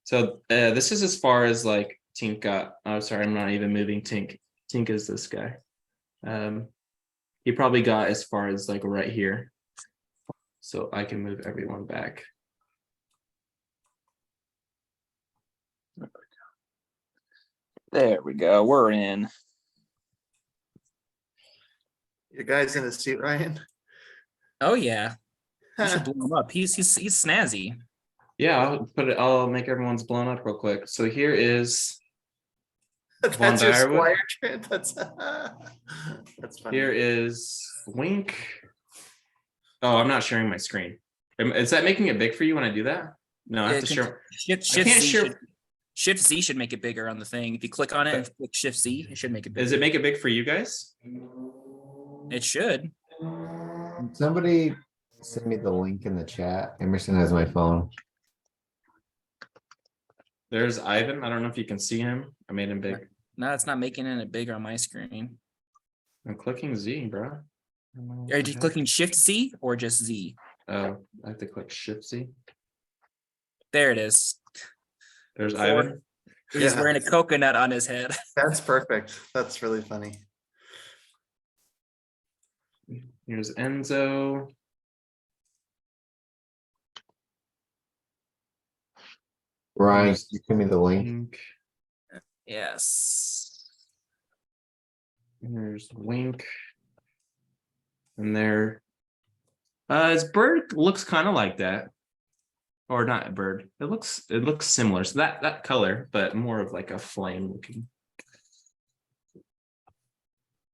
So this is as far as like Tink got. Oh, sorry, I'm not even moving Tink. Tink is this guy. He probably got as far as like right here. So I can move everyone back. There we go. We're in. Your guy's in a suit, Ryan. Oh yeah. You should blow him up. He's snazzy. Yeah, I'll make everyone's blown up real quick. So here is That's your Direwolf. squire trait. That's funny. Here is Wink. Oh, I'm not sharing my screen. Is that making it big for you when I do that? No, I have to share. Shift Z should make it bigger on the thing. If you click on it and click Shift Z, it should make it bigger. Does it make it big for you guys? It should. somebody send me the link in the chat. Emerson has my phone. There's Ivan. I don't know if you can see him. I made him big. No, it's not making it bigger on my screen. I'm clicking Z, bro. Are you clicking Shift Z or just Z? Oh, I have to click Shift Z. There it is. There's Ivan. He's Yeah. wearing a coconut on his head. That's perfect. That's really funny. Here's Enzo. Ryan, you give me the link. Wink. Yes. Here's Wink. And there. His bird looks kind of like that. Or not a bird. It looks similar. So that color, but more of like a flame looking.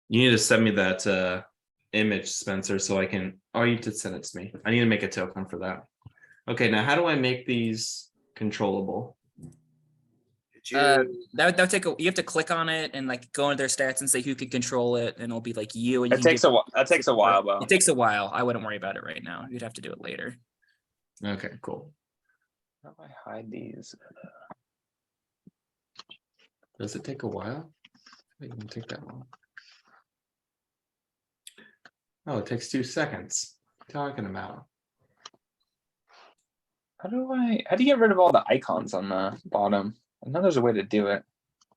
You need to send me that image, Spencer, so I can. Oh, you did send it to me. I need to make a token for that. Okay, now how do I make these controllable? Did you? That would take you have to click on it and like go into their stats and say who can control it, and it'll be like you. And you It can takes give- a while. That takes a while, though. It takes a while. I wouldn't worry about it right now. You'd have to do it later. Okay, cool. How do I hide these? Does it take a while? It didn't take that long. Oh, it takes 2 seconds. What are you talking about? How do you get rid of all the icons on the bottom? I know there's a way to do it.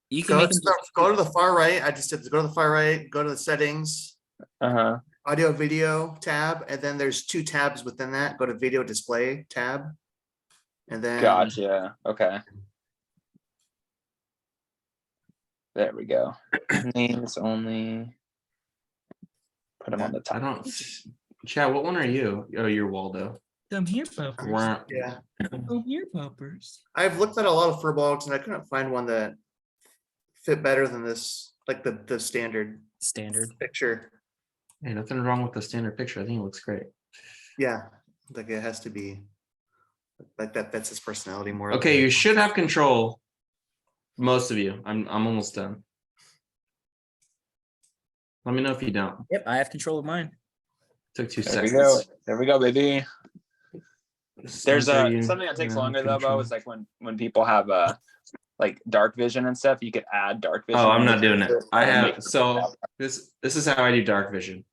You can Go make to, them go to the far right. I just did go to the far right, go to the settings, Uh-huh. audio video tab, and then there's 2 tabs within that. Go to video display tab. And then Gotcha. Okay. There we go. Names only. Put them on the I top. don't. Chad, what one are you? Oh, you're Waldo. Come here, puppers. Wah. yeah. Come here, puppers. I've looked at a lot of fur blogs and I couldn't find one that fit better than this, like the standard Standard. picture. Hey, nothing wrong with the standard picture. I think it looks great. Yeah, like it has to be like that. That's his personality more. Okay, you should have control. Most of you. I'm almost done. Let me know if you don't. Yep, I have control of mine. Took 2 There we seconds. go. There we go, baby. There's Spencer, you something that takes have longer though, Bo, control. is like when people have like dark vision and stuff, you could add dark vision. Oh, I'm and not doing it. I and make have so this is how I do dark vision.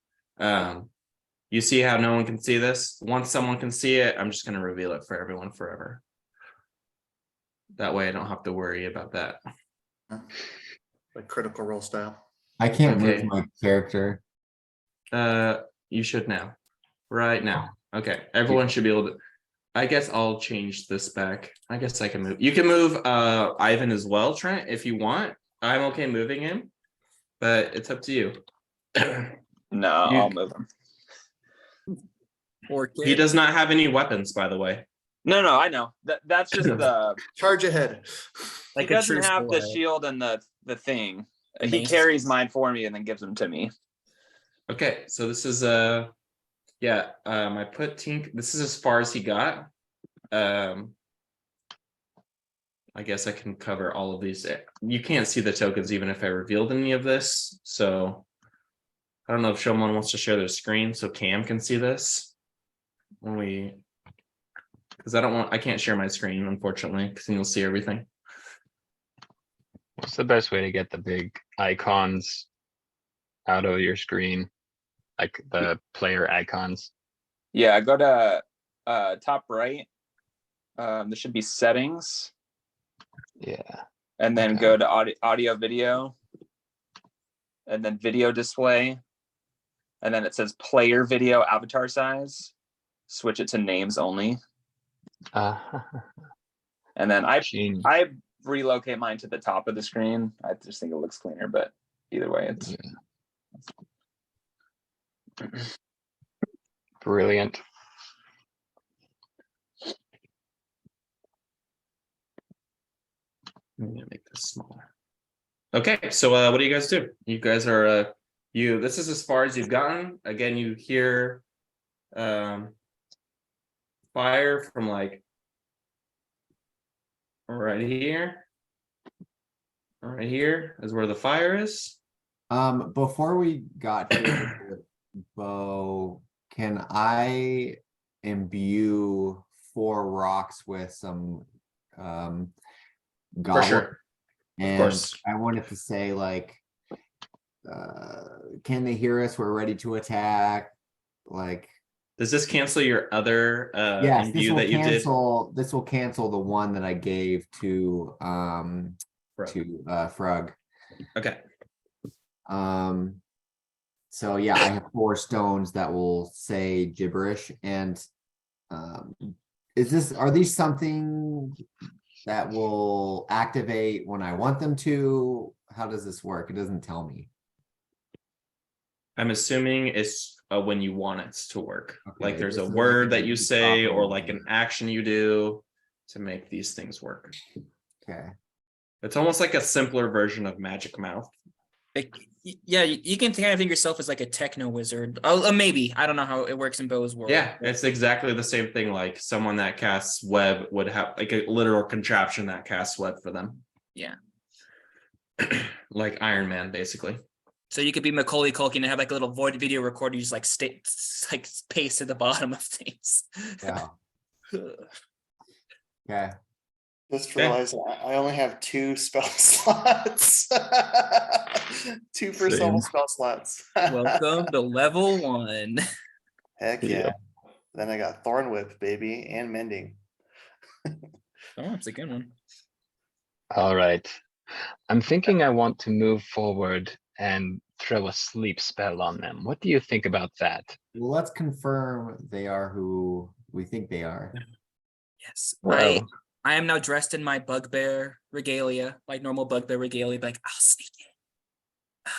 You see how no one can see this? Once someone can see it, I'm just gonna reveal it for everyone forever. That way I don't have to worry about that. like Critical Role style. I can't Okay. move my character. You should now. Right now. Okay. Everyone should be able to. I guess I'll change this back. I guess I can move. You can move Ivan as well, Trent, if you want. I'm okay moving him, but it's up to you. No, I'll move them. Or He does not have any weapons, by the way. No, I know. That's just the Charge ahead. like he a doesn't true have the spoiler. shield and the thing. The He mace. carries mine for me and then gives them to me. Okay, so this is I put Tink. This is as far as he got. I guess I can cover all of these. You can't see the tokens even if I revealed any of this. So I don't know if someone wants to share their screen so Cam can see this. Because I can't share my screen, unfortunately, because then you'll see everything. What's the best way to get the big icons out of your screen? Like the player icons? Yeah, go to top right. There should be settings, Yeah. and then Okay. go to audio video, and then video display, and then it says player video avatar size. Switch it to names only, and then I relocate mine to the top of the screen. I just think it looks cleaner, but either way, it's Brilliant. I'm gonna make this smaller. Okay, so what do you guys do? You guys are this is as far as you've gotten. Again, you hear fire from like right here. Right here is where the fire is. Before we got here, Bo, can I imbue 4 rocks with some For goblet? sure. And course. I wanted to say like, can they hear us? We're ready to attack. Like, Does this cancel your other yes, this imbue will that you did? cancel. This will cancel the one that I gave to to Frug. Okay. So yeah, I have 4 stones that will say gibberish. And are these something that will activate when I want them to? How does this work? It doesn't tell me. I'm assuming it's when you want it to work. Like Okay, there's a this is word like that you a say or proper- like an action you do to make these things work. Okay. It's almost like a simpler version of Magic Mouth. Like, yeah, you can kind of think yourself as like a techno wizard. Oh, maybe. I don't know how it works in Bo's world. Yeah, it's exactly the same thing. Like someone that casts web would have like a literal contraption that casts web for them. Yeah. Like Iron Man, basically. So you could be Macaulay Culkin and have like a little void video recorder. You just like like paste at the bottom of things. Yeah. Okay. Just Okay. realized I only have 2 spell slots. 2 first Same. level spell slots. Welcome to level 1. Heck yeah. Yeah. Then I got Thorn Whip, baby, and Mending. Oh, it's a good one. All right. I'm thinking I want to move forward and throw a sleep spell on them. What do you think about that? Well, let's confirm they are who we think they are. Yes. Well, I am now dressed in my bugbear regalia, like normal bugbear regalia, like I'll sneak in.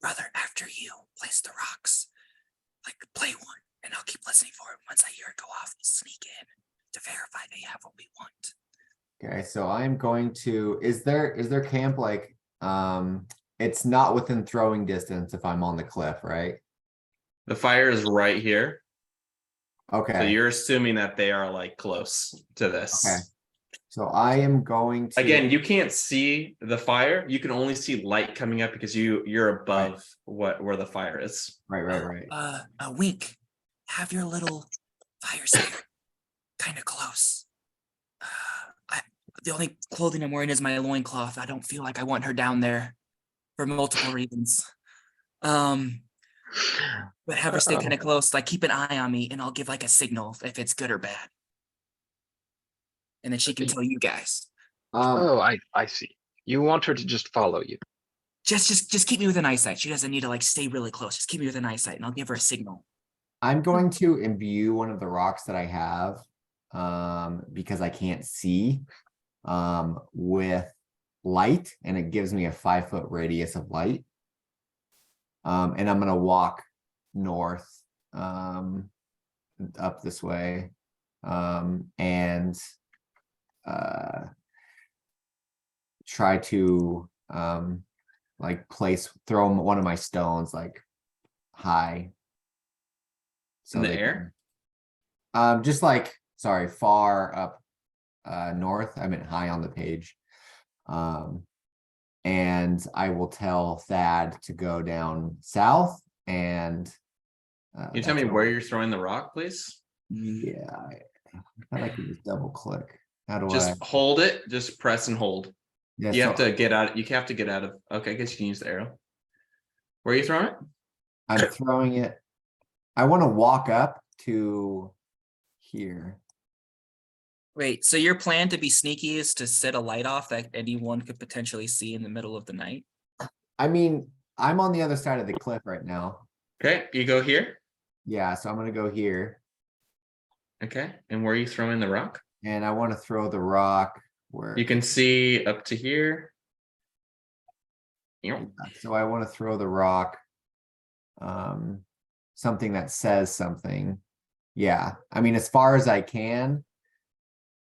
Brother, after you place the rocks, like play one, and I'll keep listening for it. Once I hear it go off, we'll sneak in to verify they have what we want. Okay, so I'm going to, is there camp like, it's not within throwing distance if I'm on the cliff, right? The fire is right here. So Okay, you're assuming that they are like close to this. okay. So I am going to. Again, you can't see the fire. You can only see light coming up because you're above where the fire is. Right. A wink. Have your little fire spirit kind of close. The only clothing I'm wearing is my loincloth. I don't feel like I want her down there for multiple reasons. But have her stay kind of close, like keep an eye on me, and I'll give like a signal if it's good or bad. And then she can tell you guys. oh, I see. You want her to just follow you. Just keep me within eyesight. She doesn't need to like stay really close. Just keep me within eyesight, and I'll give her a signal. I'm going to imbue one of the rocks that I have, because I can't see, with light, and it gives me a 5-foot radius of light. And I'm gonna walk north, up this way, and try to like throw one of my stones like high. In the they air? just like, sorry, far up north. I meant high on the page. And I will tell Thad to go down south, and Can you tell me where you're throwing the rock, please? Yeah, I thought I could just double click. How do Just hold it, just press and hold. Yeah, You have so to get out. You have to get out of. Okay, I guess you can use the arrow. Where are you throwing it? I'm throwing it. I want to walk up to here. Wait, so your plan to be sneaky is to set a light off that anyone could potentially see in the middle of the night? I mean, I'm on the other side of the cliff right now. Okay, you go here. Yeah, so I'm gonna go here, Okay, and where are you throwing the rock? and I want to throw the rock where. You can see up to here. So I want to throw the rock, something that says something. Yeah, I mean, as far as I can,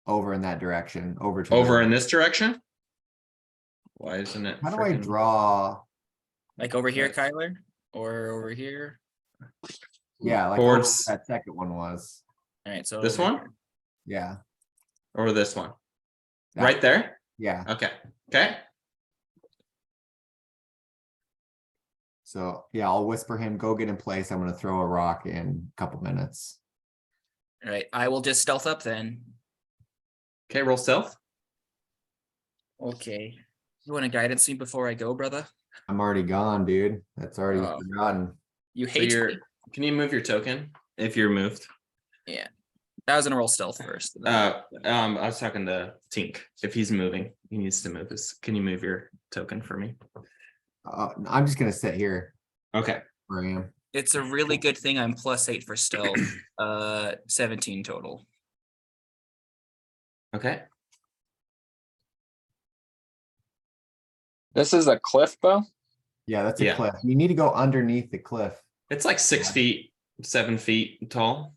over in that direction, over to Over the, in this direction. Why isn't it? how do I frickin- draw? Like over here, Kyler? Or over here? Yeah, like over Towards- where that second one was. All right, so This over one here. Yeah. or this one? that- Right there. Yeah. Okay. Okay. So yeah, I'll whisper him, go get in place. I'm gonna throw a rock in a couple minutes. All right, I will just stealth up then. Okay. Roll stealth. Okay. You want to guidance me before I go, brother? I'm already gone, dude. That's already Oh. forgotten. You So hate you're. me. Can you move your token if you're moved? Yeah. I was gonna roll stealth first. and then- I was talking to Tink. If he's moving, he needs to move his. Can you move your token for me? I'm just gonna sit here Okay. where I am. It's a really good thing I'm +8 for stealth. 17 total. Okay. This is a cliff, Bo? Yeah, that's a Yeah. cliff. You need to go underneath the cliff. It's like 6 feet, 7 feet tall.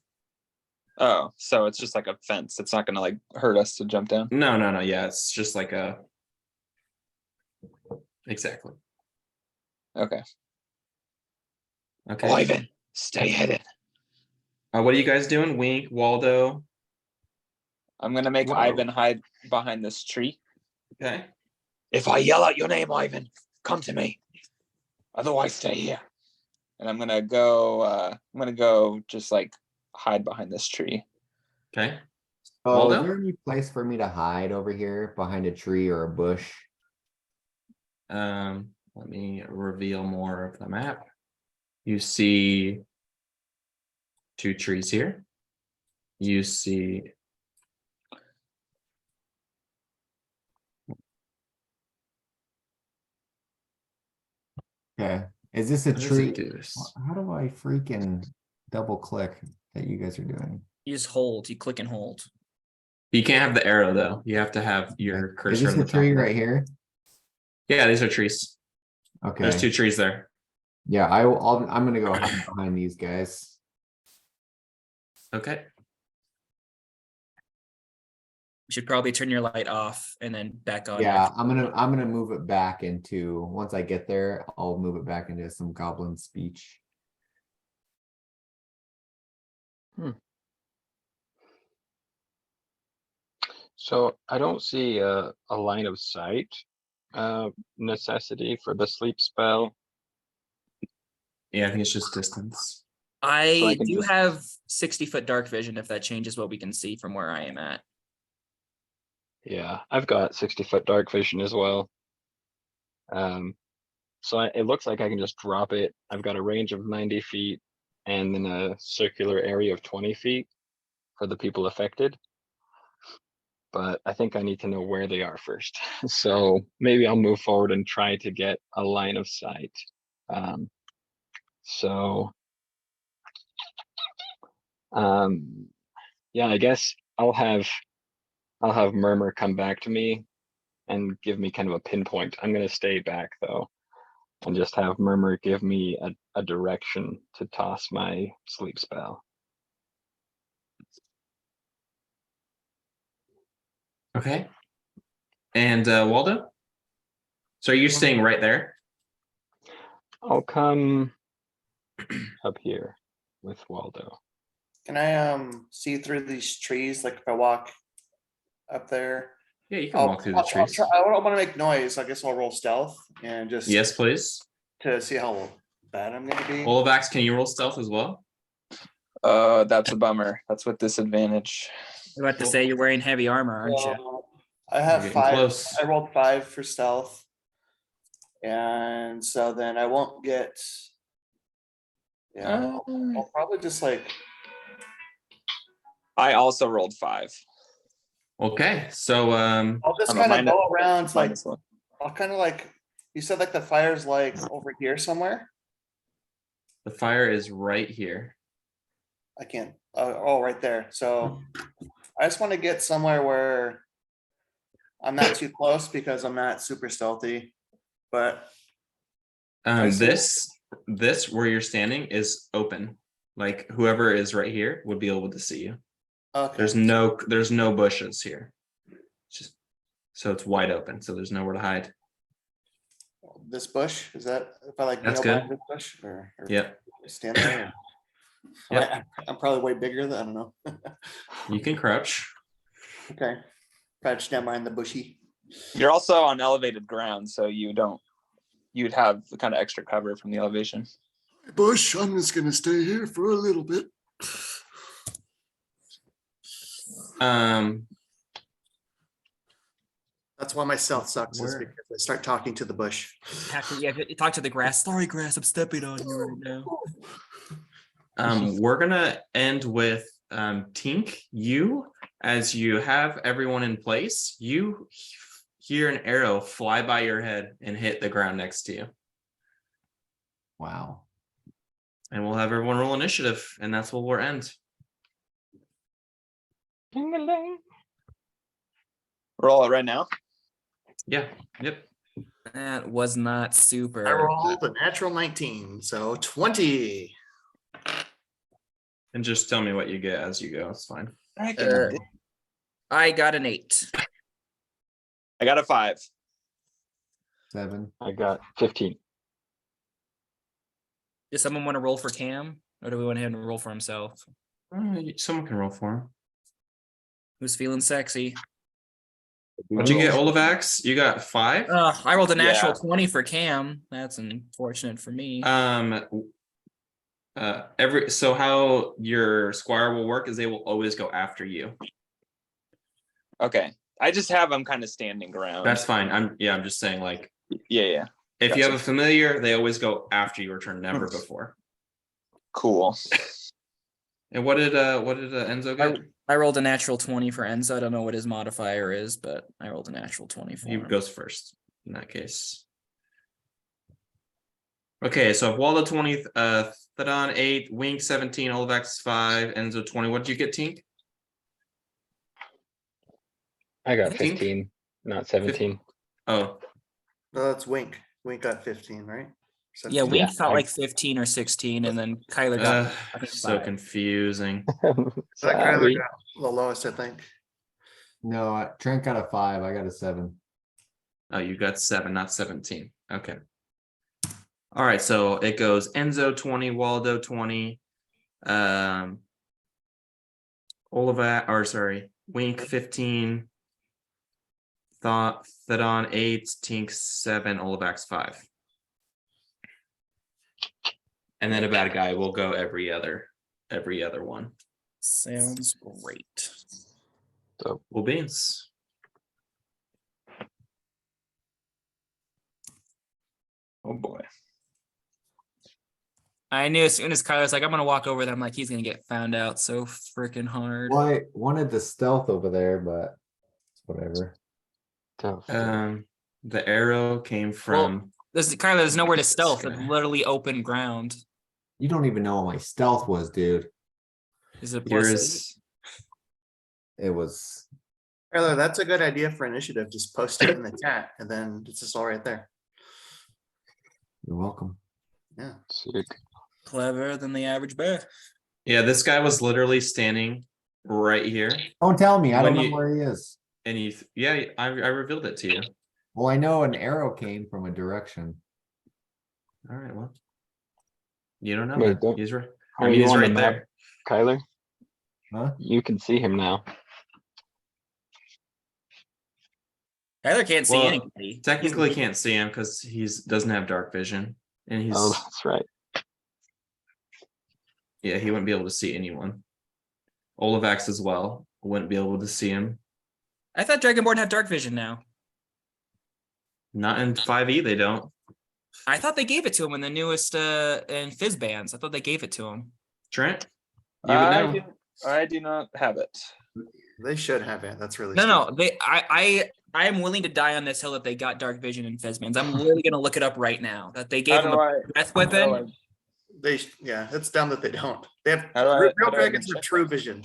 Oh, so it's just like a fence. It's not gonna like hurt us to jump down. No. Yeah, it's just like a. Exactly. Okay. Okay. Ivan, stay hidden. What are you guys doing? Wink, Waldo. I'm gonna make Whoa. Ivan hide behind this tree. Okay. If I yell out your name, Ivan, come to me. Otherwise, stay here. And I'm gonna go just like hide behind this tree. Okay. Oh, is Waldo? there any place for me to hide over here behind a tree or a bush? Let me reveal more of the map. You see 2 trees here. You see Okay, is this a what does tree? it do this? How do I freaking double click that you guys are doing? You just hold. You click and hold. You can't have the arrow though. You have to have your Is cursor this on a the top. tree of it. right here? Yeah, these are trees. Okay, There's 2 trees there. yeah, I'm gonna go hide behind these guys. Okay. You should probably turn your light off and then back on. Yeah, after- I'm gonna move it back into, once I get there, I'll move it back into some goblin speech. So I don't see a line of sight necessity for the sleep spell. Yeah, I think it's just distance. So I I can do just- have 60-foot dark vision if that changes what we can see from where I am at. Yeah, I've got 60-foot dark vision as well. So it looks like I can just drop it. I've got a range of 90 feet and then a circular area of 20 feet for the people affected. But I think I need to know where they are first. So maybe I'll move forward and try to get a line of sight. Yeah, I guess I'll have Murmur come back to me and give me kind of a pinpoint. I'm gonna stay back though, and just have Murmur give me a direction to toss my sleep spell. Okay. And Waldo? So you're staying right there? I'll come up here with Waldo. Can I see through these trees? Like if I walk up there, Yeah, you can walk through the trees. I don't want to make noise. I guess I'll roll stealth and just Yes, please. to see how bad I'm gonna be. Olavax, can you roll stealth as well? That's a bummer. That's with disadvantage. I'm about to say you're wearing heavy armor, aren't you? So, I have You're getting 5. close. I rolled 5 for stealth, and so then I won't get. Yeah, I'll probably just like. I also rolled 5. Okay, so I'll just I'm a kind of minus- go around like. -1. I'll kind of like. You said like the fire's like over here somewhere. the fire is right here. I can't. Oh, right there. So I just want to get somewhere where I'm not too close because I'm not super stealthy. But I see. This where you're standing is open. Like whoever is right here would be able to see you. okay, There's no bushes here. Just so it's wide open, so there's nowhere to hide. this bush is that if I like That's kneel behind good. this bush or Yep. stand there. Yep. I'm probably way bigger than I don't know. You can crouch. Okay, probably just stand behind the bushy. You're also on elevated ground, so you'd have the kind of extra cover from the elevation. Bush, I'm just gonna stay here for a little bit. That's why my stealth sucks, is Where? because I start talking to the bush. You have to talk to the grass. Sorry, grass, I'm stepping on you right now. We're gonna end with Tink, as you have everyone in place, you hear an arrow fly by your head and hit the ground next to you. Wow. And we'll have everyone roll initiative, and that's where we'll end. Ding-a-ling. Roll it right now. Yeah, yep. That was not super. I rolled a natural 19, so 20. And just tell me what you get as you go. It's fine. I got an 8. I got a 5. 7. I got 15. Does someone want to roll for Cam, or do we want him to roll for himself? Someone can roll for him. Who's feeling sexy? What'd you get, Olivax? You got 5? I rolled a natural Yeah. 20 for Cam. That's unfortunate for me. So how your squire will work is they will always go after you. Okay. I just have them kind of standing ground. That's fine. I'm just saying, like, Yeah. if you have a Gotcha. familiar, they always go after your turn, never before. Cool. And what did Enzo get? I rolled a natural 20 for Enzo. I don't know what his modifier is, but I rolled a natural 20 for He him. goes first in that case. Okay, so Waldo 20, Thadon 8, Wink 17, Olivax 5, Enzo 20. What did you get, Tink? I got Tink? 15, not 17. Oh, No, that's Wink. Wink got 15, right? Yeah, 17. Wink Yeah, felt I- like 15 or 16, and then Kyler got I think so 5. confusing. That kind of Sorry. got the lowest, I think. No, Trent got a 5. I got a 7. Oh, you got 7, not 17. Okay. All right, so it goes Enzo 20, Waldo 20, Wink 15, Thadon 8, Tink 7, Olivax 5. And then a bad guy will go every other one. Sounds great. Well, beans. Oh boy. I knew as soon as Kyler's like, I'm gonna walk over there, I'm like, he's gonna get found out so freaking hard. Well, I wanted the stealth over there, but it's whatever. The arrow came from Kyler, there's nowhere to stealth. guy. It's literally open ground. You don't even know what my stealth was, dude. Is it plus yours. It was Tyler, that's a good idea for initiative. Just post it in the chat and then it's just all right there. you're welcome. Yeah. Sick. clever than the average bear? Yeah, this guy was literally standing right here, Don't tell me, I When don't know you- where he is. and I revealed it to you. Well, I know an arrow came from a direction. All right, well, you don't know Wait, that. don't- He's right. How I are mean, you he's on the right map, there. Kyler? Huh? You can see him now. Kyler can't see Well, anybody. Technically, can't see him because doesn't have dark vision, and he's Oh, that's right. yeah, he wouldn't be able to see anyone. Olivax as well wouldn't be able to see him. I thought Dragonborn had dark vision now. Not in 5e, they don't. I thought they gave it to him in the newest in Fizz bands. I thought they gave it to him. Trent, you would know. I do not have it. They should have it. That's really No, stupid. I am willing to die on this hill that they got dark vision in Fizz bands. I'm literally gonna look it up right now. That they gave How him do a I? breath how do weapon. Yeah, it's dumb that they don't. They have How do I- real how do I dragons check have true vision.